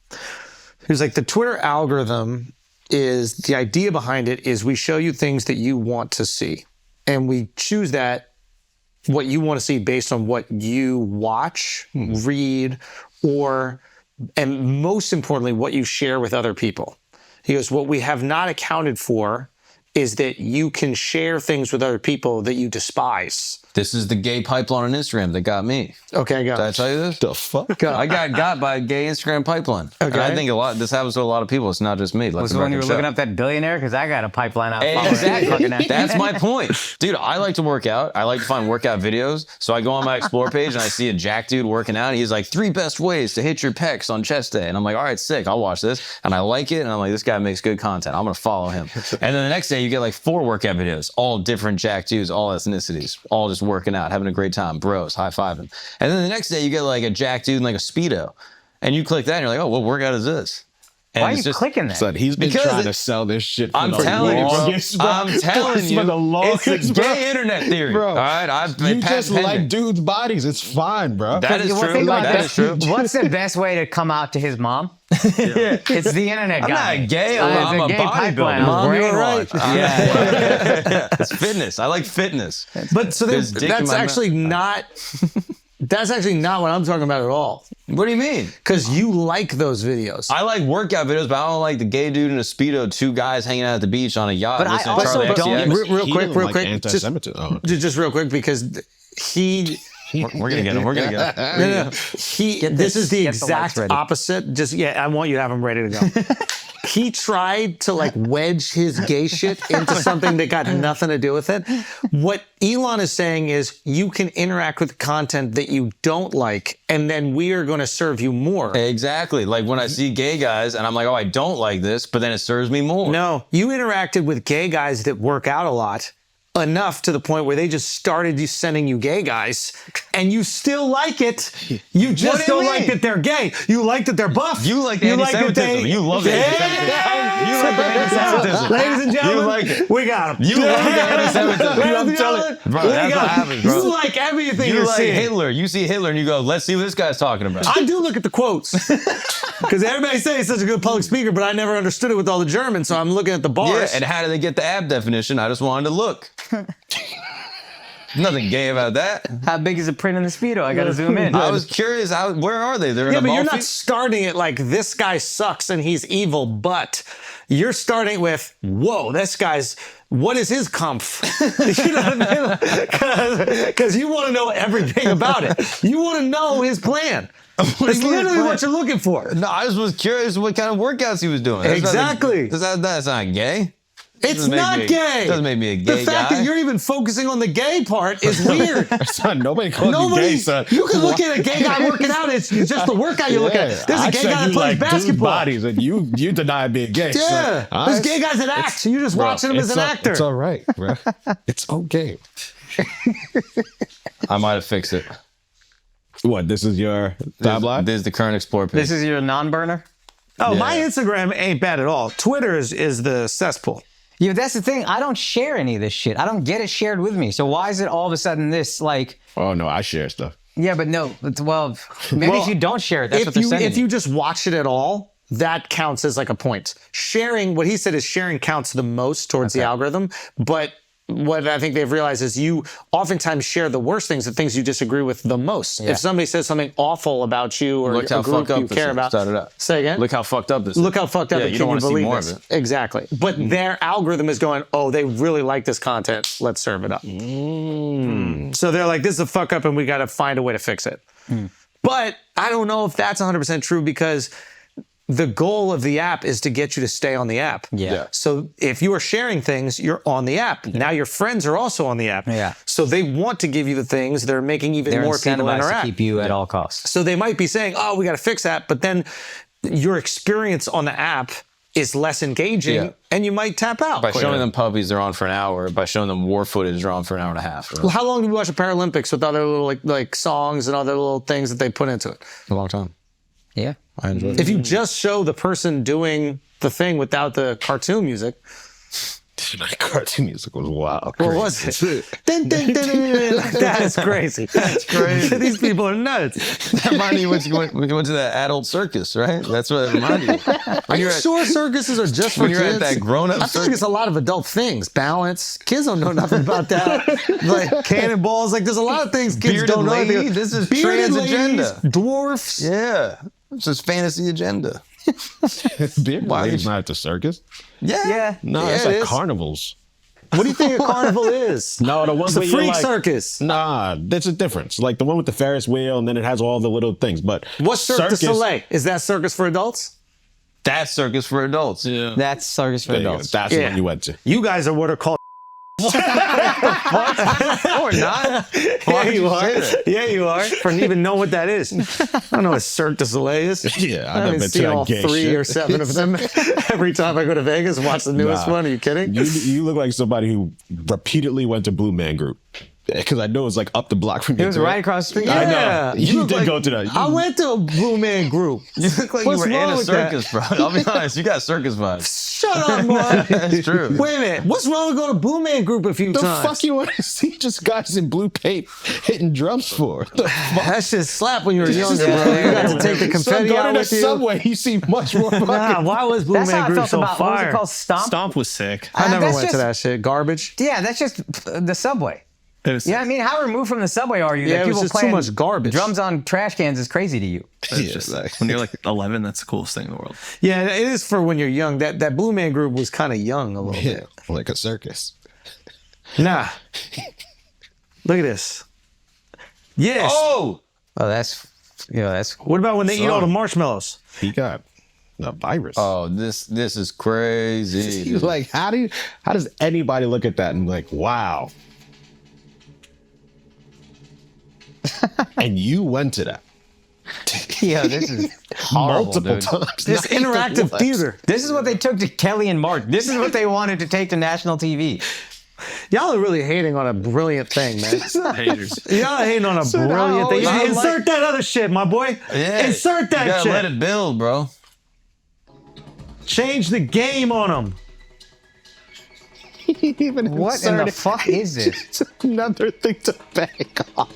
he was like, the Twitter algorithm is, the idea behind it is we show you things that you want to see. And we choose what you want to see based on what you watch, read, or and most importantly, what you share with other people. He goes, what we have not accounted for is that you can share things with other people that you despise. This is the gay pipeline on Instagram that got me. Okay, go. Did I tell you this? The fuck? I got by a gay Instagram pipeline. Okay. And I think this happens to a lot of people. It's not just me. Was it when you were looking up that Billionaire? Because I got a pipeline out. Exactly. That's my point. Dude, I like to work out. I like to find workout videos. So I go on my Explore page and I see a jack dude working out. He's like, 3 best ways to hit your pecs on chest day. And I'm like, all right, sick. I'll watch this. And I like it. And I'm like, this guy makes good content. I'm going to follow him. And then the next day you get like 4 workout videos, all different jack dudes, all ethnicities, all just working out, having a great time, bros, high-fiving. And then the next day you get like a jack dude in like a Speedo. And you click that and you're like, oh, what workout is this? And Why are you clicking that? Son, he's been trying to sell this shit for I'm the telling longest, you, bro. I'm telling you, for the longest, it's a bro. gay internet theory. Bro, all right, you just like dudes' bodies. It's fine, bro. That is true. Think about That is true. What's the best way to come out to his mom? It's the internet I'm guy. not gay. I'm a gay pipeline. pipeline. I'm Mom, you're right. brainwashed. Yeah. It's fitness. I like fitness. But so There's dick in that's my actually not that's actually not what I'm talking about at all. What do you mean? Because you like those videos. I like workout videos, but I don't like the gay dude in a Speedo, 2 guys hanging out at the beach on a yacht. But I listening to also Charlie don't- XCX. real quick, Anti-Semitism. just real quick, because he We're gonna get him. We're gonna get him. no. This is the Get the exact lights ready. opposite. Just I want you to have him ready to go. He tried to like wedge his gay shit into something that got nothing to do with it. What Elon is saying is you can interact with content that you don't like, and then we are going to serve you more. Exactly. Like when I see gay guys and I'm like, oh, I don't like this, but then it serves me more. No, you interacted with gay guys that work out a lot. Enough to the point where they just started sending you gay guys, and you still like it. You just do you don't like mean? that they're gay. You like that they're buff. You like the anti-Semitism. You love the anti-Semitism. You like the anti-Semitism. Ladies and gentlemen, You like it. we got him. You love the anti-Semitism. Ladies I'm and telling gentlemen, you. Bro, we that's got what him. happens, bro. You like everything You you're like seeing. Hitler. You see Hitler and you go, let's see what this guy's talking about. I do look at the quotes because everybody says he's such a good public speaker, but I never understood it with all the Germans, so I'm looking at the Yeah, bars. and how did they get the ab definition? I just wanted to look. Nothing gay about that. How big is the print in the Speedo? I gotta zoom in. I was curious, where are they? They're in Yeah, a but you're Malfi? not starting it like this guy sucks and he's evil, but you're starting with, whoa, this guy's, what is his comf? You know what I mean? Because you want to know everything about it. You want to know his plan. That's literally what you're looking for. No, I just was curious what kind of workouts he was doing. That's Exactly. That's not gay. It's Doesn't make not me- gay. doesn't make me a gay The fact guy. that you're even focusing on the gay part is weird. Son, nobody calls you gay, son. You can look at a gay guy working out. It's just the workout you look at. There's a gay guy that plays basketball. Dudes' bodies, and you deny being gay. Yeah, son. there's gay guys that act. You're just watching him as an actor. It's all right, bro. It's okay. I might have fixed it. What? This is your timeline? This is the current Explore page. This is your non-burner? Oh, my Instagram ain't bad at all. Twitter is the cesspool. Yeah, that's the thing. I don't share any of this shit. I don't get it shared with me. So why is it all of a sudden this like? Oh no, I share stuff. Yeah, but no. Well, maybe if you don't share it, that's what they're sending. If you just watch it at all, that counts as like a point. Sharing, what he said is sharing counts the most towards the algorithm, but what I think they've realized is you oftentimes share the worst things, the things you disagree with the most. Yeah. If somebody says something awful about you or Look a how group fucked up you this care is. about, Started up. say again. Look how fucked up this is. Look how fucked up Yeah, it you can don't want to see believe more this? of it. Exactly. But their algorithm is going, oh, they really like this content. Let's serve it up. So they're like, this is a fuck up and we got to find a way to fix it. But I don't know if that's 100% true because the goal of the app is to get you to stay on the app. Yeah. So if you are sharing things, you're on the app. Now your friends are also on the app. Yeah. So they want to give you the things that are making even they're more people incentivized to interact. keep you at all costs. So they might be saying, oh, we got to fix that. But then your experience on the app is less engaging and you might tap out. By quicker. showing them puppies, they're on for an hour. By showing them war footage, they're on for an hour and a half. Well, how long do we watch the Paralympics with other little like songs and other little things that they put into it? A long time. Yeah. I enjoy it. If you just show the person doing the thing without the cartoon music, That cartoon music was wild. What was it? Dun, dun, dun, dun, dun. That's crazy. That's crazy. These people are nuts. That reminded you when we went to that adult circus, right? That's what it reminded you. Are you sure circuses are just for When kids? you're at that grown-up I feel like it's a lot of adult things. Balance. Kids don't know nothing about that. Like cannonballs. Like there's a lot of things kids Bearded don't know. lady. This is Bearded trans ladies, agenda. Dwarfs. Yeah. It's just fantasy agenda. Beard lady's not at the circus. Yeah. No, Yeah, it's it like is. carnivals. What do you think a carnival is? No, the one It's a where you're freak like, circus. Nah, there's a difference. Like the one with the Ferris wheel, and then it has all the little things. But What's Cirque du Soleil? Is that circus for adults? That's circus for adults. Yeah. That's circus for there you go. adults. That's the Yeah. one you went to. You guys are what are called. Or not. Yeah, you are. Yeah, you are. For even know what that is. I don't know what Cirque du Soleil is. Yeah, I haven't seen all gay 3 shit. or 7 of them every time I go to Vegas and watch the newest Nah. one. Are you kidding? You look like somebody who repeatedly went to Blue Man Group. Because I know it's like up the block from you. It was right across the street. I Yeah. know. You look did like- go to that. I went to a Blue Man Group. You look like What's you were in wrong a with that? circus, bro. I'll be honest. You got circus vibes. Shut up, boy. That's true. Wait a minute. What's wrong with going to Blue Man Group a few The times? fuck you want to see just guys in blue paint hitting drums for? The fuck? That shit slap when you were younger, bro. You got to take the So confetti go out to the with you. subway, you see much more fucking. Nah, why was Blue That's how Man I Group felt so about, what was fire? it called? Stomp? Stomp was sick. I never That's went to just- that shit. Garbage. Yeah, that's just the subway. It was You know what I mean? How removed from the subway are you? Yeah, that it was people just too playing much garbage. Drums on trash cans is crazy to you. it's just like, when you're like 11, that's the coolest thing in the world. Yeah, it is for when you're young. That Blue Man Group was kind of young a little Yeah, bit. like a circus. Nah. Look at this. Yes. Oh! Oh, that's What about when they eat all the marshmallows? He got a virus. Oh, this is crazy. He's like, how does anybody look at that and be like, wow? And you went to that yeah, this is horrible, multiple dude. times. This Not even interactive once. theater. This is what they took to Kelly and Mark. This is what they wanted to take to national TV. Y'all are really hating on a brilliant thing, man. Haters. Y'all are hating on a brilliant thing. I Insert that other shit, my boy. Yeah, Insert you that gotta shit. let it build, bro. Change the game on them. Even What in the inserted- fuck is this? It's another thing to bank on.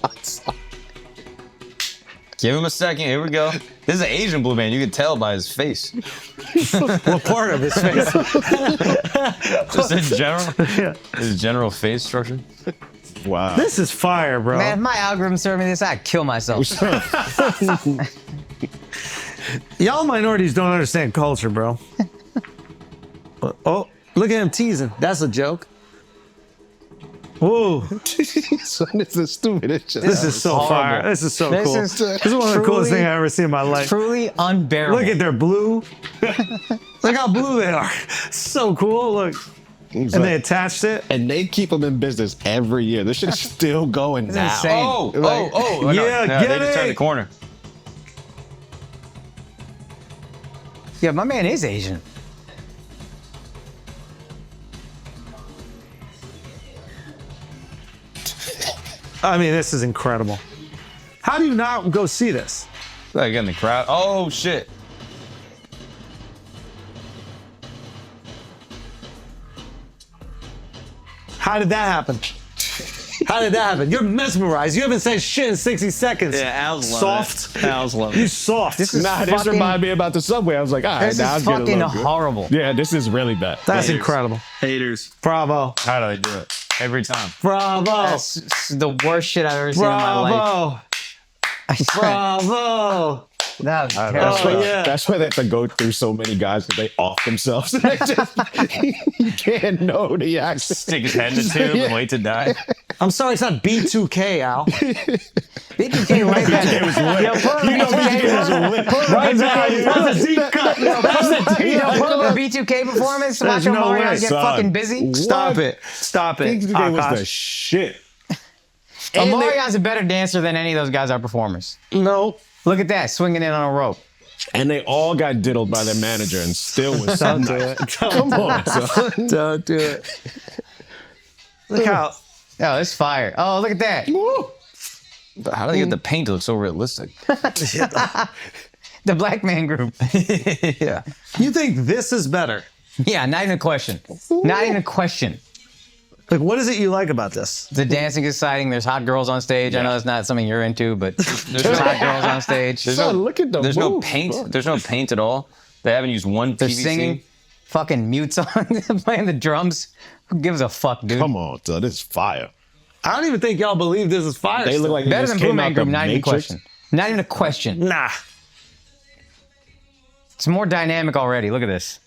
Give him a second. Here we go. This is an Asian blue man. You can tell by his face. What part of his face? Just in general. His general face structure. Wow. This is fire, bro. Man, if my algorithm served me this, I'd kill myself. Y'all minorities don't understand culture, bro. Oh, look at him teasing. That's a joke. Whoa, So it's a stupid. It's just, this is so horrible. fire. This is so This cool. is This is one of the coolest truly- things I've ever seen in my life. Truly unbearable. Look at their blue. Look how blue they are. So cool. Look. And they attached it. and they keep them in business every year. This shit is still going This is now. insane. Oh. Yeah, no, get they just it. turned the corner. Yeah, my man is Asian. I mean, this is incredible. How do you not go see this? Like in the crowd. Oh shit. How did that happen? How did that happen? You're mesmerized. You haven't said shit in 60 seconds. Yeah, Al's love Soft. it. Al's love You it. soft. This is Nah, this fucking, reminded me about the subway. I was like, all right, this now is I'm getting a fucking little good. horrible. Yeah, this is really bad. That's Haters. incredible. Haters. Bravo. How do they do it? Every time. Bravo. That's the worst shit I've ever seen in my life. Bravo. Bravo. That was That's terrible. why, yeah. that's why they have to go through so many guys because they off themselves. They just, you can't know the accent. Stick his head in the tube and wait to die. I'm sorry, it's not B2K, Al. BTK right back. Yo, put on BTK. Right now, that's a deep cut. That's a deep Yo, put up a B2K performance. Watch no Omarion way, get son. fucking busy. Stop it. Stop it. BTK was Akash. the shit. Omarion's a better dancer than any of those guys are performers. No. Look at that, swinging in on a rope. And they all got diddled by their manager and still was Don't do it. Come on, son. Don't do it. Look how. Oh, it's fire. Oh, look at that. But how do they get the paint to look so realistic? The black man group. Yeah. You think this is better Yeah, not even a question. Not even a question. Like, what is it you like about this? The dancing is exciting. There's hot girls on stage. I know it's not something you're into, but there's hot girls on stage. Look at the There's no moves, paint. bro. There's no paint at all. They haven't used one They're PVC. singing. Fucking mutes on, playing the drums. Who gives a fuck, dude? Come on, son, this is fire. I don't even think y'all believe this is fire. They look stuff. like they Better just than came Blue Man out the Group, not even a Matrix. question. Not even a question. Nah. It's more dynamic already. Look at this.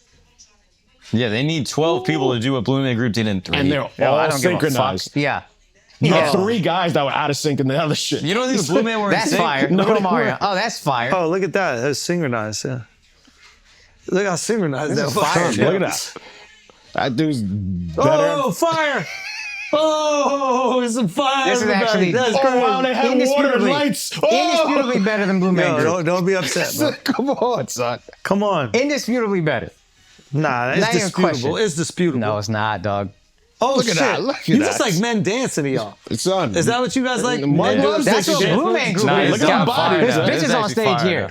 Yeah, they need 12 people to do what Blue Man Group did in 3. And they're Yo, I all don't give a fuck. synchronized. Yeah. You Yeah. have 3 guys that were out of sync in the other shit. You don't think the Blue Man were in That's sync? fire. No, Look at they Mario. weren't. Oh, that's fire. Oh, look at that. That's synchronized. Yeah. Look how synchronized that is was. fire. Look at that. That dude's better. Oh, fire! Oh, it's some fire. This is everybody. actually- That's Oh, crazy. wow, they had water and Indisputably. lights. Oh! Indisputably better than Blue Man Yo, Group. don't be upset, bro. Come on, son. Come on. Indisputably better. Nah, it's Not even a disputable. question. It's disputable. No, it's not, dog. Oh, Look at shit. that. Look at you that. just like men dancing to y'all. Son. Is that what you guys like? Yeah, Men doing that's That's sexy what dance Blue moves? Man Group Nah, is. it's Look at got the fire. bodies. Nah, There's it's bitches on actually stage fire, here.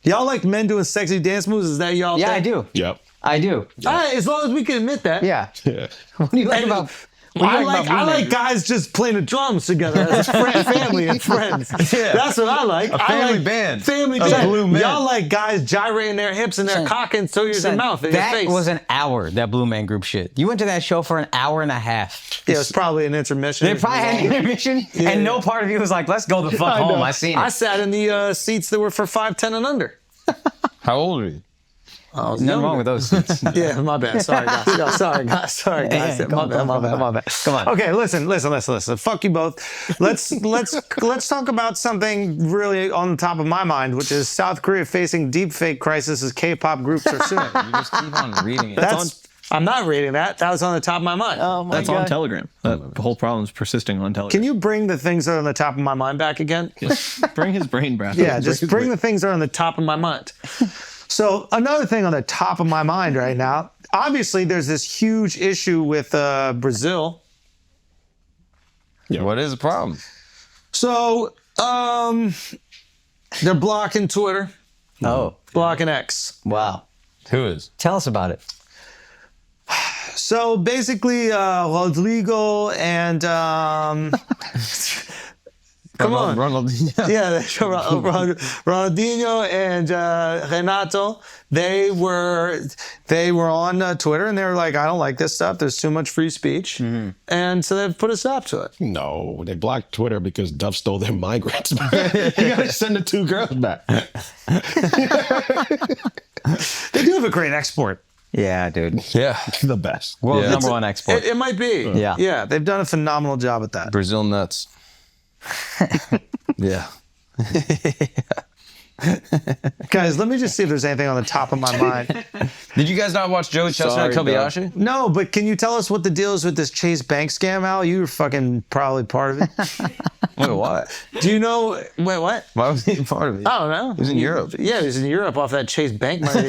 though. Y'all like men doing sexy dance moves? Is that y'all Yeah, thing? I do. Yep. I do. All right, as long as we can admit that. Yeah. Yeah. What do you like And about? What do you I about like Blue Man like Group? guys just playing the drums together as a family and friends. That's what I like. A family band Family of band. blue men. Y'all like guys gyrating their hips and their cock and so yours in mouth in your That face. was an hour, that Blue Man Group shit. You went to that show for an hour and a half. Yeah, it was probably an intermission. They probably had an intermission, and no part of you was like, let's go the fuck home. I seen it. I sat in the seats that were for 5'10" and under. How old are you? I was Nothing younger. wrong with those seats. Yeah, my bad. Sorry, guys. No, sorry, guys. Sorry, guys. My bad. Come on. Okay, listen. Fuck you both. Let's talk about something really on the top of my mind, which is South Korea facing deepfake crisis as K-pop groups are suing. You just keep on reading it. I'm not reading that. That was on the top of my mind. Oh my That's God. on Telegram. The whole problem is persisting on Telegram. Can you bring the things that are on the top of my mind back again? Bring his brain back? Yeah, just bring the things that are on the top of my mind. So another thing on the top of my mind right now, obviously there's this huge issue with Brazil. What is the problem? So they're blocking Twitter, Oh, blocking X. wow. Who is? Tell us about it. So basically, Rodrigo and come on, Ronaldinho. yeah, Ronaldinho and Renato. They were on Twitter and they were like, I don't like this stuff. There's too much free speech, and so they've put a stop to it. No, they blocked Twitter because Duff stole their migrants. You gotta send the 2 girls back. They do have a great export. Yeah, dude. Yeah. The best. World's Yeah. number one export. It might be. Yeah. Yeah, they've done a phenomenal job at that. Brazil nuts. Yeah. Guys, let me just see if there's anything on the top of my mind. Did you guys not watch Joey Chestnut Sorry, Kobayashi? No, but can you tell us what the deal is with this Chase Bank scam, Al? You were fucking probably part of it. Wait, what? Do you know? Wait, what? Why was he part of it? I don't know. He was in Europe. Yeah, he was in Europe off that Chase Bank money.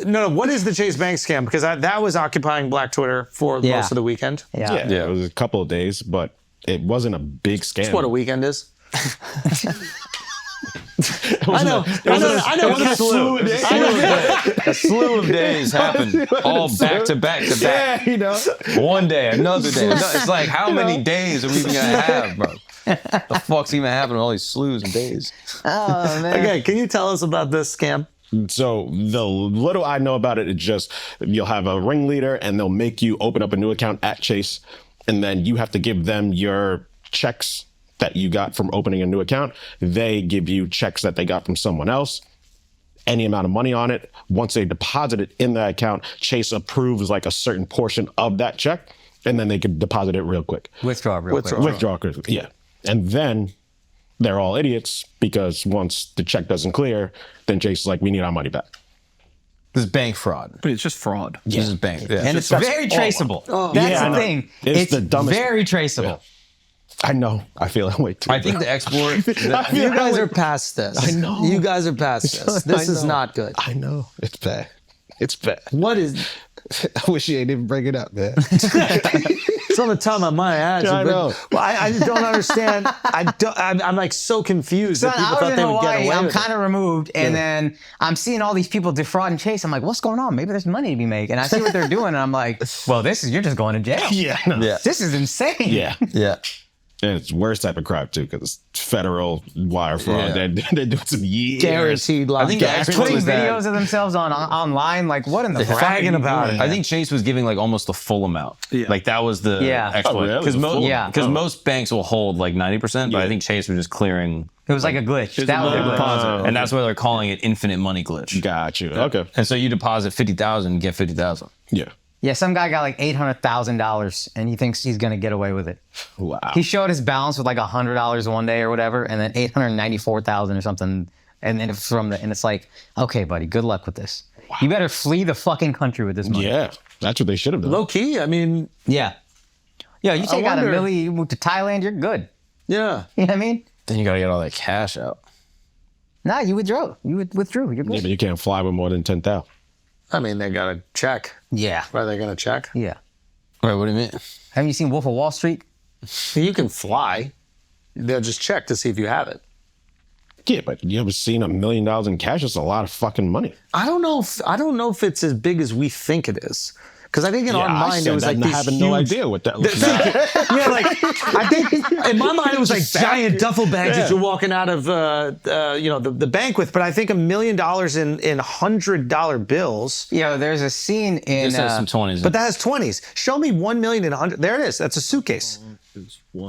No, what is the Chase Bank scam? Because that was occupying Black Twitter for Yeah. most of the weekend. Yeah. Yeah, it was a couple of days, but it wasn't a big scam. That's what a weekend is. I know. A slew of days happened, all back to back to back. Yeah, you know. One day, another day. It's like, how many days are we even gonna have, bro? The fuck's even happening all these slews and days? Oh, man. Okay, can you tell us about this scam? So the little I know about it is just you'll have a ringleader and they'll make you open up a new account at Chase, and then you have to give them your checks that you got from opening a new account. They give you checks that they got from someone else, any amount of money on it. Once they deposit it in that account, Chase approves like a certain portion of that check, and then they can deposit it real quick. Withdraw real quick. Withdraw, yeah. And then they're all idiots because once the check doesn't clear, then Chase is like, we need our money back. This is bank fraud. But it's just fraud. This is bank. Yeah. And it's very traceable. That's Yeah, I the know. thing. It's the dumbest- very traceable. I know. I feel that way too. I think the export. You guys are past this. I know. You guys are past this. This is not good. I know. It's bad. It's bad. What is? I wish you ain't even bring it up, man. It's on the top of my head. I know. Well, I don't understand. I'm like so confused Son, that people I was thought in they would get Hawaii. away I'm with it. kind of removed, and then I'm seeing all these people defrauding Chase. I'm like, what's going on? Maybe there's money to be made. And I see what they're doing, and I'm like, well, you're just going to jail. Yeah. No. Yeah. This is insane. Yeah. Yeah. And it's worse type of crap too, because it's federal wire fraud. Yeah. They're doing some years. Guaranteed loss. I think the expert Putting was that videos of themselves online, like what in the fuck? bragging about it. I think Chase was giving like almost the full amount. Yeah. Like that was the Yeah. exploit. Oh, really? Because The full- Yeah. most banks will hold like 90%, but I think Chase was just clearing. It was like a glitch. Here's That was a another glitch. deposit. And that's why they're calling it infinite money glitch. Got you. Okay. And so you deposit 50,000, get 50,000. Yeah. Yeah, some guy got like $800,000, and he thinks he's gonna get away with it. Wow. He showed his balance with like $100 one day or whatever, and then 894,000 or something, and then and it's like, okay, buddy, good luck with this. You better flee the fucking country with this money. Yeah. That's what they should have done. Low key. I mean, Yeah. Yo, you take out wonder- $1 million, you move to Thailand, you're good. yeah. You know what I mean? Then you got to get all that cash out. Nah, you withdrew. Withdrew. You're Yeah, good. but you can't fly with more than 10,000. I mean, they got to check. Yeah. Are they going to check? Yeah. Right, what do you mean? Haven't you seen Wolf of Wall Street? You can fly. They'll just check to see if you have it. Yeah, but you ever seen $1 million in cash? That's a lot of fucking money. I don't know if it's as big as we think it is. Because I think in our mind it was like I these have huge, no idea what that looks like. yeah, like I think in my mind it was like giant duffel bags that you're walking out of, the bank with. But I think $1 million in $100 bills. Yo, there's a scene in. This has some 20s. But that has 20s. Show me 1 million in 100. There it is. That's a suitcase.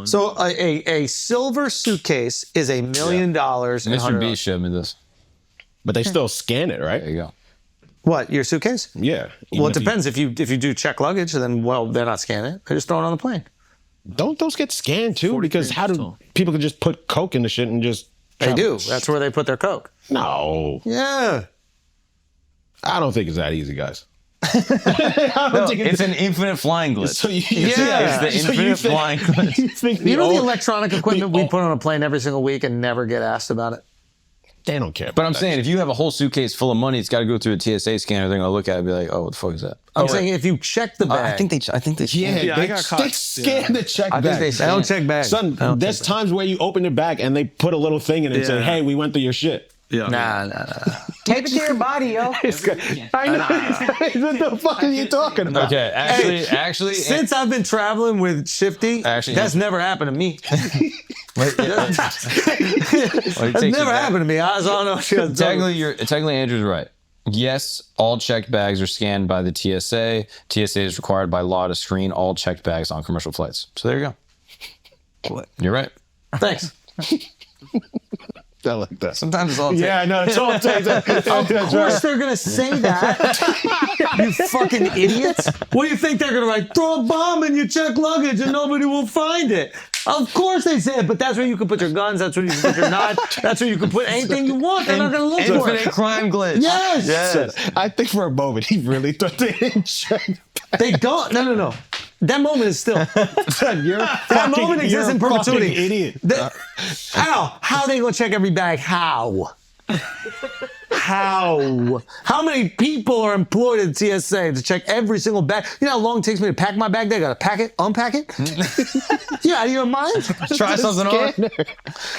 So a silver suitcase is $1 million. in Mr. $100. B showed me this. But they still scan it, right? There you go. What, your suitcase? Yeah. Well, it depends. If you do check luggage, then they're not scanning it. They're just throwing it on the plane. Don't those get scanned too? Because how do people can just put Coke in the shit and just... They do. That's where they put their Coke. No. Yeah. I don't think it's that easy, guys. It's an infinite flying glitch. So It's the infinite flying glitch. You know the electronic equipment we put on a plane every single week and never get asked about it? They don't care. But I'm saying, if you have a whole suitcase full of money, it's got to go through a TSA scanner. They're going to look at it and be like, oh, what the fuck is that? I'm saying if you check the bag. I think they Yeah, I they, got caught. they scan the check I bag. think they don't check bags. Son, there's times where you open it back and they put a little thing in it and say, Yeah. hey, we went through your shit. Yeah. Nah. Tape it to your body, yo. I know. What the fuck are you talking about? Okay, actually, Since I've been traveling with Shifty, Actually, that's never happened to me. That's That's never happened to me. I don't know. Technically, Andrew's right. Yes, all checked bags are scanned by the TSA. TSA is required by law to screen all checked bags on commercial flights. So there you go. You're right. Thanks. I like that. Sometimes it's all it takes. Yeah, I know. It's all it takes. Of course they're gonna say that. You fucking idiots. What do you think they're gonna write? Throw a bomb in your checked luggage and nobody will find it. Of course they say it, but that's where you can put your guns, that's where you can put your knife, that's where you can put anything you want. They're not gonna look for Infinite it. crime glitch. Yes. I think for a moment he really thought they didn't check. They don't. No. That moment is still. That moment exists in perpetuity. Idiot. How are they gonna check every bag? How? How many people are employed at TSA to check every single bag? You know how long it takes me to pack my bag? They gotta pack it, unpack it. You out of your mind? Try something on.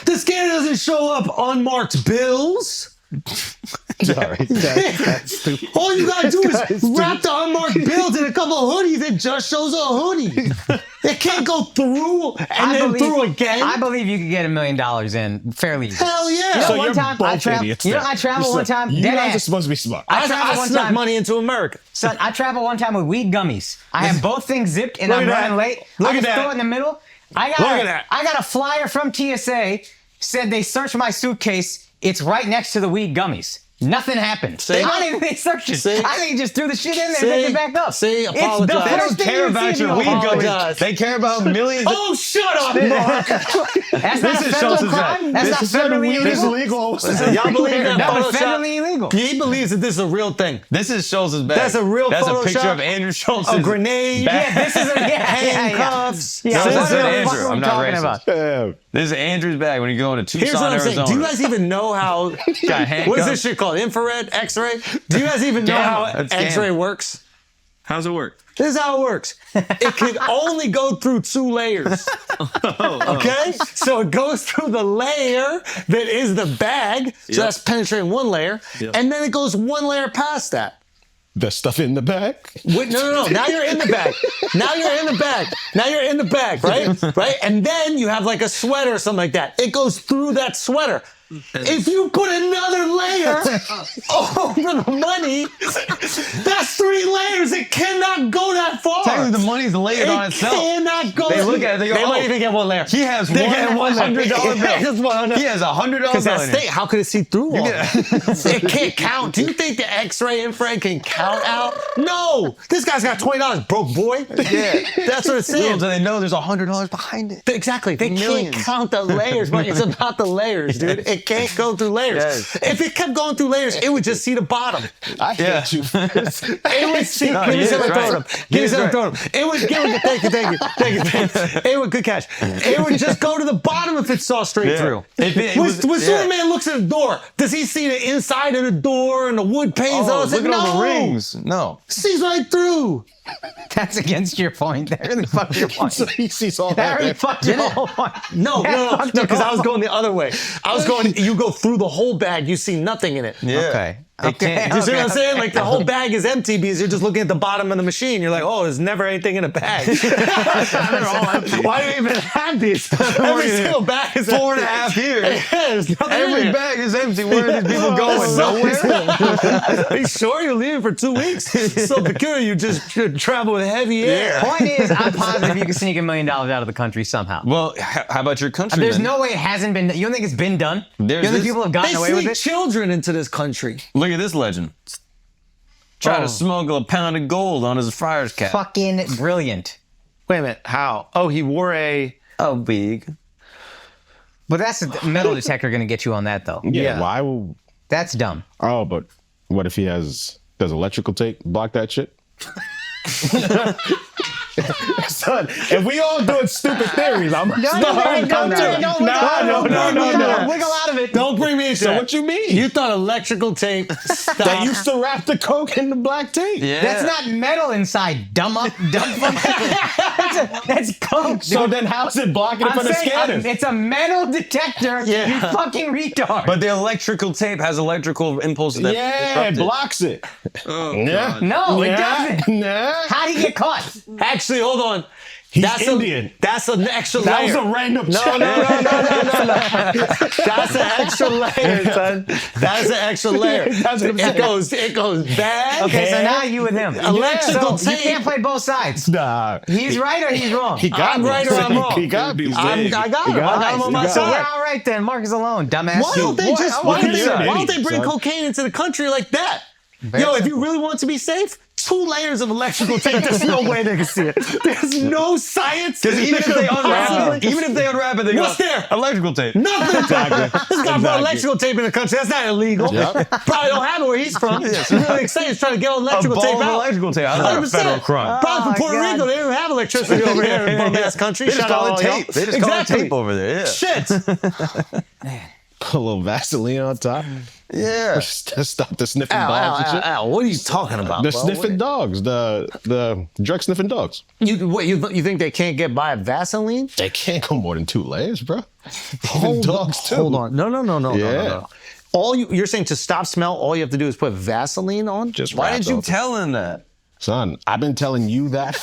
The scanner doesn't show up unmarked bills. Sorry. All you gotta do is wrap the unmarked bills in a couple of hoodies. It just shows a hoodie. It can't go through and then through again. I believe you could get $1 million in fairly easy. Hell yeah. You know, So one you're time both idiots. I traveled one time. You dead guys are ass. supposed to be smart. I traveled I one snuck time. money into America. Son, I traveled one time with weed gummies. I had both things zipped and Look I'm at that. running late. Look I at just that. throw it in the middle. Look at that. I got a flyer from TSA, said they searched my suitcase. It's right next to the weed gummies. Nothing happened. See? I didn't even search it. See? I think he just threw the shit in there See? and picked it back up. See? It's Apologize. the They first don't thing you see in your weed Apologize. They care about millions. Oh, shut up, Mark. That's not is federal Schultz's crime. bag. That's not federally This is illegal. legal. Y'all believe that That was Photoshop? federally illegal. He believes that this is a real thing. This is Schultz's bag. That's a real That's Photoshop? a picture of Andrew Schultz's A grenade. bag. Yeah, this is a Handcuffs. Yeah, No, this what is the Andrew. fuck are we I'm not talking racist. about? This is Andrew's bag when you go into Here's Tucson, what I'm saying. Arizona. Do you guys even know how? Got What is handcuffs. this shit called? Infrared, X-ray? Do you guys even know Gamma. how That's X-ray gamma. works? How's it work? This is how it works. It can only go through 2 layers. Okay? So it goes through the layer that is the bag. So that's penetrating 1 layer. And then it goes 1 layer past that. The stuff in the bag? Wait, no. Now you're in the bag. Now you're in the bag. Now you're in the bag, right? Right? And then you have like a sweater or something like that. It goes through that sweater. If you put another layer over the money, that's 3 layers. It cannot go that far. Technically, the money's layered on itself. It cannot go. They look at it, they go, might oh, even get 1 layer. He has They get $100 bill. He has $100 Because bill. that's thing. How could it see through all that? It can't count. Do you think the X-ray infrared can count out? No. This guy's got $20, broke boy. Yeah. That's what it's saying. Little do they know there's $100 behind it. Exactly. They Millions. can't count the layers, but it's about the layers, dude. It can't go through layers. Yes. If it kept going through layers, it would just see the bottom. I hate you. It would see. No, Give me he some is and right. throw them. Give me some and right. throw them. It would give it. Thank you. It would good catch. It would just go to the bottom if it saw straight through. If it When was- Superman looks at the door, does he see the inside of the door and the wood panes? Oh, It's like, look at all the no. rings. No. Sees right through. That's against your point. That really fucked your point. So he sees all That that. really fucked your whole point. No, because I was going the other way. I was going, you go through the whole bag, you see nothing in it. Yeah. Okay. They can't- You see what I'm saying? Like the whole bag is empty because you're just looking at the bottom of the machine. You're like, oh, there's never anything in a bag. They're all empty. Why do you even have these? Every single bag is 4.5 years. Yeah, there's nothing in Every there. bag is empty. Where are these people going? Nowhere. Are you sure you're leaving for 2 weeks? So peculiar. You just travel with heavy air. Point is, I'm positive you can sneak $1 million out of the country somehow. Well, how about your country? There's no way it hasn't been. You don't think it's been done? There's You don't think this- people have They gotten away with sneak it? children into this country. Look at this legend. Try to smuggle a pound of gold on his friar's cap. Fucking brilliant. Wait a minute. How? Oh, he wore a. Oh, big. But that's a metal detector going to get you on that though. Yeah. Why will? That's dumb. Oh, but what if he does electrical tape block that shit? Son, if we all doing stupid theories, I'm Don't wiggle out of it. Don't bring me into So that. what you mean? You thought electrical tape stopped. They used to wrap the coke in the black tape. Yeah. That's not metal inside. Dumb fuck. That's coke. So then how's it blocking it I'm from the saying scanners? it's a metal detector. Yeah. You fucking retard. But the electrical tape has electrical impulses that Yeah, it disrupt it. blocks it. Oh, Yeah. God. no, it doesn't. Nah. How did he get caught? Actually, hold on. He's Indian. That's an extra That layer. was a random No. That's an extra layer, son. That's an extra layer. That's what I'm saying. It goes bag. Okay, so now you with him. Electrical So you tape. can't play both sides. Nah. He's right or he's wrong. He got I'm me. right or I'm wrong. He got me. I got him. I got him on my He got So we're side. all right then. Mark is alone. Dumbass. Why don't they just? Why Why don't you're an they idiot, bring son. cocaine into the country like that? Very Yo, if simple. you really want to be safe, 2 layers of electrical tape. There's no way they can see it. There's no science. Because even if they unwrap it, they go, What's there? electrical tape. Nothing. This guy brought electrical tape in the country. That's not illegal. Yep. Probably don't have it where he's from. He's really excited. He's trying to get all electrical tape out. electrical tape. I thought it was a 100%. federal crime. Probably from Oh, Puerto my Rico. They don't have electricity over here in bum-ass country. They just Shout out call it all y'all. tape. They just call it tape over there. Yeah. Shit. Put a little Vaseline on top. Yeah. To stop the sniffing dogs and shit. Ow. What are you talking about? The bro? sniffing dogs, the drug sniffing dogs. You think they can't get by Vaseline? They can't go more than 2 layers, bro. Even dogs too. Hold on. No. Yeah. All you're saying to stop smell, all you have to do is put Vaseline on? Just Why wrap didn't you those. tell him that? Son, I've been telling you that.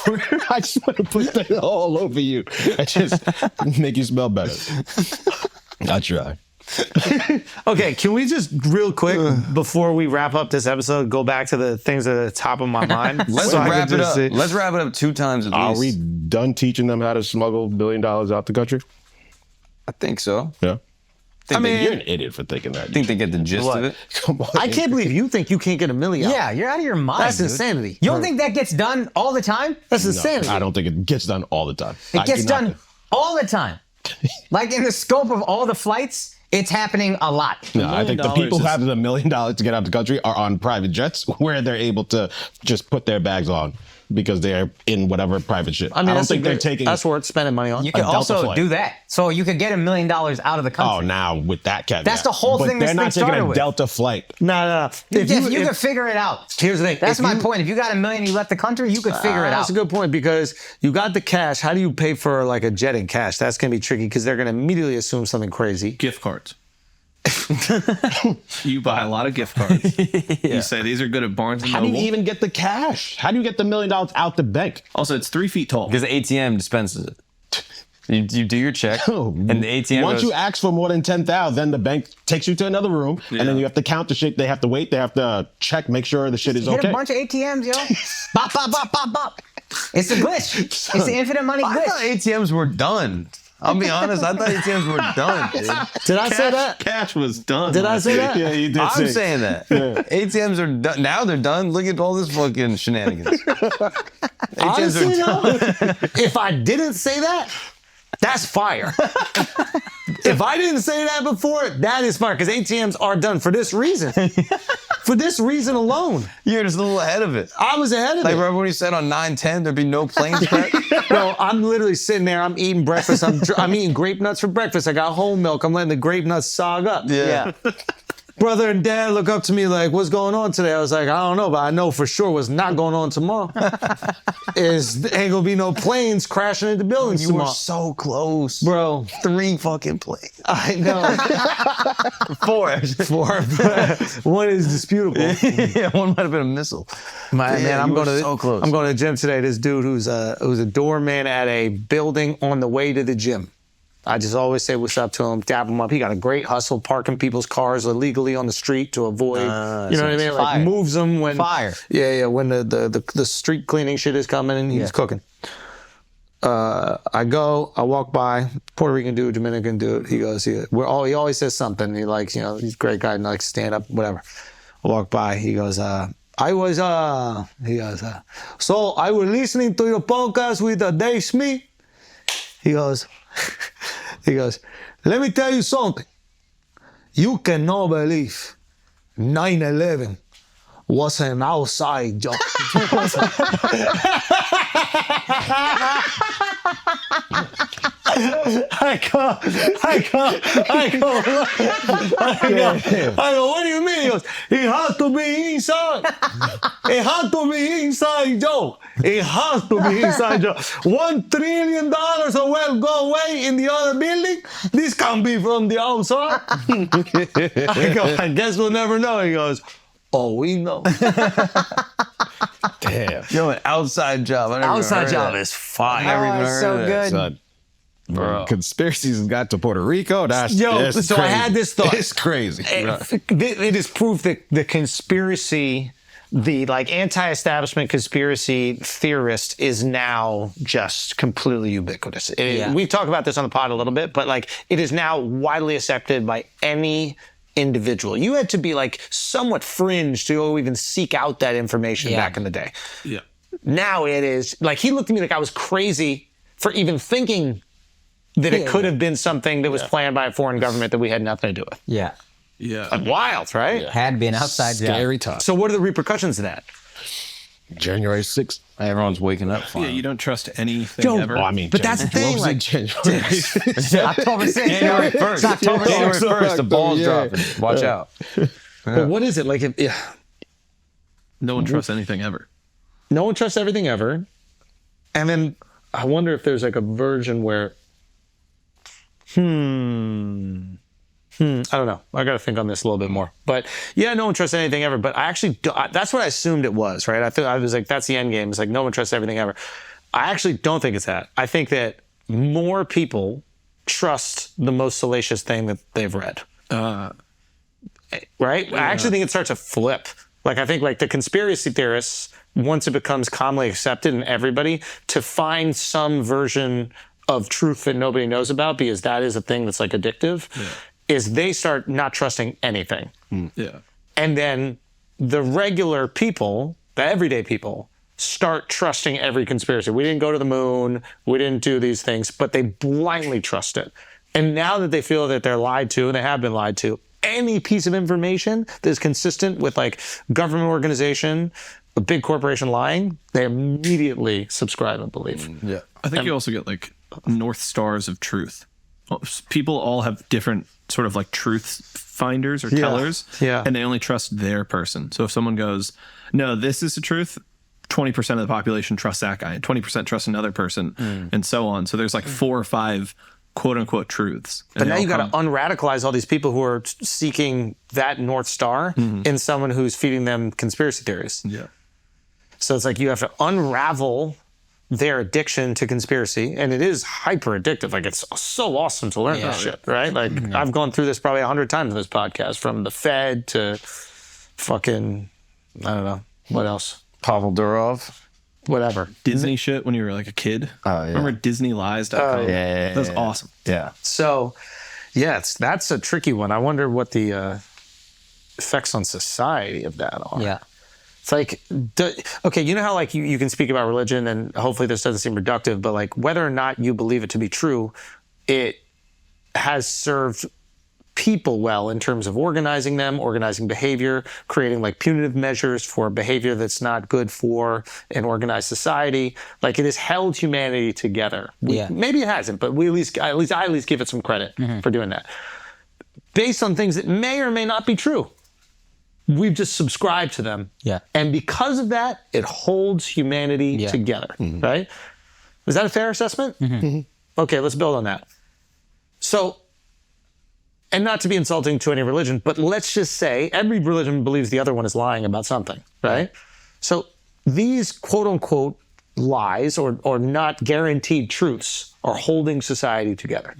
I just want to put that all over you and just make you smell better. I try. Okay, can we just real quick before we wrap up this episode go back to the things at the top of my mind? Let's So I can wrap it just up. see- Let's wrap it up 2 times at Are least. we done teaching them how to smuggle $1 billion out the country? I think so. Yeah. I mean- You're an idiot for thinking that. I think they get the gist of it. Come on. I can't believe you think you can't get $1 million. Yeah, you're out of your mind. That's dude. insanity. You don't think that gets done all the time? That's No, insanity. I don't think it gets done all the time. It gets done all the time. Like in the scope of all the flights, it's happening a lot. No, I think the people who is- have $1 million to get out the country are on private jets where they're able to just put their bags on because they're in whatever private ship. I mean, don't that's think they're taking. That's worth spending money on. You can Delta also flight. do that. So you could get $1 million out of the country. Oh, now with that caveat. That's the whole but thing this they're not thing taking started a with. Delta flight. No. If you could figure it out. Here's the thing. That's If my you- point. If you got $1 million, you left the country, you could figure it out. That's a good point because you got the cash. How do you pay for like a jet in cash? That's going to be tricky because they're going to immediately assume something crazy. Gift cards. You buy a lot of gift cards. You say these are good at Barnes and How do Noble. you even get the cash? How do you get the $1 million out the bank? Also, it's 3 feet tall. Because the ATM dispenses it. You do your check, and the ATM Once goes, you ask for more than 10,000, then the bank takes you to another room, and then you have to count the shit. They have to wait. They have to check, make sure the shit is Hit okay. a bunch of ATMs, yo. Bop, bop, bop, bop, bop. It's a glitch. It's the infinite money I thought glitch. ATMs were done. I'll be honest. I thought ATMs were done, dude. Did I say that? Cash was done. Did I say that? Yeah, you did. I'm saying that. ATMs are done. Now they're done. Look at all this fucking shenanigans. Honestly, ATMs are done. though, if I didn't say that, that's fire. If I didn't say that before, that is fire because ATMs are done for this reason. For this reason alone. You're just a little ahead of it. I was ahead of Like it. remember when you said on 9/10 there'd be no planes crash? Bro, I'm literally sitting there. I'm eating breakfast. I'm eating grape nuts for breakfast. I got whole milk. I'm letting the grape nuts sog up. Yeah. Brother and dad look up to me like, what's going on today? I was like, I don't know, but I know for sure what's not going on tomorrow. Ain't gonna be no planes crashing into buildings You tomorrow. were so close. Bro, 3 fucking planes. I know. 4 actually. 4. One is disputable. Yeah, one might have been a missile. Man, I'm you were going to so close. I'm going to the gym today. This dude who's a doorman at a building on the way to the gym. I just always say what's up to him, dap him up. He got a great hustle, parking people's cars illegally on the street to avoid, you know what I mean? Like Fire. moves them when Fire. Yeah, when the street cleaning shit is coming and he's cooking. I walk by, Puerto Rican dude, Dominican dude. He goes, he always says something. He likes, you know, he's a great guy and likes to stand up, whatever. I walk by, he goes, so I was listening to your podcast with Dave Smith. He goes, let me tell you something. You cannot believe 9/11 was an outside job. I go, what do you mean? He goes, it has to be inside. It has to be inside joke. It has to be inside joke. $1 trillion will go away in the other building. This can't be from the outside. I go, I guess we'll never know. He goes, oh, we know. Damn. Yo, an outside job. I never Outside heard job that. is fire. Never even Oh, it's heard so of that. good. Son, bro. Conspiracies got to Puerto Rico. That's So I had this thought. It's crazy. It is proof that the conspiracy, the like anti-establishment conspiracy theorist is now just completely ubiquitous. We talk about this on the pod a little bit, but like it is now widely accepted by any individual. You had to be like somewhat fringe to go even seek out that information back in the day. Yeah. Now it is like he looked at me like I was crazy for even thinking that it could have been something that was planned by a foreign government that we had nothing to do with. Yeah. Yeah. Like wild, right? Had to be an outside job. Scary time. So what are the repercussions of that? January 6th. Everyone's waking up. Yeah, Finally. you don't trust anything ever. Oh, I mean, But that's the thing, what was like- it, January? October 6th. January 1st. It's October 6th. January 1st. The ball's Yeah. dropping. Watch out. But what is it? Like if No one trusts anything ever. no one trusts everything ever. And then I wonder if there's like a version where I don't know. I got to think on this a little bit more. But yeah, no one trusts anything ever. But I actually, that's what I assumed it was, right? I was like, that's the end game. It's like, no one trusts everything ever. I actually don't think it's that. I think that more people trust the most salacious thing that they've read. Right? Yeah. I actually think it starts to flip. Like, I think like the conspiracy theorists, once it becomes commonly accepted in everybody, to find some version of truth that nobody knows about, because that is a thing that's like addictive, is they start not trusting anything. Yeah. And then the regular people, the everyday people, start trusting every conspiracy. We didn't go to the moon. We didn't do these things, but they blindly trust it. And now that they feel that they're lied to, and they have been lied to, any piece of information that is consistent with like government organization, a big corporation lying, they immediately subscribe and believe. Yeah. I think you also get like North Stars of truth. People all have different sort of like truth finders or tellers, and they only trust their person. So if someone goes, no, this is the truth, 20% of the population trusts that guy, and 20% trusts another person, and so on. So there's like 4 or 5 quote unquote truths. But now you got to unradicalize all these people who are seeking that North Star in someone who's feeding them conspiracy theories. Yeah. So it's like you have to unravel their addiction to conspiracy, and it is hyper addictive. Like, it's so awesome to learn this shit, right? Like, I've gone through this probably 100 times in this podcast, from the Fed to fucking, I don't know, what else? Pavel Durov. Whatever. Disney shit when you were like a kid. Oh, yeah. Remember DisneyLies.com? That was awesome. Yeah. So, yeah, that's a tricky one. I wonder what the effects on society of that are. Yeah. It's like, okay, you know how like you can speak about religion, and hopefully this doesn't seem reductive, but like whether or not you believe it to be true, it has served people well in terms of organizing them, organizing behavior, creating like punitive measures for behavior that's not good for an organized society. Like, it has held humanity together. Maybe it hasn't, but we I at least give it some credit for doing that. Based on things that may or may not be true. We've just subscribed to them. Yeah. And because of that, it holds humanity together, right? Is that a fair assessment? Okay, let's build on that. So, and not to be insulting to any religion, but let's just say every religion believes the other one is lying about something, right? So these quote unquote lies or not guaranteed truths are holding society together.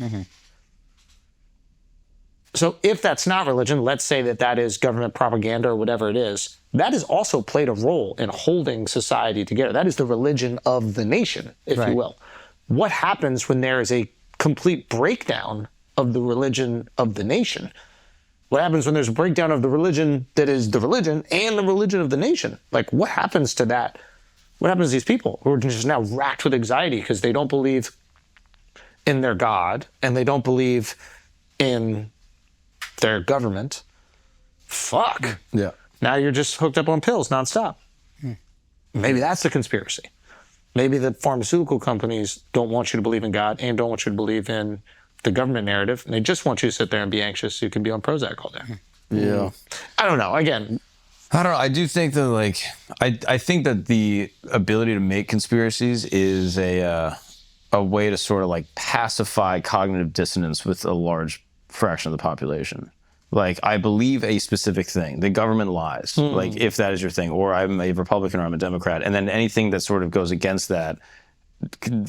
So if that's not religion, let's say that is government propaganda or whatever it is, that has also played a role in holding society together. That is the religion of the nation, if you will. What happens when there is a complete breakdown of the religion of the nation? What happens when there's a breakdown of the religion that is the religion and the religion of the nation? Like, what happens to that? What happens to these people who are just now racked with anxiety because they don't believe in their God and they don't believe in their government? Fuck. Yeah. Now you're just hooked up on pills nonstop. Maybe that's the conspiracy. Maybe the pharmaceutical companies don't want you to believe in God and don't want you to believe in the government narrative, and they just want you to sit there and be anxious so you can be on Prozac all day. Yeah. I don't know. Again, I don't know. I do think that, like, I think that the ability to make conspiracies is a way to sort of like pacify cognitive dissonance with a large fraction of the population. Like, I believe a specific thing. The government lies. Like, if that is your thing, or I'm a Republican or I'm a Democrat, and then anything that sort of goes against that,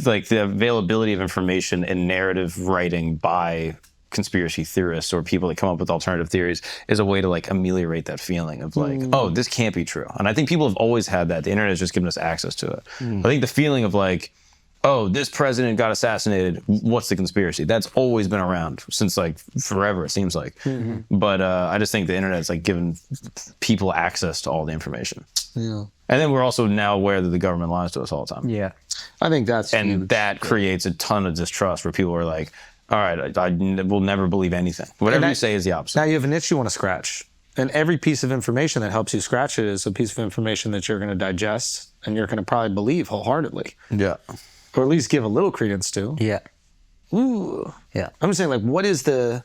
like the availability of information and narrative writing by conspiracy theorists or people that come up with alternative theories is a way to like ameliorate that feeling of like, oh, this can't be true. And I think people have always had that. The internet has just given us access to it. I think the feeling of like, oh, this president got assassinated, what's the conspiracy? That's always been around since like forever, it seems like. But I just think the internet's like given people access to all the information. yeah. And then we're also now aware that the government lies to us all the time. Yeah. I think that's And huge. that creates a ton of distrust where people are like, all right, I will never believe anything. Whatever you say is the opposite. Now you have an itch you want to scratch. And every piece of information that helps you scratch it is a piece of information that you're going to digest and you're going to probably believe wholeheartedly. Yeah. Or at least give a little credence to. Yeah. Ooh. Yeah. I'm just saying, like, what is the,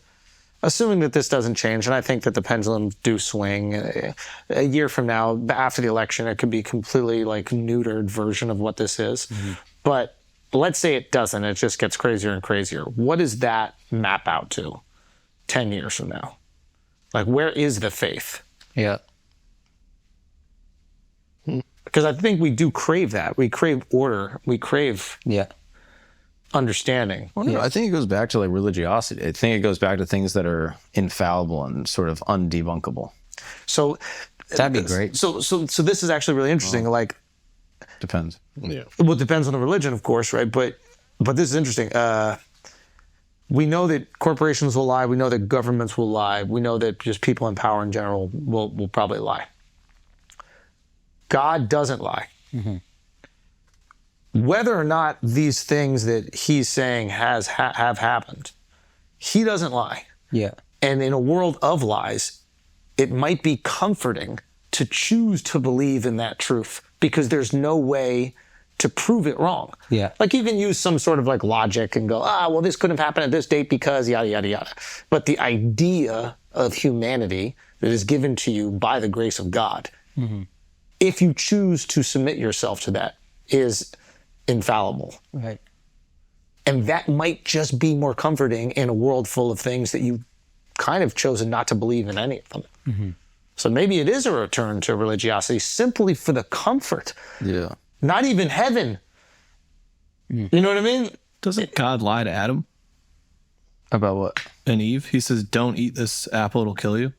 assuming that this doesn't change, and I think that the pendulums do swing, a year from now, after the election, it could be completely, like, neutered version of what this is. But let's say it doesn't, it just gets crazier and crazier. What does that map out to 10 years from now? Like, where is the faith? Yeah. Because I think we do crave that. We crave order. We crave Yeah. understanding. Well, no, I think it goes back to like religiosity. I think it goes back to things that are infallible and sort of undebunkable. So That'd be great. So this is actually really interesting. Like, Depends. Yeah. well, it depends on the religion, of course, right? But this is interesting. We know that corporations will lie. We know that governments will lie. We know that just people in power in general will probably lie. God doesn't lie. Whether or not these things that he's saying have happened, he doesn't lie. Yeah. And in a world of lies, it might be comforting to choose to believe in that truth because there's no way to prove it wrong. Yeah. Like you can use some sort of like logic and go, well, this couldn't have happened at this date because yada, yada, yada. But the idea of humanity that is given to you by the grace of God, if you choose to submit yourself to that, is infallible. Right. And that might just be more comforting in a world full of things that you kind of chosen not to believe in any of them. So maybe it is a return to religiosity simply for the comfort. Yeah. Not even heaven. You know what I mean? Doesn't God lie to Adam About what? and Eve? He says, "Don't eat this apple; it'll kill you."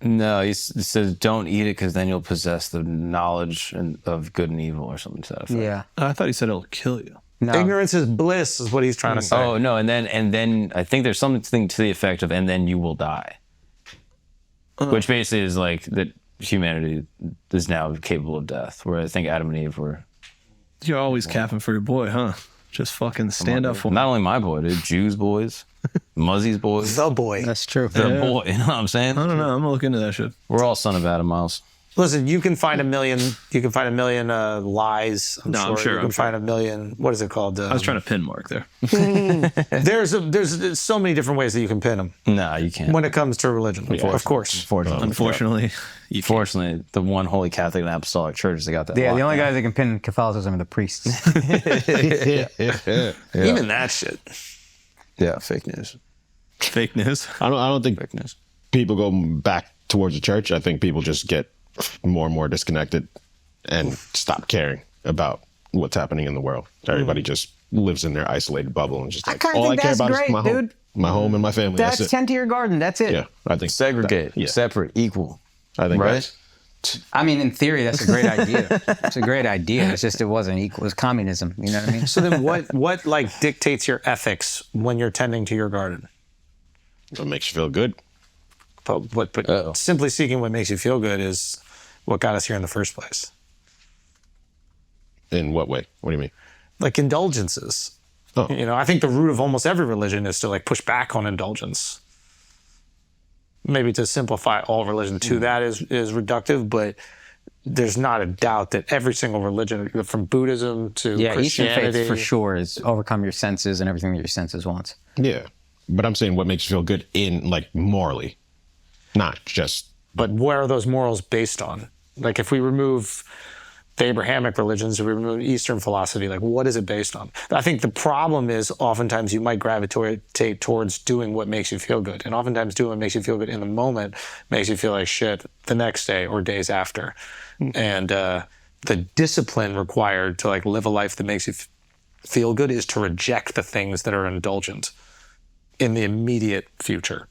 No, he says don't eat it because then you'll possess the knowledge of good and evil or something to that effect. Yeah. I thought he said it'll kill you. No. Ignorance is bliss is what he's trying to say. Oh no, and then I think there's something to the effect of and then you will die, which basically is like that humanity is now capable of death. Where I think Adam and Eve were. You're always capping for your boy, huh? Just fucking stand up for him. Not only my boy, dude, Jews boys, Muzzy's boys, The boy. That's true. the boy. You know what I'm saying? I don't know. I'm gonna look into that shit. We're all son of Adam, Miles. Listen, you can find a million. You can find a million lies. I'm sure, You can find a million. What is it called? I was trying to pin Mark there. There's so many different ways that you can pin them No, you can't. when it comes to religion. Of course. Unfortunately, Fortunately, the one Holy Catholic and Apostolic Church that got that. Yeah, the locked only down. guys that can pin Catholicism are the priests. Even that shit. Yeah, fake news. fake news. I don't think Fake news. people go back towards the church. I think people just get more and more disconnected and stop caring about what's happening in the world. Everybody just lives in their isolated bubble and just like, kinda all I think care that's about great, is my home, dude. my home and my family. That's That's it. tend to your garden. That's it. Yeah, I think Segregate, yeah, separate, equal. I think right? that's- I mean, in theory, that's a great idea. It's a great idea. It's just it wasn't equal. It was communism. You know what I mean? So then what like dictates your ethics when you're tending to your garden? What makes you feel good? But simply speaking, what makes you feel good is what got us here in the first place. In what way? What do you mean? Like indulgences. Oh. You know, I think the root of almost every religion is to like push back on indulgence. Maybe to simplify all religion to that is reductive, but there's not a doubt that every single religion, from Buddhism to Yeah, Eastern Christianity, faith for sure is overcome your senses and everything that your senses want. Yeah, but I'm saying what makes you feel good in like morally, not just. But what are those morals based on? Like if we remove the Abrahamic religions, if we remove Eastern philosophy, like what is it based on? I think the problem is oftentimes you might gravitate towards doing what makes you feel good. And oftentimes doing what makes you feel good in the moment makes you feel like shit the next day or days after. And the discipline required to like live a life that makes you feel good is to reject the things that are indulgent in the immediate future.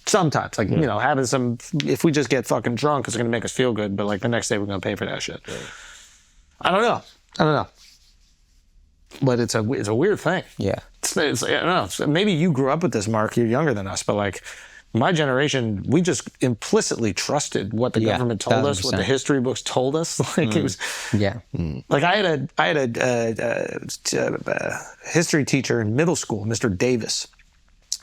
Sometimes, like, you know, having some, if we just get fucking drunk, it's going to make us feel good, but like the next day we're going to pay for that shit. I don't know. But it's a weird thing. Yeah. It's I don't know. So maybe you grew up with this, Mark. You're younger than us, but like my generation, we just implicitly trusted what the government told us, what the 1000%. history books told us. Like it was, Yeah. like I had a history teacher in middle school, Mr. Davis,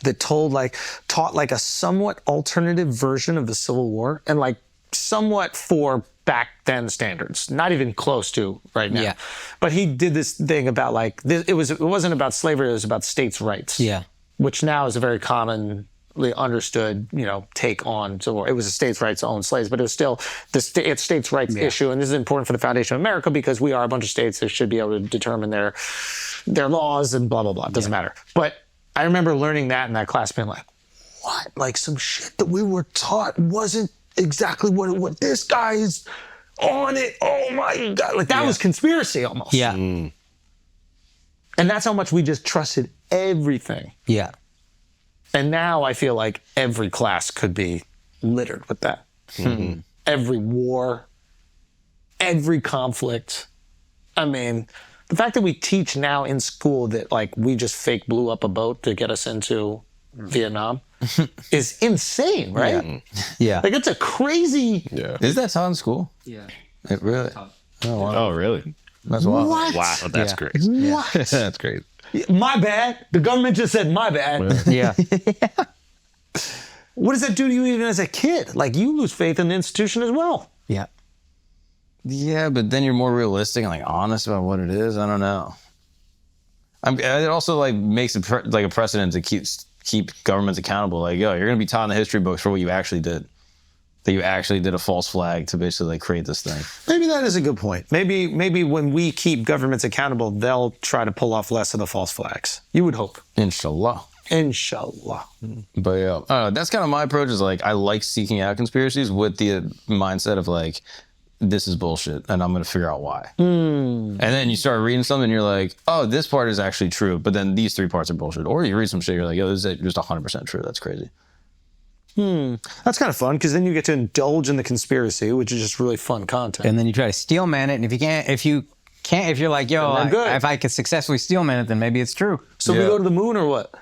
that taught like a somewhat alternative version of the Civil War and like somewhat for back then standards, not even close to right now. Yeah. But he did this thing about like it wasn't about slavery, it was about states' rights. Yeah. Which now is a very commonly understood, you know, take on Civil War. It was a states' rights to own slaves, but it was still it's states' rights issue, and this is important for the foundation of America because we are a bunch of states that should be able to determine their laws and blah blah blah. It doesn't matter. But I remember learning that in that class, being like, "What? Like some shit that we were taught wasn't exactly what this guy is on it. Oh my God!" Like that was conspiracy almost. Yeah. And that's how much we just trusted everything. Yeah. And now I feel like every class could be littered with that. Every war, every conflict. I mean, the fact that we teach now in school that like we just fake blew up a boat to get us into Vietnam is insane, right? Yeah. Like it's a crazy. Yeah. Is that taught in school? Yeah. It really? Oh, really? That's wild. What? Wow, that's Yeah. great. What? That's great. My bad. The government just said my bad. Yeah. What does that do to you even as a kid? Like you lose faith in the institution as well. Yeah. Yeah, but then you're more realistic and like honest about what it is. I don't know. It also like makes a precedent to keep governments accountable. Like, yo, you're gonna be taught in the history books for what you actually did. That you actually did a false flag to basically like create this thing. Maybe that is a good point. Maybe when we keep governments accountable, they'll try to pull off less of the false flags. You would hope. Inshallah. Inshallah. But yeah, that's kind of my approach. Is like I like seeking out conspiracies with the mindset of like, this is bullshit, and I'm gonna figure out why. And then you start reading something, and you're like, oh, this part is actually true, but then these 3 parts are bullshit. Or you read some shit, you're like, yo, this is just 100% true. That's crazy. That's kind of fun because then you get to indulge in the conspiracy, which is just really fun content. And then you try to steel man it, and if you're like, yo, if I could successfully steel man it, then maybe it's true. So we go to the moon or what?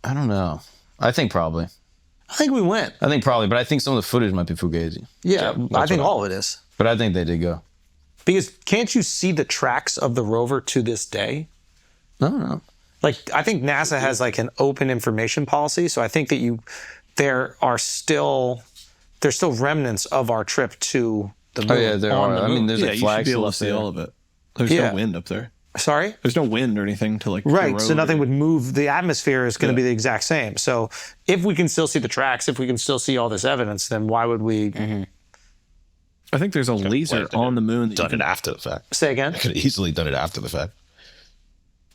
I don't know. I think probably. I think we went. I think probably, but I think some of the footage might be fugazi. Yeah, I think all of it is. But I think they did go. Because can't you see the tracks of the rover to this day? I don't know. Like, I think NASA has like an open information policy, so I think that there's still remnants of our trip to the moon. Oh yeah, there are. I mean, there's Yeah, like you should flags be able to still see up all of it. There's no wind up there. Sorry? There's no wind or anything to like. Right, so erode nothing or- would move. The atmosphere is going to be the exact same. So if we can still see the tracks, if we can still see all this evidence, then why would we I think there's a laser on the moon. That you Done can, it after the fact. say again? Could have easily done it after the fact.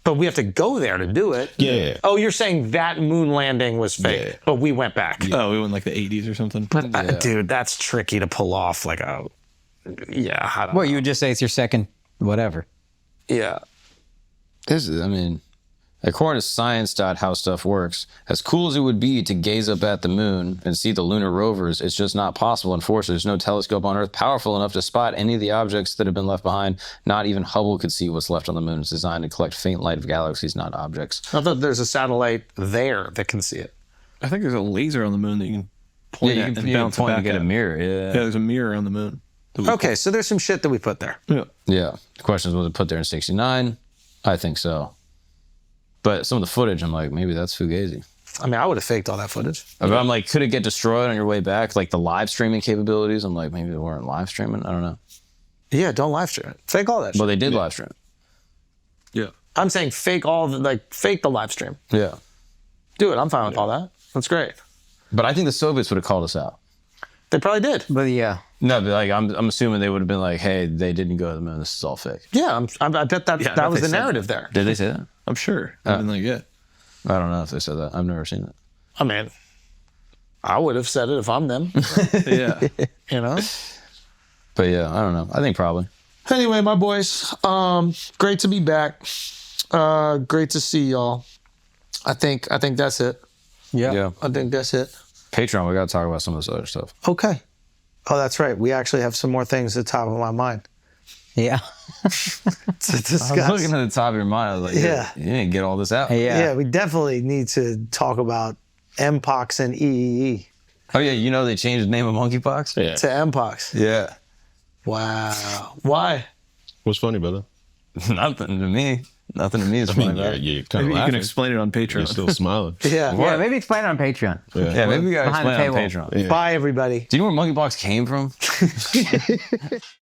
But we have to go there to do it. Yeah. Oh, you're saying that moon landing was fake, Yeah. but we went back. oh, we went like the 80s or something. But dude, that's tricky to pull off. Like I don't Well, know. you would just say it's your second whatever. Yeah. I mean, according to science.how stuff works, as cool as it would be to gaze up at the moon and see the lunar rovers, it's just not possible. Unfortunately, there's no telescope on Earth powerful enough to spot any of the objects that have been left behind. Not even Hubble could see what's left on the moon. It's designed to collect faint light of galaxies, not objects. I thought there's a satellite there that can see it. I think there's a laser on the moon that you can point at and bounce it point back and get at. a mirror. Yeah, there's a mirror on the moon. Okay, so there's some shit that we put there. Yeah. Yeah. The question is, was it put there in 69? I think so. But some of the footage, I'm like, maybe that's fugazi. I mean, I would have faked all that footage. But I'm like, could it get destroyed on your way back? Like the live streaming capabilities? I'm like, maybe they weren't live streaming. I don't know. Yeah, don't live stream it. Fake all that shit. Well, they did live stream it. Yeah. I'm saying fake fake the live stream. Yeah. Do it. I'm fine with all that. That's great. But I think the Soviets would have called us out. They probably did. But yeah. No, but like I'm assuming they would have been like, hey, they didn't go to the moon. This is all fake. Yeah, I bet that Yeah, I that bet was they the said narrative there. Did they say that? I'm sure. I mean, like, yeah. I don't know if they said that. I've never seen it. I mean, I would have said it if I'm them. Yeah. You know. But yeah, I don't know. I think probably. Anyway, my boys, great to be back. Great to see y'all. I think that's it. Yeah. I think that's it. Patreon, we got to talk about some of this other stuff. Okay. Oh, that's right. We actually have some more things at the top of my mind Yeah. to discuss. I was looking at the top of your mind. I was like, Yeah. you didn't get all this out. Yeah, we definitely need to talk about Mpox and EEE Oh, yeah. You know they changed the name of monkeypox? Yeah. to Mpox. Yeah. Wow. Why? What's funny, brother? Nothing to me. Nothing to me is I funny mean, about it. you're kind Maybe of you laughing. can explain it on You're Patreon. still smiling. Yeah. Yeah, maybe explain it on Patreon. Yeah, maybe we got to Behind the explain it on paywall. Patreon. Yeah. Bye, everybody. Do you know where monkeypox came from?